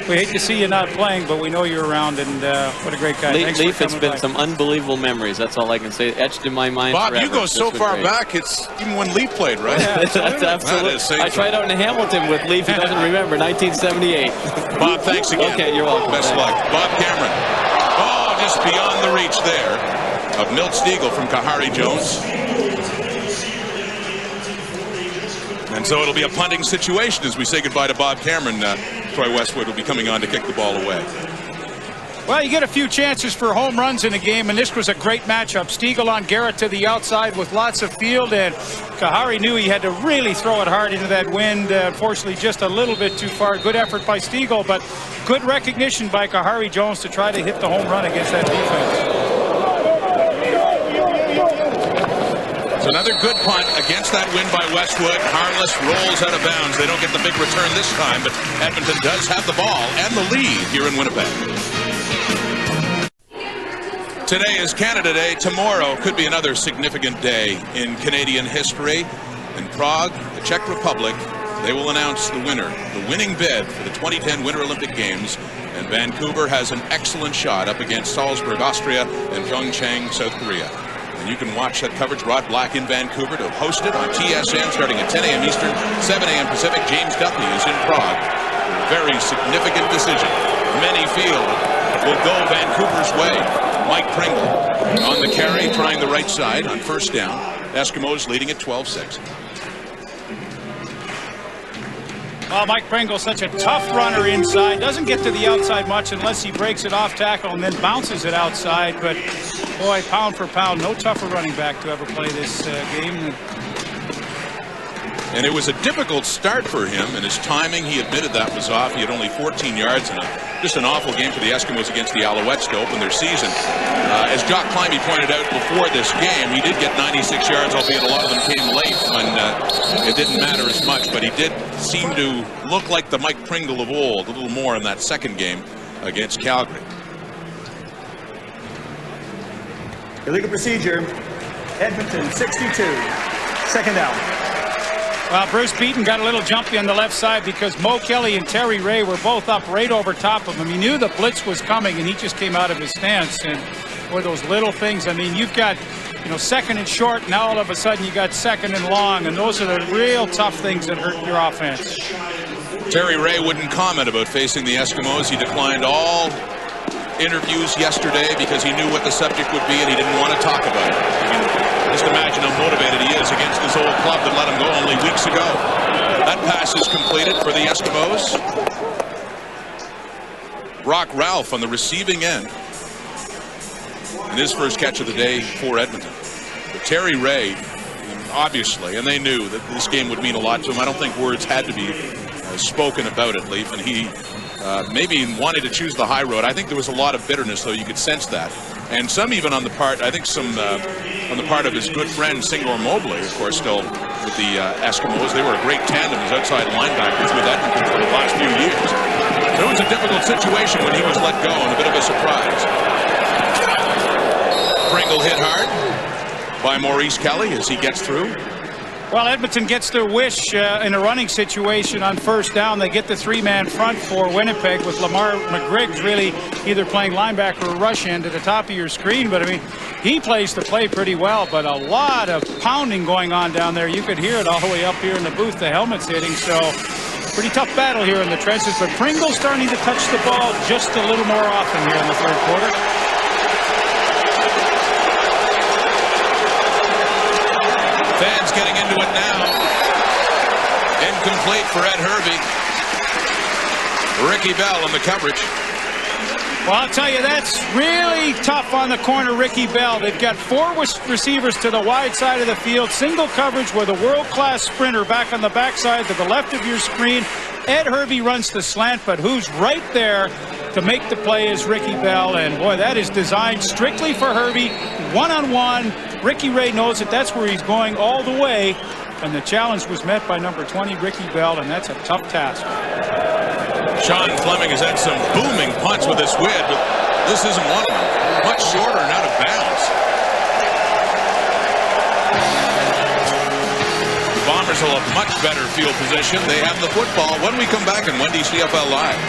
Speaker 2: we hate to see you not playing, but we know you're around, and what a great guy.
Speaker 7: Leaf, it's been some unbelievable memories. That's all I can say. Etched in my mind
Speaker 1: Bob,
Speaker 7: forever.
Speaker 1: You go so far back, it's even when Leaf played, right?
Speaker 7: Yeah, that's absolutely. I tried out in Hamilton with Leaf. He doesn't remember, 1978.
Speaker 1: Bob, thanks again.
Speaker 7: Okay, you're welcome.
Speaker 1: Best luck. Bob Cameron. Oh, just beyond the reach there of Milt Stiegel from Kahari Jones. And so it'll be a punting situation as we say goodbye to Bob Cameron. Troy Westwood will be coming on to kick the ball away.
Speaker 2: Well, you get a few chances for home runs in a game, and this was a great matchup. Stiegel on Garrett to the outside with lots of field, and Kahari knew he had to really throw it hard into that wind. Unfortunately, just a little bit too far. Good effort by Stiegel, but good recognition by Kahari Jones to try to hit the home run against that defense.
Speaker 1: It's another good punt against that win by Westwood. Harmless, rolls out of bounds. They don't get the big return this time, but Edmonton does have the ball and the lead here in Winnipeg. Today is Canada Day. Tomorrow could be another significant day in Canadian history. In Prague, the Czech Republic, they will announce the winner, the winning bid for the 2010 Winter Olympic Games. And Vancouver has an excellent shot up against Salzburg, Austria, and Pyeongchang, South Korea. And you can watch that coverage. Rod Black in Vancouver to host it on TSN starting at 10 a.m. Eastern, 7 a.m. Pacific. James Duffy is in Prague. A very significant decision. Many feel will go Vancouver's way. Mike Pringle on the carry, trying the right side on first down. Eskimos leading at 12-6.
Speaker 2: Well, Mike Pringle's such a tough runner inside. Doesn't get to the outside much unless he breaks it off tackle and then bounces it outside. But, boy, pound for pound, no tougher running back to ever play this game.
Speaker 1: And it was a difficult start for him, and his timing, he admitted that was off. He had only 14 yards and just an awful game for the Eskimos against the Alouettes to open their season. As Jock Climbey pointed out before this game, he did get 96 yards, albeit a lot of them came late when it didn't matter as much, but he did seem to look like the Mike Pringle of old, a little more in that second game against Calgary.
Speaker 3: Illegal procedure. Edmonton 62. Second down.
Speaker 2: Well, Bruce Beaton got a little jumpy on the left side because Mo Kelly and Terry Ray were both up right over top of him. He knew the blitz was coming, and he just came out of his stance. And, boy, those little things. I mean, you've got, second and short. Now all of a sudden you got second and long, and those are the real tough things that hurt your offense.
Speaker 1: Terry Ray wouldn't comment about facing the Eskimos. He declined all interviews yesterday because he knew what the subject would be, and he didn't want to talk about it. Just imagine how motivated he is against this old club that let him go only weeks ago. That pass is completed for the Eskimos. Brock Ralph on the receiving end in his first catch of the day for Edmonton. But Terry Ray, obviously, and they knew that this game would mean a lot to him. I don't think words had to be spoken about it, Leaf, and he maybe wanted to choose the high road. I think there was a lot of bitterness, though. You could sense that. And some even on the part, I think some on the part of his good friend Singor Mobley, of course, still with the Eskimos. They were a great tandem as outside linebackers with Edmonton for the last few years. So it was a difficult situation when he was let go, and a bit of a surprise. Pringle hit hard by Maurice Kelly as he gets through.
Speaker 2: Well, Edmonton gets their wish in a running situation on first down. They get the three-man front for Winnipeg with Lamar McGriggs really either playing linebacker or rush end at the top of your screen. But, I mean, he plays the play pretty well, but a lot of pounding going on down there. You could hear it all the way up here in the booth, the helmets hitting. So, pretty tough battle here in the trenches. But Pringle's starting to touch the ball just a little more often here in the third quarter.
Speaker 1: Fans getting into it now. Incomplete for Ed Hervey. Ricky Bell on the coverage.
Speaker 2: Well, I'll tell you, that's really tough on the corner, Ricky Bell. They've got four receivers to the wide side of the field. Single coverage with a world-class sprinter back on the backside to the left of your screen. Ed Hervey runs the slant, but who's right there to make the play is Ricky Bell. And, boy, that is designed strictly for Hervey. One-on-one. Ricky Ray knows it. That's where he's going all the way. And the challenge was met by number 20, Ricky Bell, and that's a tough task.
Speaker 1: Sean Fleming has had some booming punts with this wind, but this isn't one of them. Much shorter and out of bounds. The Bombers will have much better field position. They have the football when we come back on Wendy CFL Live.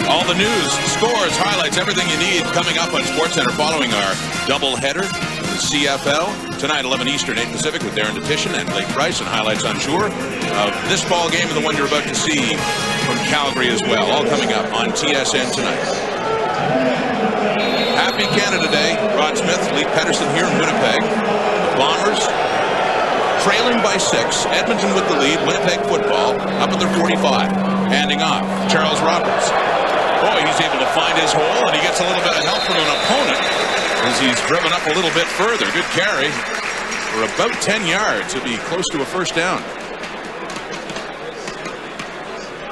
Speaker 1: All the news, scores, highlights, everything you need coming up on SportsCenter following our doubleheader, the CFL. Tonight, 11 Eastern, 8 Pacific with Darren Detition and Blake Price, and highlights, I'm sure, of this ball game and the one you're about to see from Calgary as well. All coming up on TSN tonight. Happy Canada Day. Rod Smith, Lee Pedersen here in Winnipeg. The Bombers trailing by 6. Edmonton with the lead. Winnipeg football up at their 45. Handing off. Charles Roberts. Boy, he's able to find his hole, and he gets a little bit of help from an opponent as he's driven up a little bit further. Good carry for about 10 yards. It'll be close to a first down.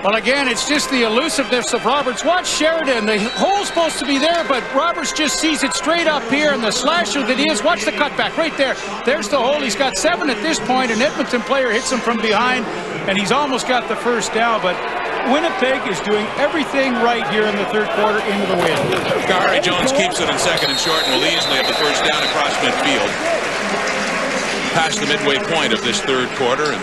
Speaker 2: Well, again, it's just the elusiveness of Roberts. Watch Sheridan. The hole's supposed to be there, but Roberts just sees it straight up here, and the slasher that he is, watch the cutback right there. There's the hole. He's got 7 at this point. An Edmonton player hits him from behind, and he's almost got the first down, but Winnipeg is doing everything right here in the third quarter into the win.
Speaker 1: Kahari Jones keeps it in second and short and will easily have the first down across midfield. Past the midway point of this third quarter, and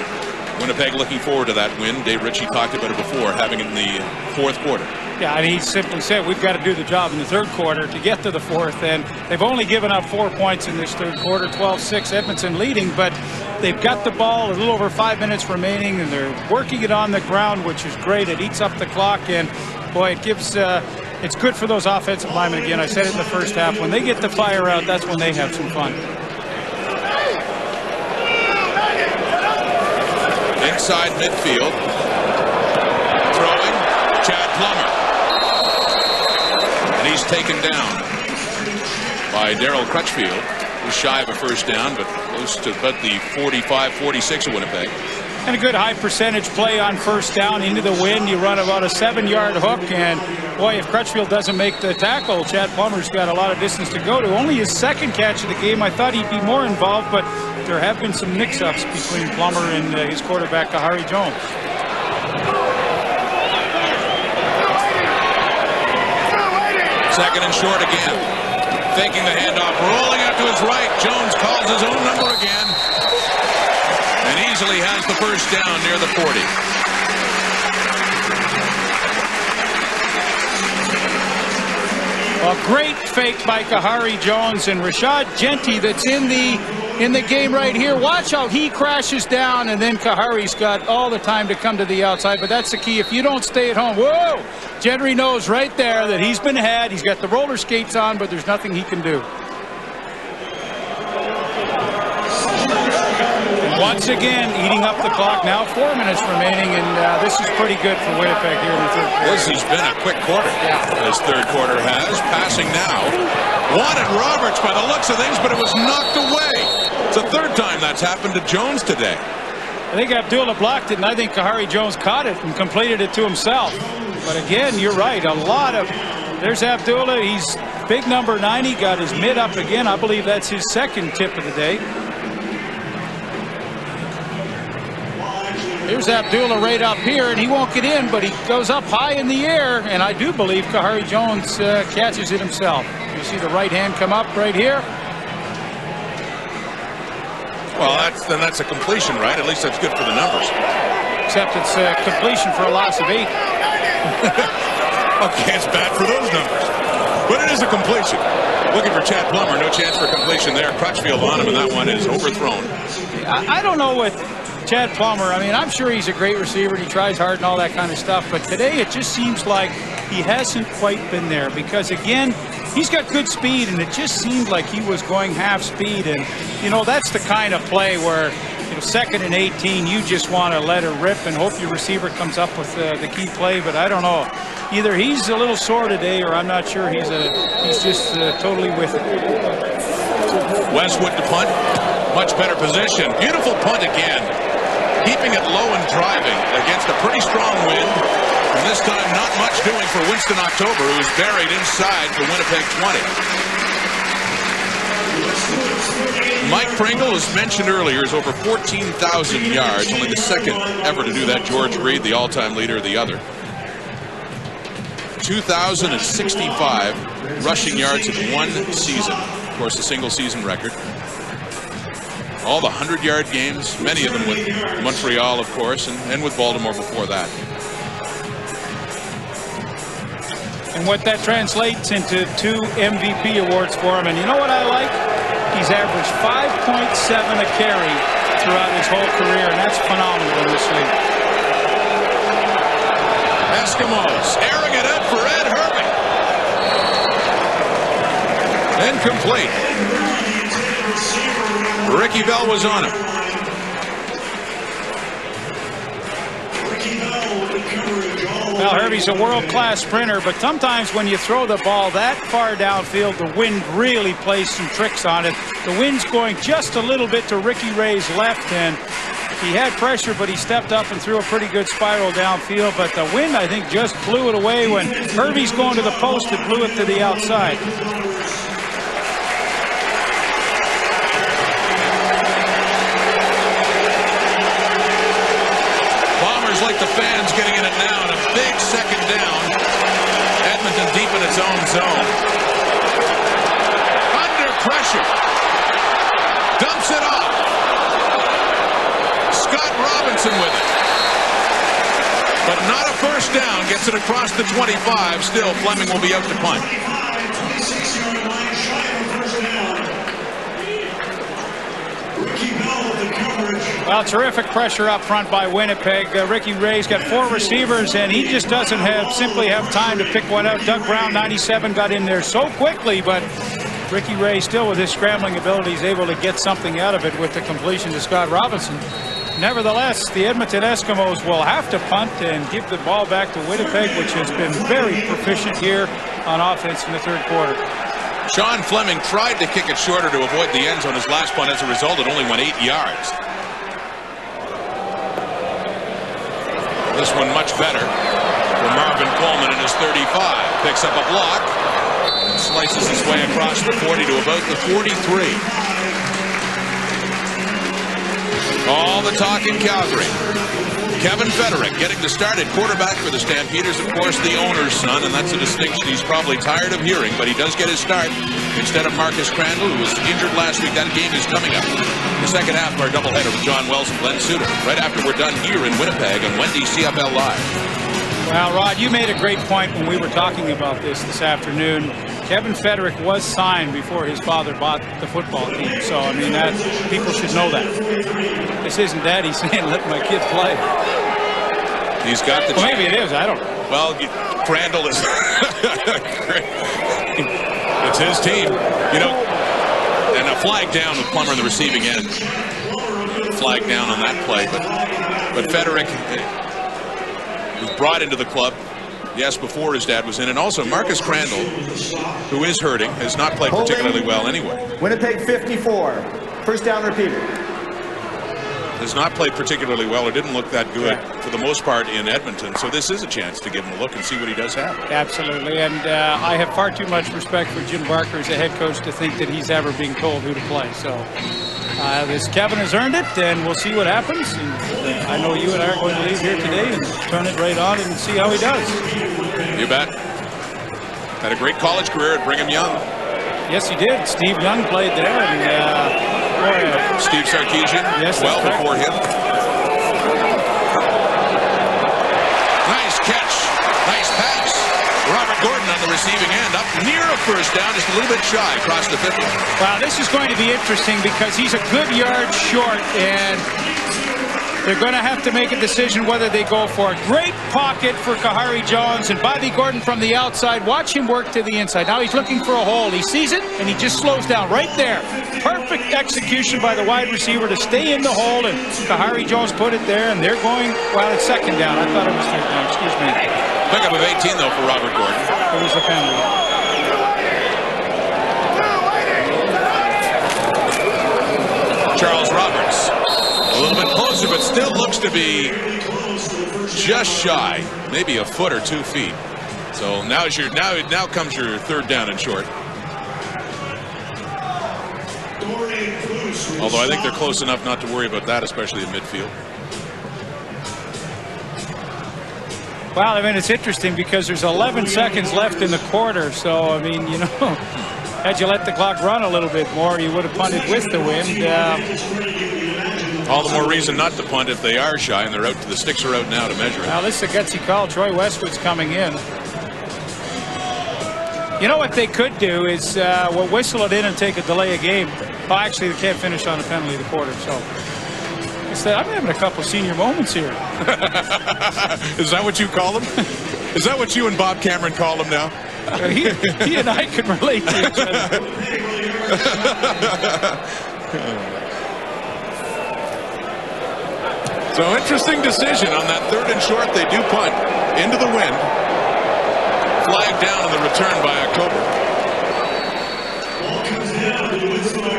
Speaker 1: Winnipeg looking forward to that win. Dave Ritchie talked about it before, having it in the fourth quarter.
Speaker 2: Yeah, and he simply said we've got to do the job in the third quarter to get to the fourth, and they've only given up 4 points in this third quarter, 12-6, Edmonton leading, but they've got the ball, a little over 5 minutes remaining, and they're working it on the ground, which is great. It eats up the clock, and boy, it gives it's good for those offensive linemen. Again, I said it in the first half, when they get the fire out, that's when they have some fun.
Speaker 1: Inside midfield, throwing, Chad Plummer. And he's taken down by Darryl Crutchfield, who's shy of a first down, but close to about the 45-46 of Winnipeg.
Speaker 2: And a good high percentage play on first down into the wind. You run about a 7-yard hook, and boy, if Crutchfield doesn't make the tackle, Chad Plummer's got a lot of distance to go to. Only his second catch of the game. I thought he'd be more involved, but there have been some mix-ups between Plummer and his quarterback, Kahari Jones.
Speaker 1: Second and short again. Faking the handoff, rolling out to his right. Jones calls his own number again, and easily has the first down near the 40.
Speaker 2: A great fake by Kahari Jones, and Rashad Genty that's in the game right here. Watch how he crashes down, and then Kahari's got all the time to come to the outside, but that's the key. If you don't stay at home, whoa! Gentry knows right there that he's been had. He's got the roller skates on, but there's nothing he can do. Once again, eating up the clock. Now 4 minutes remaining, and this is pretty good for Winnipeg here in the third quarter.
Speaker 1: This has been a quick quarter. This third quarter has. Passing now. Wanted Roberts by the looks of things, but it was knocked away. It's the third time that's happened to Jones today.
Speaker 2: I think Abdullah blocked it, and I think Kahari Jones caught it and completed it to himself. But again, you're right. A lot of... There's Abdullah. He's big number 90. Got his mid up again. I believe that's his second tip of the day. Here's Abdullah right up here, and he won't get in, but he goes up high in the air, and I do believe Kahari Jones catches it himself. You see the right hand come up right here.
Speaker 1: Well, that's a completion, right? At least that's good for the numbers.
Speaker 2: Except it's a completion for a loss of 8.
Speaker 1: Okay, it's bad for those numbers. But it is a completion. Looking for Chad Plummer. No chance for completion there. Crutchfield on him, and that one is overthrown.
Speaker 2: I don't know what Chad Plummer, I mean, I'm sure he's a great receiver and he tries hard and all that kind of stuff, but today it just seems like he hasn't quite been there, because again, he's got good speed, and it just seemed like he was going half speed. And you know, that's the kind of play where, you know, 2nd and 18, you just want to let it rip and hope your receiver comes up with the key play. But I don't know, either he's a little sore today, or I'm not sure he's just totally with it.
Speaker 1: Westwood to punt, much better position. Beautiful punt again, keeping it low and driving against a pretty strong wind. And this time, not much doing for Winston October, who's buried inside for Winnipeg 20. Mike Pringle, as mentioned earlier, is over 14,000 yards, only the second ever to do that. George Reed, the all-time leader, the other. 2,065 rushing yards in one season. Of course, a single-season record. All the 100-yard games, many of them with Montreal, of course, and with Baltimore before that.
Speaker 2: And what that translates into 2 MVP awards for him. And you know what I like? He's averaged 5.7 a carry throughout his whole career, and that's phenomenal in this league.
Speaker 1: Eskimos airing it out for Ed Herbig. Incomplete. Ricky Bell was on him.
Speaker 5: Ricky Bell with the coverage all
Speaker 2: Well, Herbie's a world-class sprinter, but sometimes when you throw the ball that far downfield, the wind really plays some tricks on it. The wind's going just a little bit to Ricky Ray's left, and he had pressure, but he stepped up and threw a pretty good spiral downfield. But the wind, I think, just blew it away. When Herbie's going to the post, it blew it to the outside.
Speaker 1: Like the fans getting in it now, and a big second down. Edmonton deep in its own zone. Under pressure. Dumps it off. Scott Robinson with it. But not a first down. Gets it across the 25. Still, Fleming will be out to punt.
Speaker 2: Well, terrific pressure up front by Winnipeg. Ricky Ray's got 4 receivers, and he just doesn't simply have time to pick one out. Doug Brown, 97, got in there so quickly, but Ricky Ray, still with his scrambling ability, is able to get something out of it with the completion to Scott Robinson. Nevertheless, the Edmonton Eskimos will have to punt and give the ball back to Winnipeg, which has been very proficient here on offense in the third quarter.
Speaker 1: Sean Fleming tried to kick it shorter to avoid the end zone his last punt. As a result, it only went 8 yards. This one much better for Marvin Coleman in his 35. Picks up a block and slices his way across the 40 to about the 43. All the talk in Calgary. Kevin Federick getting the start at quarterback for the Stampeders. Of course, the owner's son, and that's a distinction he's probably tired of hearing, but he does get his start instead of Marcus Crandall, who was injured last week. That game is coming up. The second half of our doubleheader with John Wells and Glenn Suter, right after we're done here in Winnipeg on Wendy's CFL Live.
Speaker 2: Well, Rod, you made a great point when we were talking about this afternoon. Kevin Federick was signed before his father bought the football team. So, I mean, that people should know that. This isn't Daddy saying, let my kid play.
Speaker 1: He's got the...
Speaker 2: Well, maybe it is. I don't know.
Speaker 1: Well, Crandall is... It's his team. You know, and a flag down with Plummer in the receiving end. Flag down on that play. But Federick was brought into the club. Yes, before his dad was in. And also Marcus Crandall, who is hurting, has not played particularly well anyway.
Speaker 3: Winnipeg 54. First down repeated.
Speaker 1: Has not played particularly well or didn't look that good for the most part in Edmonton. So this is a chance to give him a look and see what he does have.
Speaker 2: Absolutely. And I have far too much respect for Jim Barker as a head coach to think that he's ever being told who to play. So this Kevin has earned it, and we'll see what happens. And I know you and I are going to leave here today and turn it right on and see how he does.
Speaker 1: You bet. Had a great college career at Brigham Young.
Speaker 2: Yes, he did. Steve Young played there, and
Speaker 1: Steve Sarkisian,
Speaker 2: yes,
Speaker 1: well before him. Nice catch. Nice pass. Robert Gordon on the receiving end, up near a first down, just a little bit shy across the 50.
Speaker 2: Wow, this is going to be interesting because he's a good yard short, and they're going to have to make a decision whether they go for it. Great pocket for Kahari Jones, and Bobby Gordon from the outside. Watch him work to the inside. Now he's looking for a hole. He sees it, and he just slows down right there. Perfect execution by the wide receiver to stay in the hole, and Kahari Jones put it there, and they're going, well, it's second down. I thought it was third down. Excuse me.
Speaker 1: Pickup of 18, though, for Robert Gordon.
Speaker 2: It was a penalty.
Speaker 1: Charles Roberts. A little bit closer, but still looks to be just shy, maybe a foot or 2 feet. So now comes your third down and short. Although I think they're close enough not to worry about that, especially in midfield.
Speaker 2: Well, I mean, it's interesting because there's 11 seconds left in the quarter. So, I mean, you know, had you let the clock run a little bit more, you would have punted with the wind.
Speaker 1: All the more reason not to punt if they are shy, and they're out. The sticks are out now to measure it.
Speaker 2: Now, this is a gutsy call. Troy Westwood's coming in. You know what they could do is we'll whistle it in and take a delay of game. Well, actually, they can't finish on a penalty of the quarter. So I'm having a couple senior moments here.
Speaker 1: Is that what you call them? Is that what you and Bob Cameron call them now?
Speaker 2: He and I can relate to each other.
Speaker 1: So interesting decision on that 3rd and short. They do punt into the wind. Flag down on the return by October.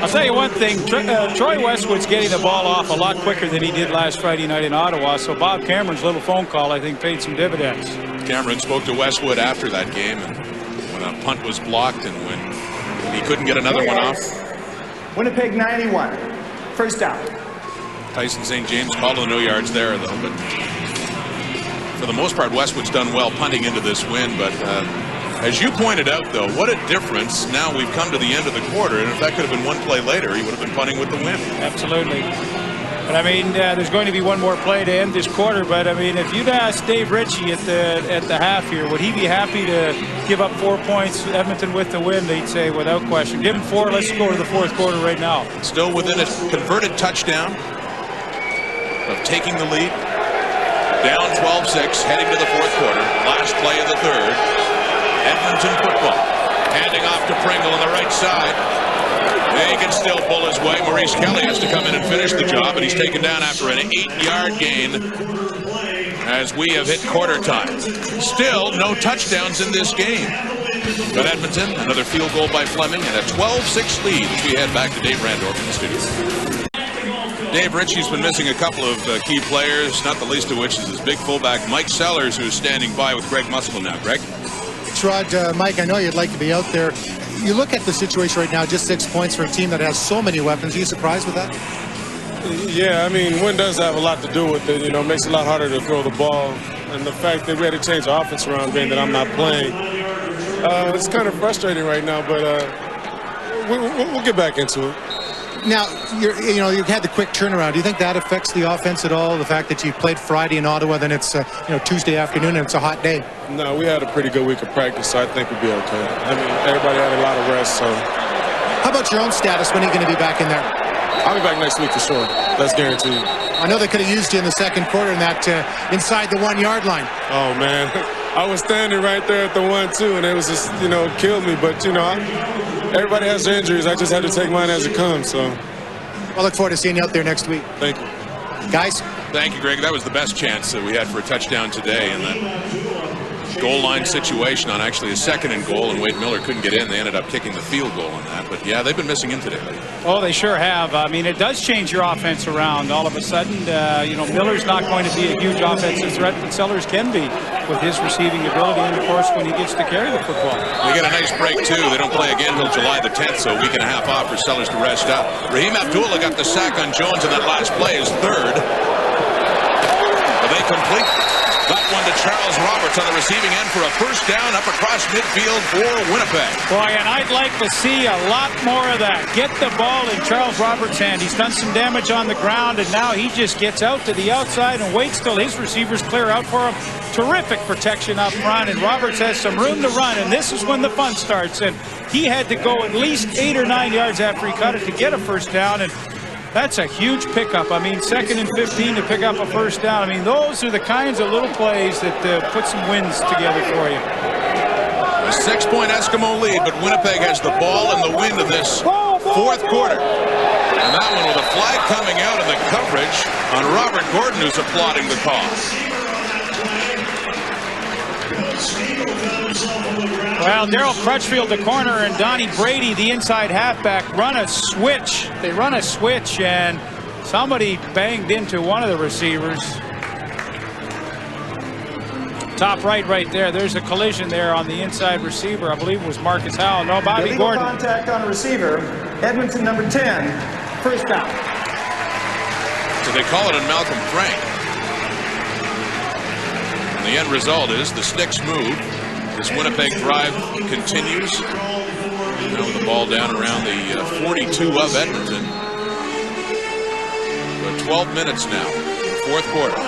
Speaker 2: I'll tell you one thing, Troy Westwood's getting the ball off a lot quicker than he did last Friday night in Ottawa, so Bob Cameron's little phone call, I think, paid some dividends.
Speaker 1: Cameron spoke to Westwood after that game, and when a punt was blocked and when he couldn't get another one off.
Speaker 3: Winnipeg 91. First down.
Speaker 1: Tyson St. James called the no yards there, though, but for the most part, Westwood's done well punting into this win, but as you pointed out, though, what a difference. Now we've come to the end of the quarter, and if that could have been one play later, he would have been punting with the win.
Speaker 2: Absolutely. But I mean, there's going to be one more play to end this quarter, but I mean, if you'd asked Dave Ritchie at the half here, would he be happy to give up 4 points, Edmonton with the win? They'd say without question. Give him 4, let's go to the 4th quarter right now.
Speaker 1: Still within a converted touchdown of taking the lead. Down 12-6, heading to the 4th quarter. Last play of the 3rd. Edmonton football. Handing off to Pringle on the right side. He can still pull his way. Maurice Kelly has to come in and finish the job, and he's taken down after an 8-yard gain as we have hit quarter time. Still no touchdowns in this game. But Edmonton, another field goal by Fleming, and a 12-6 lead as we head back to Dave Randorf in the studio. Dave Ritchie's been missing a couple of key players, not the least of which is his big fullback, Mike Sellers, who's standing by with Greg Muskell now. Greg?
Speaker 4: Rod, Mike, I know you'd like to be out there. You look at the situation right now, just 6 points for a team that has so many weapons. Are you surprised with that?
Speaker 8: Yeah, I mean, wind does have a lot to do with it. You know, it makes it a lot harder to throw the ball. And the fact that we had to change the offense around, being that I'm not playing, it's kind of frustrating right now, but we'll get back into it.
Speaker 4: Now, you've had the quick turnaround. Do you think that affects the offense at all? The fact that you played Friday in Ottawa, then it's Tuesday afternoon and it's a hot day.
Speaker 8: No, we had a pretty good week of practice, so I think we'll be okay. I mean, everybody had a lot of rest, so.
Speaker 4: How about your own status? When are you going to be back in there?
Speaker 8: I'll be back next week for sure. That's guaranteed.
Speaker 4: I know they could have used you in the 2nd quarter in that inside the 1-yard line.
Speaker 8: Oh man, I was standing right there at the 1-2, and it was just killed me. But everybody has their injuries. I just had to take mine as it comes. So
Speaker 4: I look forward to seeing you out there next week.
Speaker 8: Thank you,
Speaker 4: guys.
Speaker 1: Thank you, Greg. That was the best chance that we had for a touchdown today, and that goal line situation on actually a 2nd and goal, and Wade Miller couldn't get in. They ended up kicking the field goal on that. But yeah, they've been missing in today.
Speaker 2: Oh, they sure have. I mean, it does change your offense around. All of a sudden, Miller's not going to be a huge offensive threat, but Sellers can be with his receiving ability, and of course, when he gets to carry the football.
Speaker 1: We get a nice break too. They don't play again until July the 10th, so a week and a half off for Sellers to rest up. Raheem Abdullah got the sack on Jones, and that last play is 3rd. But they complete. Got one to Charles Roberts on the receiving end for a first down up across midfield for Winnipeg.
Speaker 2: Boy, and I'd like to see a lot more of that. Get the ball in Charles Roberts' hand. He's done some damage on the ground, and now he just gets out to the outside and waits till his receivers clear out for him. Terrific protection up front, and Roberts has some room to run, and this is when the fun starts. And he had to go at least 8 or 9 yards after he cut it to get a first down, and that's a huge pickup. I mean, 2nd and 15 to pick up a first down. I mean, those are the kinds of little plays that put some wins together for you.
Speaker 1: A 6-point Eskimo lead, but Winnipeg has the ball and the wind of this 4th quarter. And that one with a flag coming out and the coverage on Robert Gordon, who's applauding the call.
Speaker 2: Well, Darryl Crutchfield, the corner, and Donnie Brady, the inside halfback, run a switch. They run a switch, and somebody banged into one of the receivers. Top right there. There's a collision there on the inside receiver. I believe it was Marcus Howell. No, Bobby
Speaker 3: Illegal
Speaker 2: Gordon.
Speaker 3: Contact on receiver. Edmonton number 10. First down.
Speaker 1: So they call it on Malcolm Frank. And the end result is the sticks move. This Winnipeg drive continues. Now with the ball down around the 42 of Edmonton. But 12 minutes now, 4th quarter.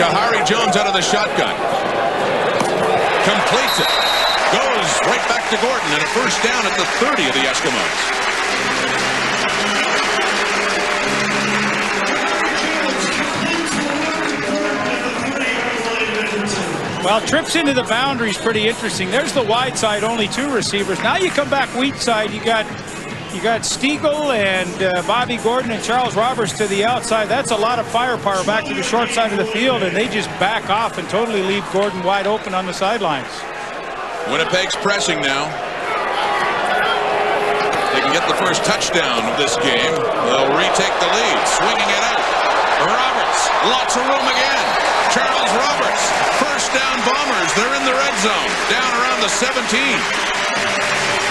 Speaker 1: Kahari Jones out of the shotgun. Completes it. Goes right back to Gordon, and a first down at the 30 of the Eskimos.
Speaker 2: Well, trips into the boundary is pretty interesting. There's the wide side, only 2 receivers. Now you come back weak side, you got Stiegel and Bobby Gordon and Charles Roberts to the outside. That's a lot of firepower back to the short side of the field, and they just back off and totally leave Gordon wide open on the sidelines.
Speaker 1: Winnipeg's pressing now. They can get the first touchdown of this game. They'll retake the lead, swinging it out. Roberts, lots of room again. Charles Roberts, first down Bombers. They're in the red zone, down around the 17.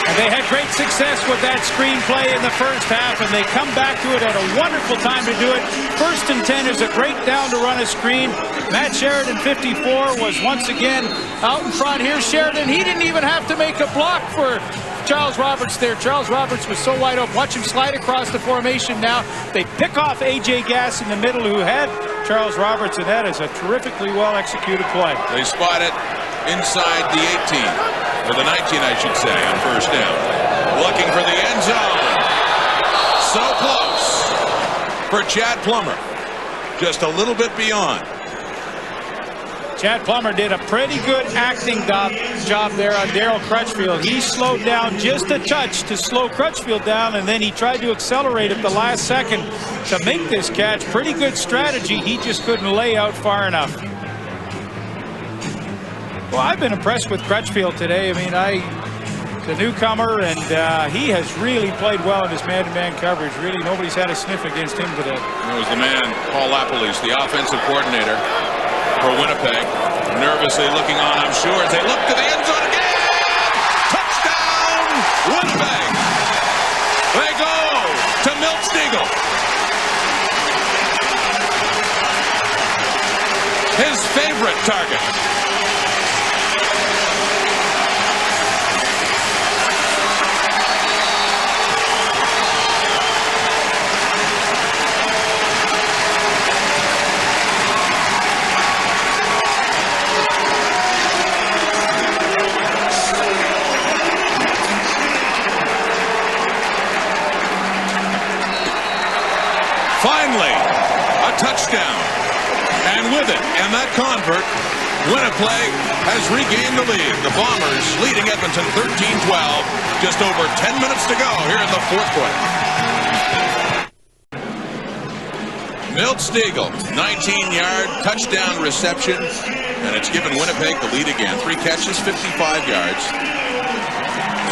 Speaker 2: And they had great success with that screen play in the first half, and they come back to it at a wonderful time to do it. 1st and 10 is a great down to run a screen. Matt Sheridan, 54, was once again out in front. Here's Sheridan. He didn't even have to make a block for Charles Roberts there. Charles Roberts was so wide open. Watch him slide across the formation now. They pick off A.J. Gass in the middle, who had Charles Roberts, and that is a terrifically well-executed play.
Speaker 1: They spot it inside the 18, or the 19, I should say, on first down. Looking for the end zone. So close for Chad Plummer. Just a little bit beyond.
Speaker 2: Chad Plummer did a pretty good acting job there on Darryl Crutchfield. He slowed down just a touch to slow Crutchfield down, and then he tried to accelerate at the last second to make this catch. Pretty good strategy. He just couldn't lay out far enough. Well, I've been impressed with Crutchfield today. I mean, the newcomer, and he has really played well in his man-to-man coverage. Really, nobody's had a sniff against him today.
Speaker 1: It was the man, Paul Lapalisse, the offensive coordinator for Winnipeg, nervously looking on, I'm sure, as they look to the end zone again. Touchdown, Winnipeg. They go to Milt Stiegel. His favorite target. Finally, a touchdown. And with it, and that convert, Winnipeg has regained the lead. The Bombers leading Edmonton 13-12. Just over 10 minutes to go here in the 4th quarter. Milt Stiegel, 19-yard touchdown reception. And it's given Winnipeg the lead again. 3 catches, 55 yards.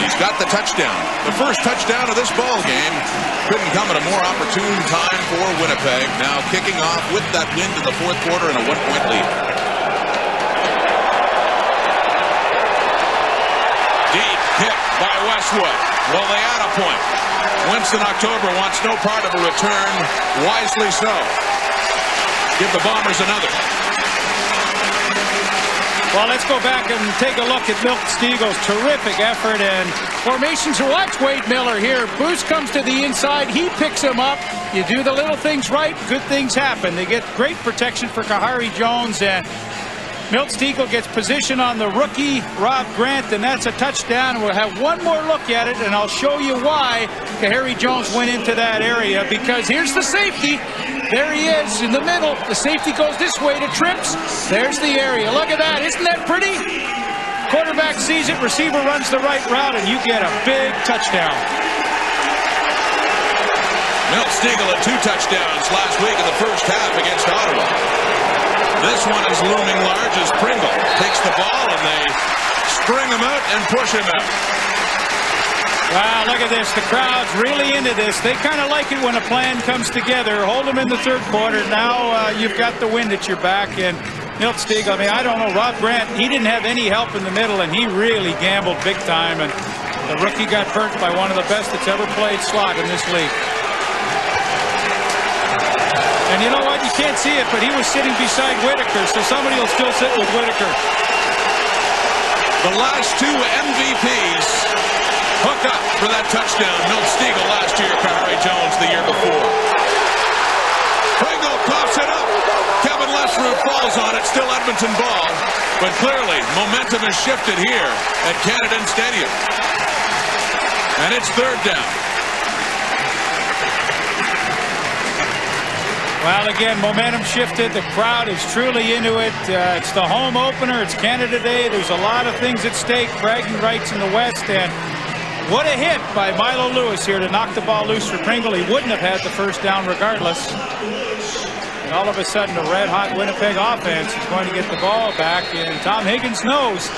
Speaker 1: He's got the touchdown. The first touchdown of this ball game couldn't come at a more opportune time for Winnipeg. Now kicking off with that win to the 4th quarter and a 1-point lead. Deep hit by Westwood. Well, they add a point. Winston October wants no part of a return. Wisely so. Give the Bombers another.
Speaker 2: Well, let's go back and take a look at Milt Stiegel's terrific effort and formations. Watch Wade Miller here. Boost comes to the inside. He picks him up. You do the little things right, good things happen. They get great protection for Kahari Jones, and Milt Stiegel gets position on the rookie, Rob Grant, and that's a touchdown. We'll have one more look at it, and I'll show you why Kahari Jones went into that area, because here's the safety. There he is in the middle. The safety goes this way to trips. There's the area. Look at that. Isn't that pretty? Quarterback sees it. Receiver runs the right route, and you get a big touchdown.
Speaker 1: Milt Stiegel had 2 touchdowns last week in the first half against Ottawa. This one is looming large as Pringle takes the ball, and they string him out and push him out.
Speaker 2: Wow, look at this. The crowd's really into this. They kind of like it when a plan comes together. Hold them in the 3rd quarter. Now you've got the wind at your back. And Milt Stiegel, I mean, I don't know. Rob Grant, he didn't have any help in the middle, and he really gambled big time. And the rookie got burnt by one of the best that's ever played slot in this league. And you know what? You can't see it, but he was sitting beside Whitaker, so somebody will still sit with Whitaker.
Speaker 1: The last 2 MVPs hook up for that touchdown. Milt Stiegel last year, Kahari Jones the year before. Pringle coughs it up. Kevin Lesrud falls on it. Still Edmonton ball. But clearly, momentum has shifted here at Canada Stadium. And it's 3rd down.
Speaker 2: Well, again, momentum shifted. The crowd is truly into it. It's the home opener. It's Canada Day. There's a lot of things at stake. Bragging rights in the West. And what a hit by Milo Lewis here to knock the ball loose for Pringle. He wouldn't have had the first down regardless. And all of a sudden, the red-hot Winnipeg offense is going to get the ball back. And Tom Higgins knows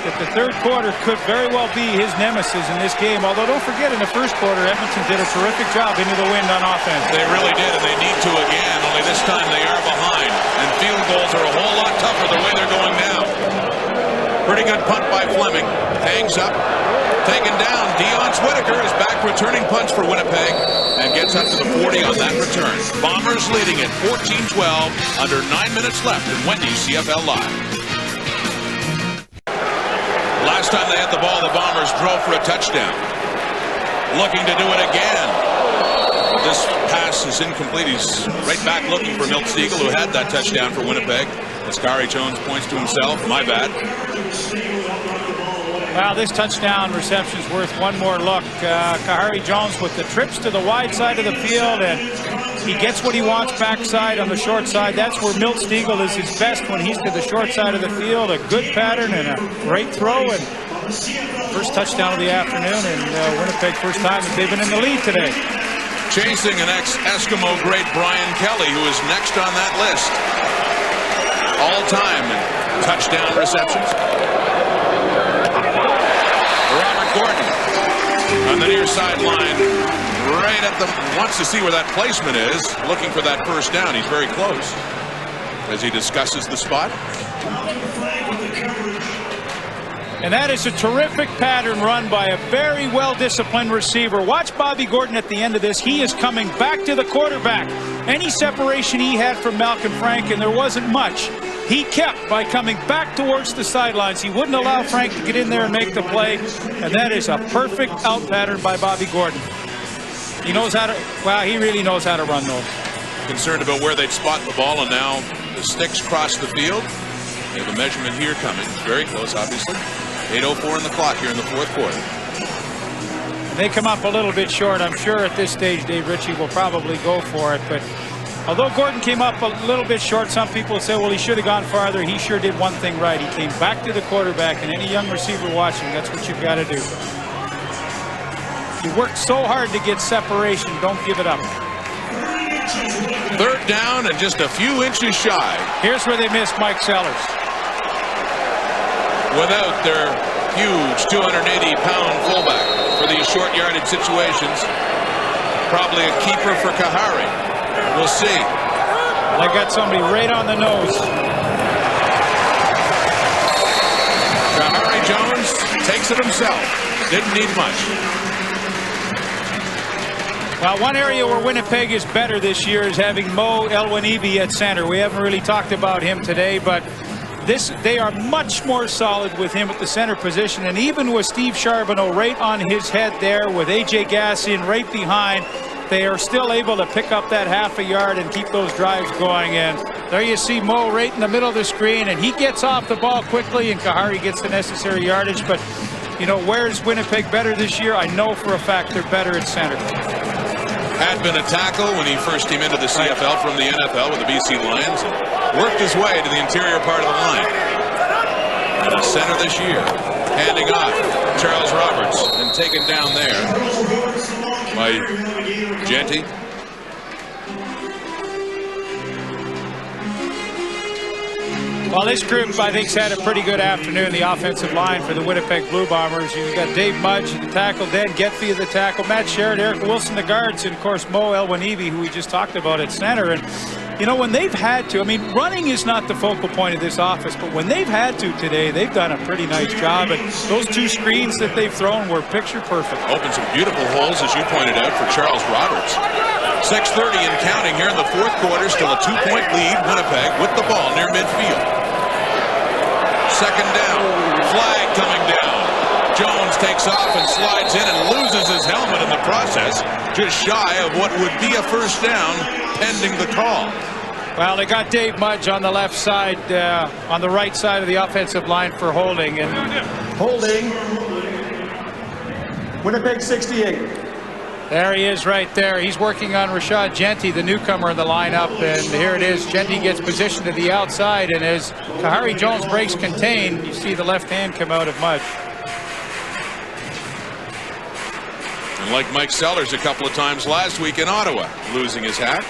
Speaker 2: that the third quarter could very well be his nemesis in this game. Although, don't forget, in the first quarter, Edmonton did a terrific job into the wind on offense.
Speaker 1: They really did, and they need to again, only this time they are behind. And field goals are a whole lot tougher the way they're going now. Pretty good punt by Fleming. Hangs up. Taken down. Deonce Whitaker is back returning punts for Winnipeg and gets up to the 40 on that return. Bombers leading it 14-12, under 9 minutes left in Wendy's CFL Live. Last time they had the ball, the Bombers drove for a touchdown. Looking to do it again. This pass is incomplete. He's right back looking for Milt Stegall, who had that touchdown for Winnipeg. Askari Jones points to himself. My bad.
Speaker 2: Well, this touchdown reception is worth one more look. Kahari Jones with the trips to the wide side of the field, and he gets what he wants backside on the short side. That's where Milt Stegall is his best, when he's to the short side of the field. A good pattern and a great throw, and first touchdown of the afternoon, and Winnipeg first time that they've been in the lead today.
Speaker 1: Chasing an ex-Eskimo great Brian Kelly, who is next on that list. All-time in touchdown receptions. Robert Gordon on the near sideline, right at the, wants to see where that placement is, looking for that first down. He's very close as he discusses the spot.
Speaker 2: And that is a terrific pattern run by a very well-disciplined receiver. Watch Bobby Gordon at the end of this. He is coming back to the quarterback. Any separation he had from Malcolm Frank, and there wasn't much, he kept by coming back towards the sidelines. He wouldn't allow Frank to get in there and make the play. And that is a perfect out pattern by Bobby Gordon. He knows how to, well, he really knows how to run those.
Speaker 1: Concerned about where they'd spot the ball, and now the sticks cross the field. They have a measurement here coming. Very close, obviously. 8:04 in the clock here in the fourth quarter.
Speaker 2: They come up a little bit short. I'm sure at this stage Dave Ritchie will probably go for it. But although Gordon came up a little bit short, some people say, well, he should have gone farther. He sure did one thing right. He came back to the quarterback, and any young receiver watching, that's what you've got to do. You worked so hard to get separation. Don't give it up.
Speaker 1: Third down and just a few inches shy.
Speaker 2: Here's where they missed Mike Sellers.
Speaker 1: Without their huge 280-pound fullback for these short yardage situations. Probably a keeper for Kahari. We'll see.
Speaker 2: They got somebody right on the nose.
Speaker 1: Kahari Jones takes it himself. Didn't need much.
Speaker 2: Well, one area where Winnipeg is better this year is having Mo Elwanibi at center. We haven't really talked about him today, but they are much more solid with him at the center position. And even with Steve Charbonneau right on his head there, with A.J. Gassin right behind, they are still able to pick up that half a yard and keep those drives going. And there you see Mo right in the middle of the screen, and he gets off the ball quickly, and Kahari gets the necessary yardage. But, you know, where's Winnipeg better this year? I know for a fact they're better at center.
Speaker 1: Had been a tackle when he first came into the CFL from the NFL with the BC Lions, and worked his way to the interior part of the line. And a center this year, handing off Charles Roberts, and taken down there by Genty.
Speaker 2: Well, this group, I think, has had a pretty good afternoon. The offensive line for the Winnipeg Blue Bombers. You've got Dave Mudge, the tackle, Dan Getfie, the tackle, Matt Sherrod, Eric Wilson, the guards, and, of course, Mo Elwanibi, who we just talked about at center. And, you know, when they've had to, I mean, running is not the focal point of this offense, but when they've had to today, they've done a pretty nice job. And those two screens that they've thrown were picture perfect.
Speaker 1: Opened some beautiful holes, as you pointed out, for Charles Roberts. 6:30 and counting here in the fourth quarter. Still a 2-point lead, Winnipeg, with the ball near midfield. Second down, flag coming down. Jones takes off and slides in and loses his helmet in the process, just shy of what would be a first down pending the call.
Speaker 2: Well, they got Dave Mudge on the left side, on the right side of the offensive line for holding. And
Speaker 3: Holding. Winnipeg 68.
Speaker 2: There he is right there. He's working on Rashad Genty, the newcomer in the lineup. And here it is. Genty gets positioned to the outside. And as Kahari Jones breaks contain, you see the left hand come out of mud.
Speaker 1: And like Mike Sellers a couple of times last week in Ottawa, losing his hat.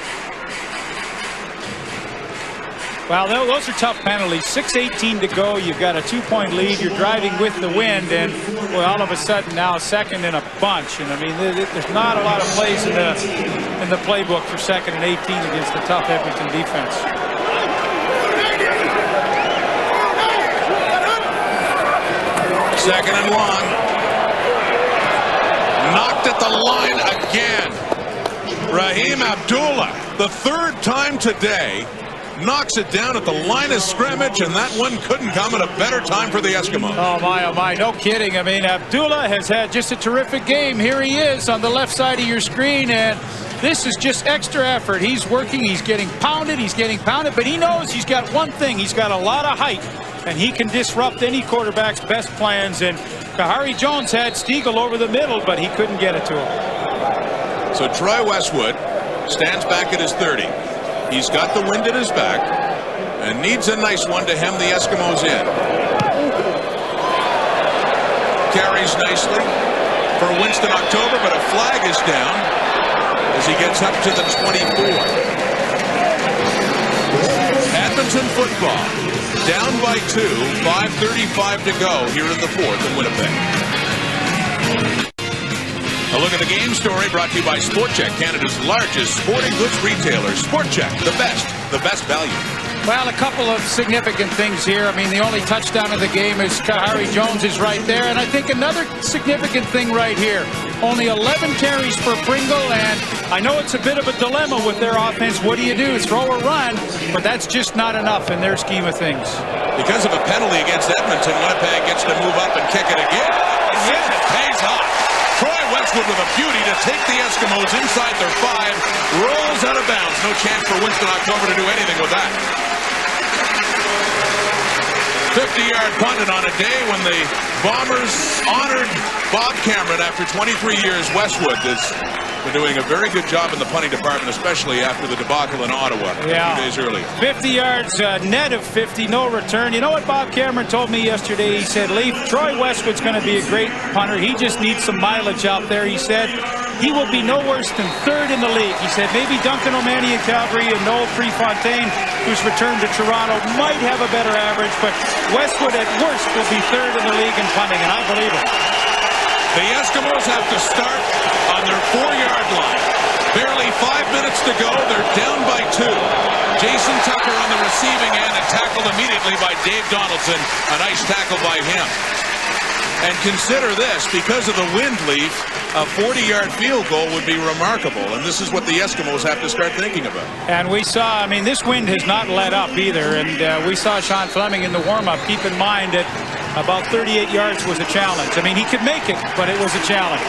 Speaker 2: Well, those are tough penalties. 6:18 to go. You've got a 2-point lead. You're driving with the wind, and well, all of a sudden now second in a bunch. And I mean, there's not a lot of plays in the playbook for 2nd and 18 against the tough Edmonton defense.
Speaker 1: Second and long. Knocked at the line again. Raheem Abdullah, the 3rd time today, knocks it down at the line of scrimmage, and that one couldn't come at a better time for the Eskimos.
Speaker 2: Oh my, no kidding. I mean, Abdullah has had just a terrific game. Here he is on the left side of your screen, and this is just extra effort. He's working, he's getting pounded, but he knows he's got one thing. He's got a lot of height, and he can disrupt any quarterback's best plans, and Kahari Jones had Stiegel over the middle, but he couldn't get it to him.
Speaker 1: So Troy Westwood stands back at his 30. He's got the wind at his back and needs a nice one to hem the Eskimos in. Carries nicely for Winston October, but a flag is down as he gets up to the 24. Edmonton football down by 2, 5:35 to go here in the 4th in Winnipeg. A look at the game story brought to you by SportCheck, Canada's largest sporting goods retailer. SportCheck, the best value.
Speaker 2: Well, a couple of significant things here. I mean, the only touchdown of the game is Kahari Jones is right there. And I think another significant thing right here, only 11 carries for Pringle. And I know it's a bit of a dilemma with their offense. What do you do? Throw or run? But that's just not enough in their scheme of things.
Speaker 1: Because of a penalty against Edmonton, Winnipeg gets to move up and kick it again. Yes, it pays off. Troy Westwood with a beauty to take the Eskimos inside their 5. Rolls out of bounds. No chance for Winston October to do anything with that. 50-yard punted on a day when the Bombers honored Bob Cameron after 23 years. Westwood has been doing a very good job in the punting department, especially after the debacle in Ottawa a few days earlier.
Speaker 2: 50 yards, net of 50, no return. You know what Bob Cameron told me yesterday? He said, Leaf, Troy Westwood's going to be a great punter. He just needs some mileage out there. He said he will be no worse than 3rd in the league. He said maybe Duncan O'Mahony in Calgary and Noel Prefontaine, who's returned to Toronto, might have a better average, but Westwood at worst will be 3rd in the league in punting, and I believe it.
Speaker 1: The Eskimos have to start on their 4-yard line. Barely 5 minutes to go. They're down by 2. Jason Tucker on the receiving end and tackled immediately by Dave Donaldson. A nice tackle by him. And consider this, because of the wind, Leaf, a 40-yard field goal would be remarkable, and this is what the Eskimos have to start thinking about.
Speaker 2: And we saw, I mean, this wind has not let up either, and we saw Sean Fleming in the warm-up. Keep in mind that about 38 yards was a challenge. I mean, he could make it, but it was a challenge.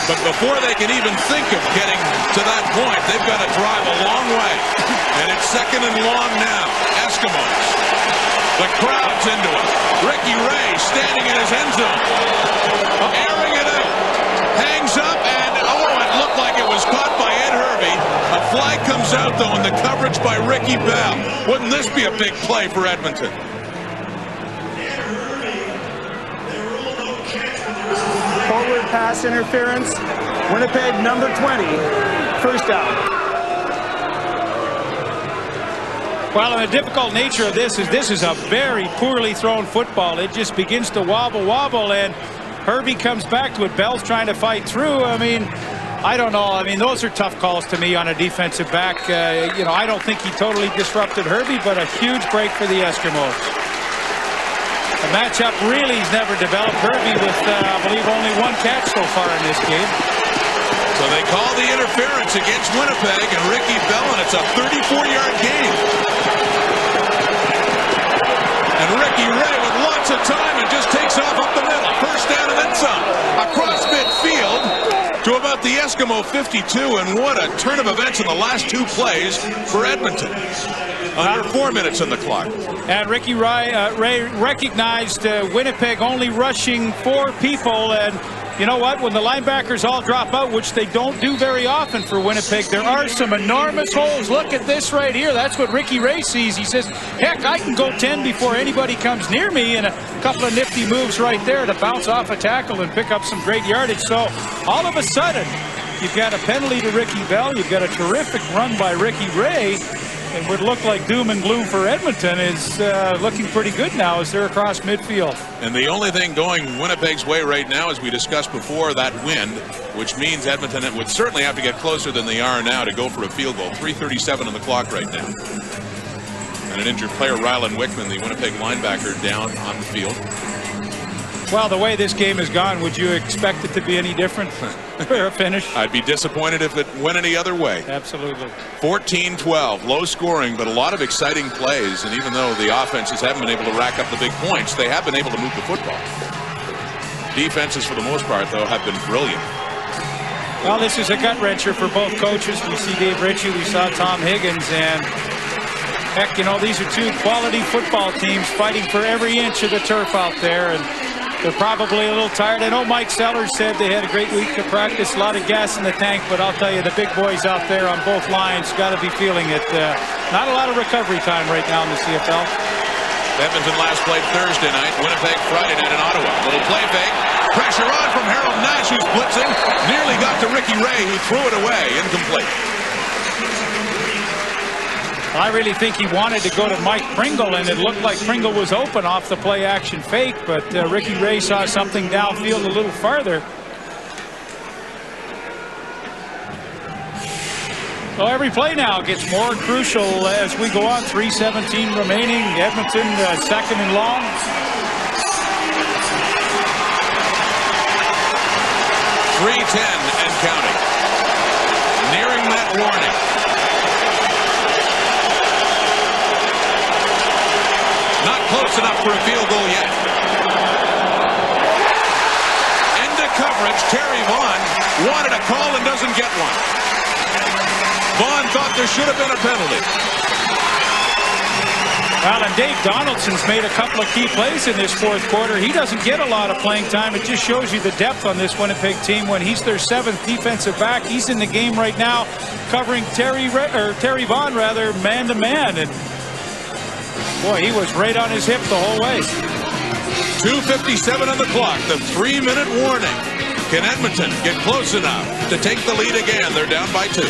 Speaker 1: But before they can even think of getting to that point, they've got to drive a long way. And it's 2nd and long now. Eskimos. The crowd's into it. Ricky Ray standing in his end zone. Airing it out. Hangs up, and it looked like it was caught by Ed Hervey. A flag comes out, though, and the coverage by Ricky Bell. Wouldn't this be a big play for Edmonton?
Speaker 3: Forward pass interference. Winnipeg number 20. First down.
Speaker 2: Well, and the difficult nature of this is a very poorly thrown football. It just begins to wobble, and Hervey comes back to it. Bell's trying to fight through. I mean, I don't know. I mean, those are tough calls to me on a defensive back. You know, I don't think he totally disrupted Hervey, but a huge break for the Eskimos. The matchup really has never developed. Hervey with, I believe, only 1 catch so far in this game.
Speaker 1: So they call the interference against Winnipeg and Ricky Bell, and it's a 34-yard game. And Ricky Ray with lots of time and just takes off up the middle. First down and then some. Across midfield to about the Eskimo 52, and what a turn of events in the last 2 plays for Edmonton. Under 4 minutes on the clock.
Speaker 2: And Ricky Ray recognized Winnipeg only rushing 4 people, and you know what? When the linebackers all drop out, which they don't do very often for Winnipeg, there are some enormous holes. Look at this right here. That's what Ricky Ray sees. He says, heck, I can go 10 before anybody comes near me, and a couple of nifty moves right there to bounce off a tackle and pick up some great yardage. So all of a sudden, you've got a penalty to Ricky Bell. You've got a terrific run by Ricky Ray. And would look like doom and gloom for Edmonton is looking pretty good now as they're across midfield.
Speaker 1: And the only thing going Winnipeg's way right now, as we discussed before, that wind, which means Edmonton would certainly have to get closer than they are now to go for a field goal. 3:37 on the clock right now. And an injured player, Rylan Wickman, the Winnipeg linebacker, down on the field.
Speaker 2: Well, the way this game has gone, would you expect it to be any different for a finish?
Speaker 1: I'd be disappointed if it went any other way.
Speaker 2: Absolutely.
Speaker 1: 14-12, low scoring, but a lot of exciting plays. And even though the offenses haven't been able to rack up the big points, they have been able to move the football. Defenses, for the most part, though, have been brilliant.
Speaker 2: Well, this is a gut-wrencher for both coaches. We see Dave Ritchie, we saw Tom Higgins, and heck, you know, these are two quality football teams fighting for every inch of the turf out there, and they're probably a little tired. I know Mike Sellers said they had a great week of practice, a lot of gas in the tank, but I'll tell you, the big boys out there on both lines got to be feeling it. Not a lot of recovery time right now in the CFL.
Speaker 1: Edmonton last played Thursday night, Winnipeg Friday night in Ottawa. Little play fake, pressure on from Harold Nash, who's blitzing, nearly got to Ricky Ray, who threw it away, incomplete.
Speaker 2: I really think he wanted to go to Mike Pringle, and it looked like Pringle was open off the play-action fake, but Ricky Ray saw something downfield a little farther. So every play now gets more crucial as we go on. 3:17 remaining. Edmonton second and long.
Speaker 1: .310 and counting. Nearing that warning. Not close enough for a field goal yet. Into coverage. Terry Vaughn wanted a call and doesn't get one. Vaughn thought there should have been a penalty.
Speaker 2: Well, and Dave Donaldson's made a couple of key plays in this fourth quarter. He doesn't get a lot of playing time. It just shows you the depth on this Winnipeg team. When he's their seventh defensive back, he's in the game right now, covering Terry Vaughn rather man to man. And boy, he was right on his hip the whole way.
Speaker 1: 2:57 on the clock. The 3-minute warning. Can Edmonton get close enough to take the lead again? They're down by 2.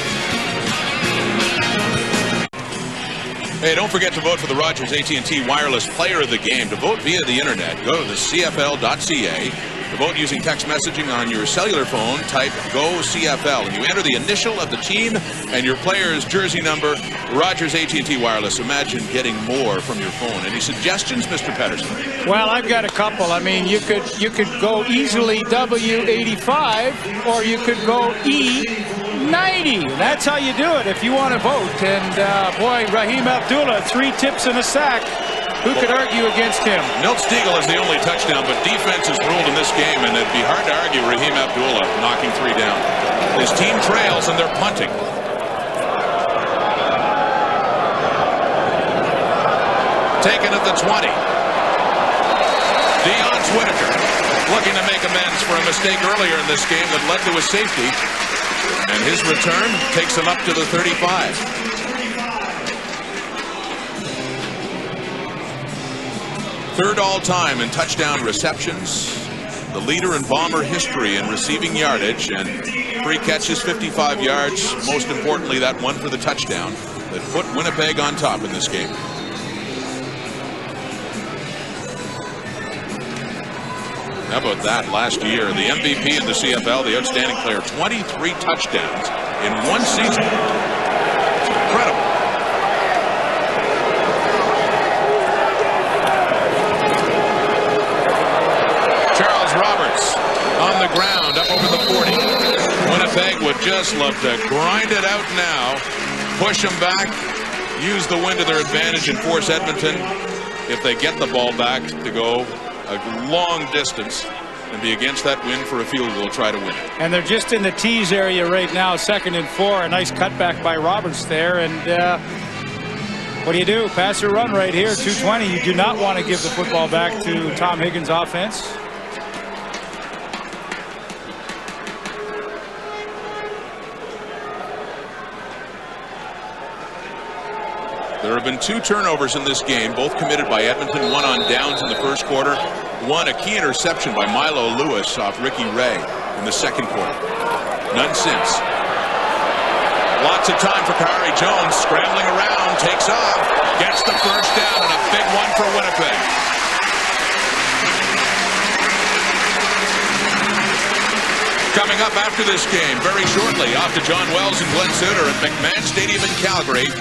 Speaker 1: Hey, don't forget to vote for the Rogers AT&T Wireless Player of the Game. To vote via the internet, go to the CFL.ca. To vote using text messaging on your cellular phone, type GO CFL, and you enter the initial of the team and your player's jersey number. Rogers AT&T Wireless. Imagine getting more from your phone. Any suggestions, Mr. Pedersen?
Speaker 2: Well, I've got a couple. I mean, you could go easily W85, or you could go E90. That's how you do it if you want to vote. And boy, Raheem Abdullah, 3 tips and a sack. Who could argue against him?
Speaker 1: Milt Stegall has the only touchdown, but defense has ruled in this game, and it'd be hard to argue Raheem Abdullah knocking 3 down. His team trails, and they're punting. Taken at the 20. Deion Whitaker looking to make amends for a mistake earlier in this game that led to a safety. And his return takes him up to the 35. Third all-time in touchdown receptions. The leader in Bomber history in receiving yardage, and 3 catches, 55 yards. Most importantly, that one for the touchdown that put Winnipeg on top in this game. How about that last year? The MVP in the CFL, the outstanding player, 23 touchdowns in one season. It's incredible. Charles Roberts on the ground, up over the 40. Winnipeg would just love to grind it out now, push them back, use the wind to their advantage, and force Edmonton, if they get the ball back, to go a long distance and be against that wind for a field goal, try to win it.
Speaker 2: And they're just in the tees area right now, 2nd and 4. A nice cutback by Roberts there. And what do? Pass or run right here, 2:20. You do not want to give the football back to Tom Higgins' offense.
Speaker 1: There have been 2 turnovers in this game, both committed by Edmonton, one on downs in the first quarter, one a key interception by Milo Lewis off Ricky Ray in the second quarter. None since. Lots of time for Kahari Jones, scrambling around, takes off, gets the first down, and a big one for Winnipeg. Coming up after this game, very shortly, off to John Wells and Glenn Suter at McMahon Stadium in Calgary.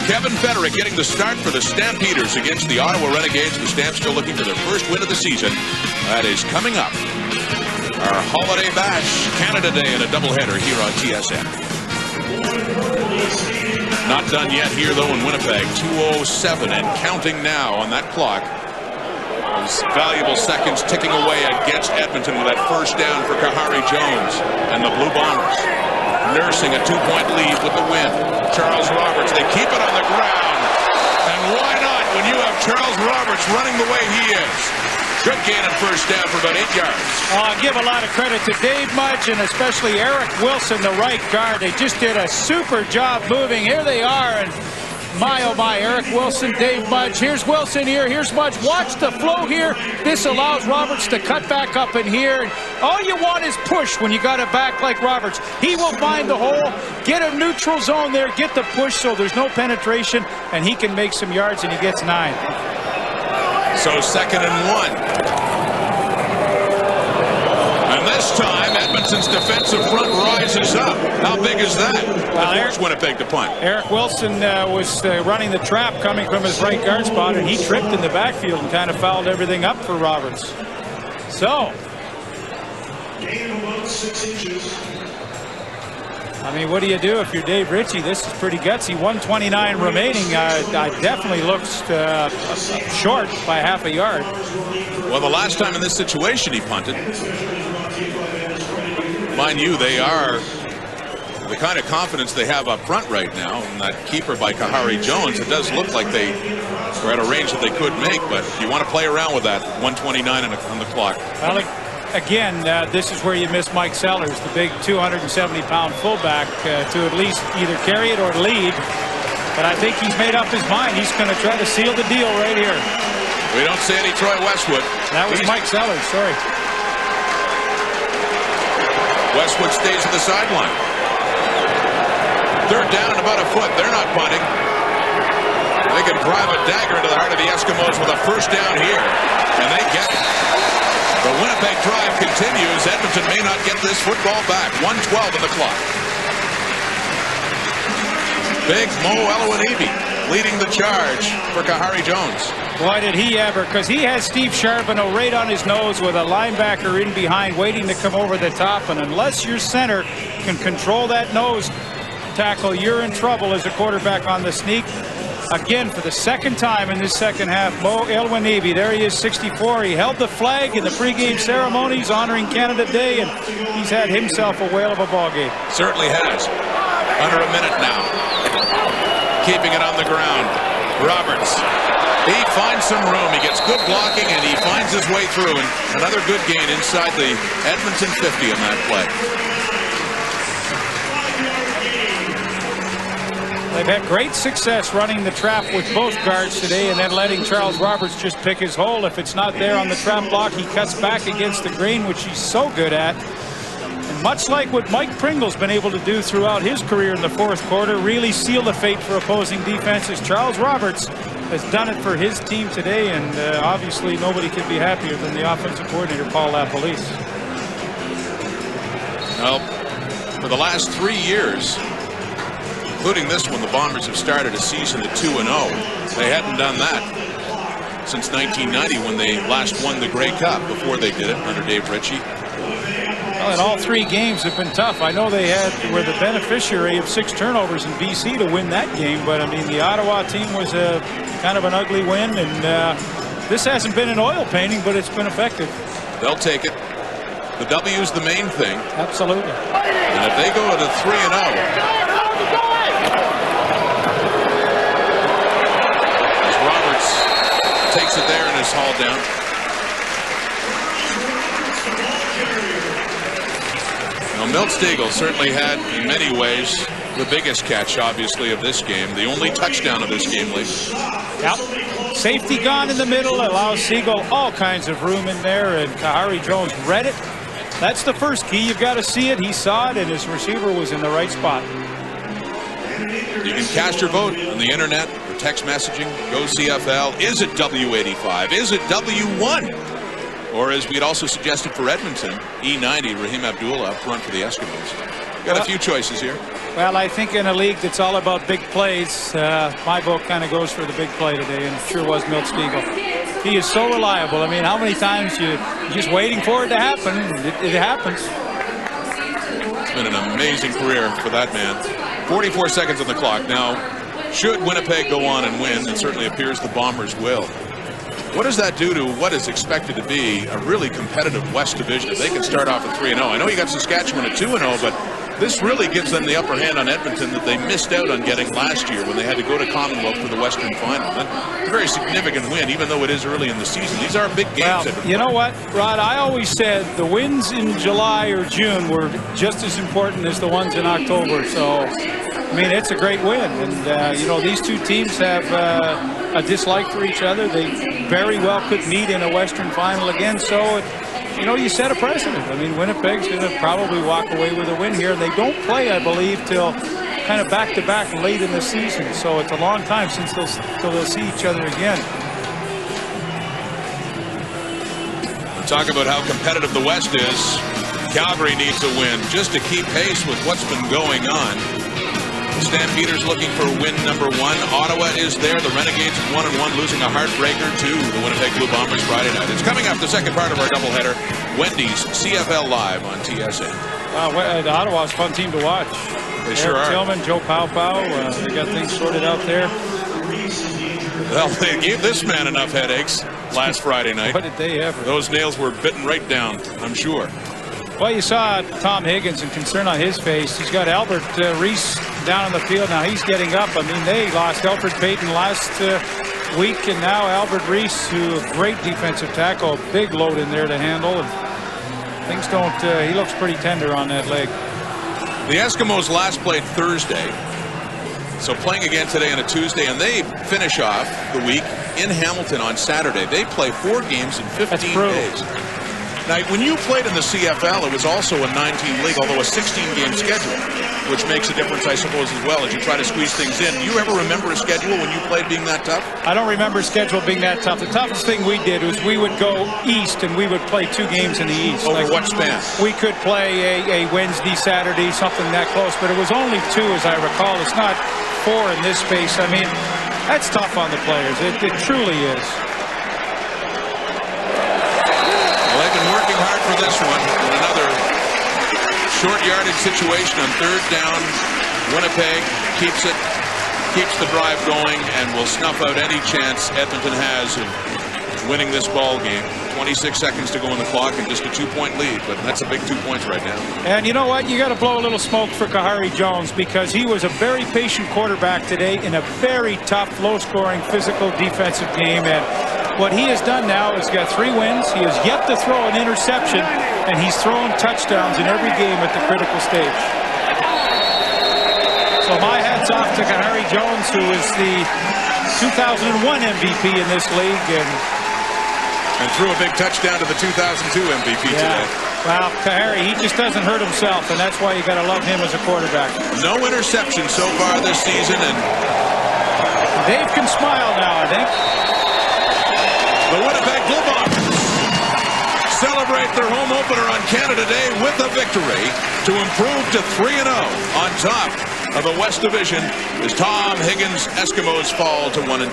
Speaker 1: Kevin Federick getting the start for the Stampeders against the Ottawa Renegades. The Stamps still looking for their first win of the season. That is coming up. Our Holiday Bash, Canada Day, and a doubleheader here on TSN. Not done yet here, though, in Winnipeg. 2:07 and counting now on that clock. Those valuable seconds ticking away against Edmonton with that first down for Kahari Jones and the Blue Bombers. Nursing a 2-point lead with the win. Charles Roberts, they keep it on the ground. And why not when you have Charles Roberts running the way he is? Good gain on first down for about 8 yards.
Speaker 2: I'll give a lot of credit to Dave Mudge and especially Eric Wilson, the right guard. They just did a super job moving. Here they are, and my, oh my, Eric Wilson, Dave Mudge. Here's Wilson here. Here's Mudge. Watch the flow here. This allows Roberts to cut back up in here. All you want is push when you got a back like Roberts. He will find the hole, get a neutral zone there, get the push so there's no penetration, and he can make some yards, and he gets 9.
Speaker 1: So 2nd and 1. And this time, Edmonton's defensive front rises up. How big is that?
Speaker 2: Well,
Speaker 1: There's Winnipeg to punt.
Speaker 2: Eric Wilson was running the trap coming from his right guard spot, and he tripped in the backfield and kind of fouled everything up for Roberts. So,
Speaker 5: Gain of about 6 inches.
Speaker 2: I mean, what do you do if you're Dave Ritchie? This is pretty gutsy. 1:29 remaining. I definitely looks short by half a yard.
Speaker 1: Well, the last time in this situation he punted. Mind you, they are the kind of confidence they have up front right now. And that keeper by Kahari Jones, it does look like they were at a range that they could make. But you want to play around with that. 1:29 on the clock.
Speaker 2: Well, again, this is where you miss Mike Sellers, the big 270-pound fullback, to at least either carry it or lead. But I think he's made up his mind. He's going to try to seal the deal right here.
Speaker 1: We don't see any Troy Westwood.
Speaker 2: That was Mike Sellers, sorry.
Speaker 1: Westwood stays at the sideline. 3rd down and about a foot. They're not punting. They can drive a dagger into the heart of the Eskimos with a first down here. And they get it. The Winnipeg drive continues. Edmonton may not get this football back. 1:12 on the clock. Big Mo Elwanibi leading the charge for Kahari Jones.
Speaker 2: Boy, did he ever, because he has Steve Charbonneau right on his nose with a linebacker in behind waiting to come over the top. And unless your center can control that nose tackle, you're in trouble as a quarterback on the sneak. Again, for the second time in this second half, Mo Elwanibi, there he is, 64. He held the flag in the pregame ceremonies honoring Canada Day, and he's had himself a whale of a ball game.
Speaker 1: Certainly has. Under a minute now. Keeping it on the ground. Roberts. He finds some room. He gets good blocking, and he finds his way through. And another good gain inside the Edmonton 50 on that play.
Speaker 2: They've had great success running the trap with both guards today and then letting Charles Roberts just pick his hole. If it's not there on the trap block, he cuts back against the grain, which he's so good at. And much like what Mike Pringle's been able to do throughout his career in the fourth quarter, really seal the fate for opposing defenses, Charles Roberts has done it for his team today, and obviously nobody could be happier than the offensive coordinator, Paul LaPolice.
Speaker 1: Well, for the last 3 years, including this one, the Bombers have started a season at 2-0. They hadn't done that since 1990 when they last won the Grey Cup. Before they did it under Dave Ritchie.
Speaker 2: Well, and all 3 games have been tough. I know they were the beneficiary of 6 turnovers in BC to win that game, but I mean the Ottawa team was a kind of an ugly win, and this hasn't been an oil painting, but it's been effective.
Speaker 1: They'll take it. The W is the main thing.
Speaker 2: Absolutely.
Speaker 1: And if they go to 3-0. Takes it there and is hauled down. Now, Milt Stegall certainly had, in many ways, the biggest catch, obviously, of this game. The only touchdown of this game, Lee.
Speaker 2: Yep. Safety gone in the middle, allows Siegel all kinds of room in there, and Kahari Jones read it. That's the first key. You've got to see it. He saw it, and his receiver was in the right spot.
Speaker 1: You can cast your vote on the internet or text messaging. Go CFL. Is it W85? Is it W1? Or as we'd also suggested for Edmonton, E90, Raheem Abdullah up front for the Eskimos. Got a few choices here.
Speaker 2: Well, I think in a league that's all about big plays, my vote kind of goes for the big play today, and it sure was Milt Stegall. He is so reliable. I mean, how many times you're just waiting for it to happen? It happens.
Speaker 1: It's been an amazing career for that man. 44 seconds on the clock. Now, should Winnipeg go on and win, it certainly appears the Bombers will. What does that do to what is expected to be a really competitive West Division? If they can start off at 3-0. I know you got Saskatchewan at 2-0, but this really gives them the upper hand on Edmonton that they missed out on getting last year when they had to go to Commonwealth for the Western Final. That's a very significant win, even though it is early in the season. These are big games.
Speaker 2: Well, you know what, Rod? I always said the wins in July or June were just as important as the ones in October. So, I mean, it's a great win. And, you know, these two teams have a dislike for each other. They very well could meet in a Western Final again. So, you know, you set a precedent. I mean, Winnipeg's going to probably walk away with a win here. They don't play, I believe, till kind of back-to-back late in the season. So it's a long time since they'll see each other again.
Speaker 1: We'll talk about how competitive the West is. Calgary needs a win just to keep pace with what's been going on. The Stampeders looking for win number 1. Ottawa is there. The Renegades 1-1, losing a heartbreaker to the Winnipeg Blue Bombers Friday night. It's coming up, the second part of our doubleheader. Wendy's CFL Live on TSN.
Speaker 2: Wow, Ottawa's a fun team to watch.
Speaker 1: They sure are.
Speaker 2: Tillman, Joe Pau, they got things sorted out there.
Speaker 1: Well, they gave this man enough headaches last Friday night.
Speaker 2: What did they ever?
Speaker 1: Those nails were bitten right down, I'm sure.
Speaker 2: Well, you saw Tom Higgins and concern on his face. He's got Albert Reese down on the field. Now he's getting up. I mean, they lost Alfred Payton last week, and now Albert Reese, who a great defensive tackle, big load in there to handle. And things don't, he looks pretty tender on that leg.
Speaker 1: The Eskimos last played Thursday, so playing again today on a Tuesday, and they finish off the week in Hamilton on Saturday. They play 4 games in 15 days. Now, when you played in the CFL, it was also a 9-team league, although a 16-game schedule, which makes a difference, I suppose, as well, as you try to squeeze things in. Do you ever remember a schedule when you played being that tough?
Speaker 2: I don't remember a schedule being that tough. The toughest thing we did was we would go east, and we would play 2 games in the east.
Speaker 1: Over what span?
Speaker 2: We could play a Wednesday, Saturday, something that close, but it was only 2, as I recall. It's not 4 in this space. I mean, that's tough on the players. It truly is.
Speaker 1: They've been working hard for this one. In another short yardage situation on 3rd down. Winnipeg keeps the drive going, and will snuff out any chance Edmonton has of winning this ball game. 26 seconds to go on the clock and just a 2-point lead, but that's a big 2 points right now.
Speaker 2: And you know what? You got to blow a little smoke for Kahari Jones, because he was a very patient quarterback today in a very tough, low-scoring, physical defensive game. And what he has done now is got 3 wins. He has yet to throw an interception, and he's thrown touchdowns in every game at the critical stage. So my hat's off to Kahari Jones, who is the 2001 MVP in this league,
Speaker 1: and threw a big touchdown to the 2002 MVP today.
Speaker 2: Well, Kahari, he just doesn't hurt himself, and that's why you got to love him as a quarterback.
Speaker 1: No interception so far this season, and
Speaker 2: Dave can smile now, I think.
Speaker 1: The Winnipeg Blue Bombers celebrate their home opener on Canada Day with a victory to improve to 3-0 on top of the West Division as Tom Higgins' Eskimos fall to 1-2.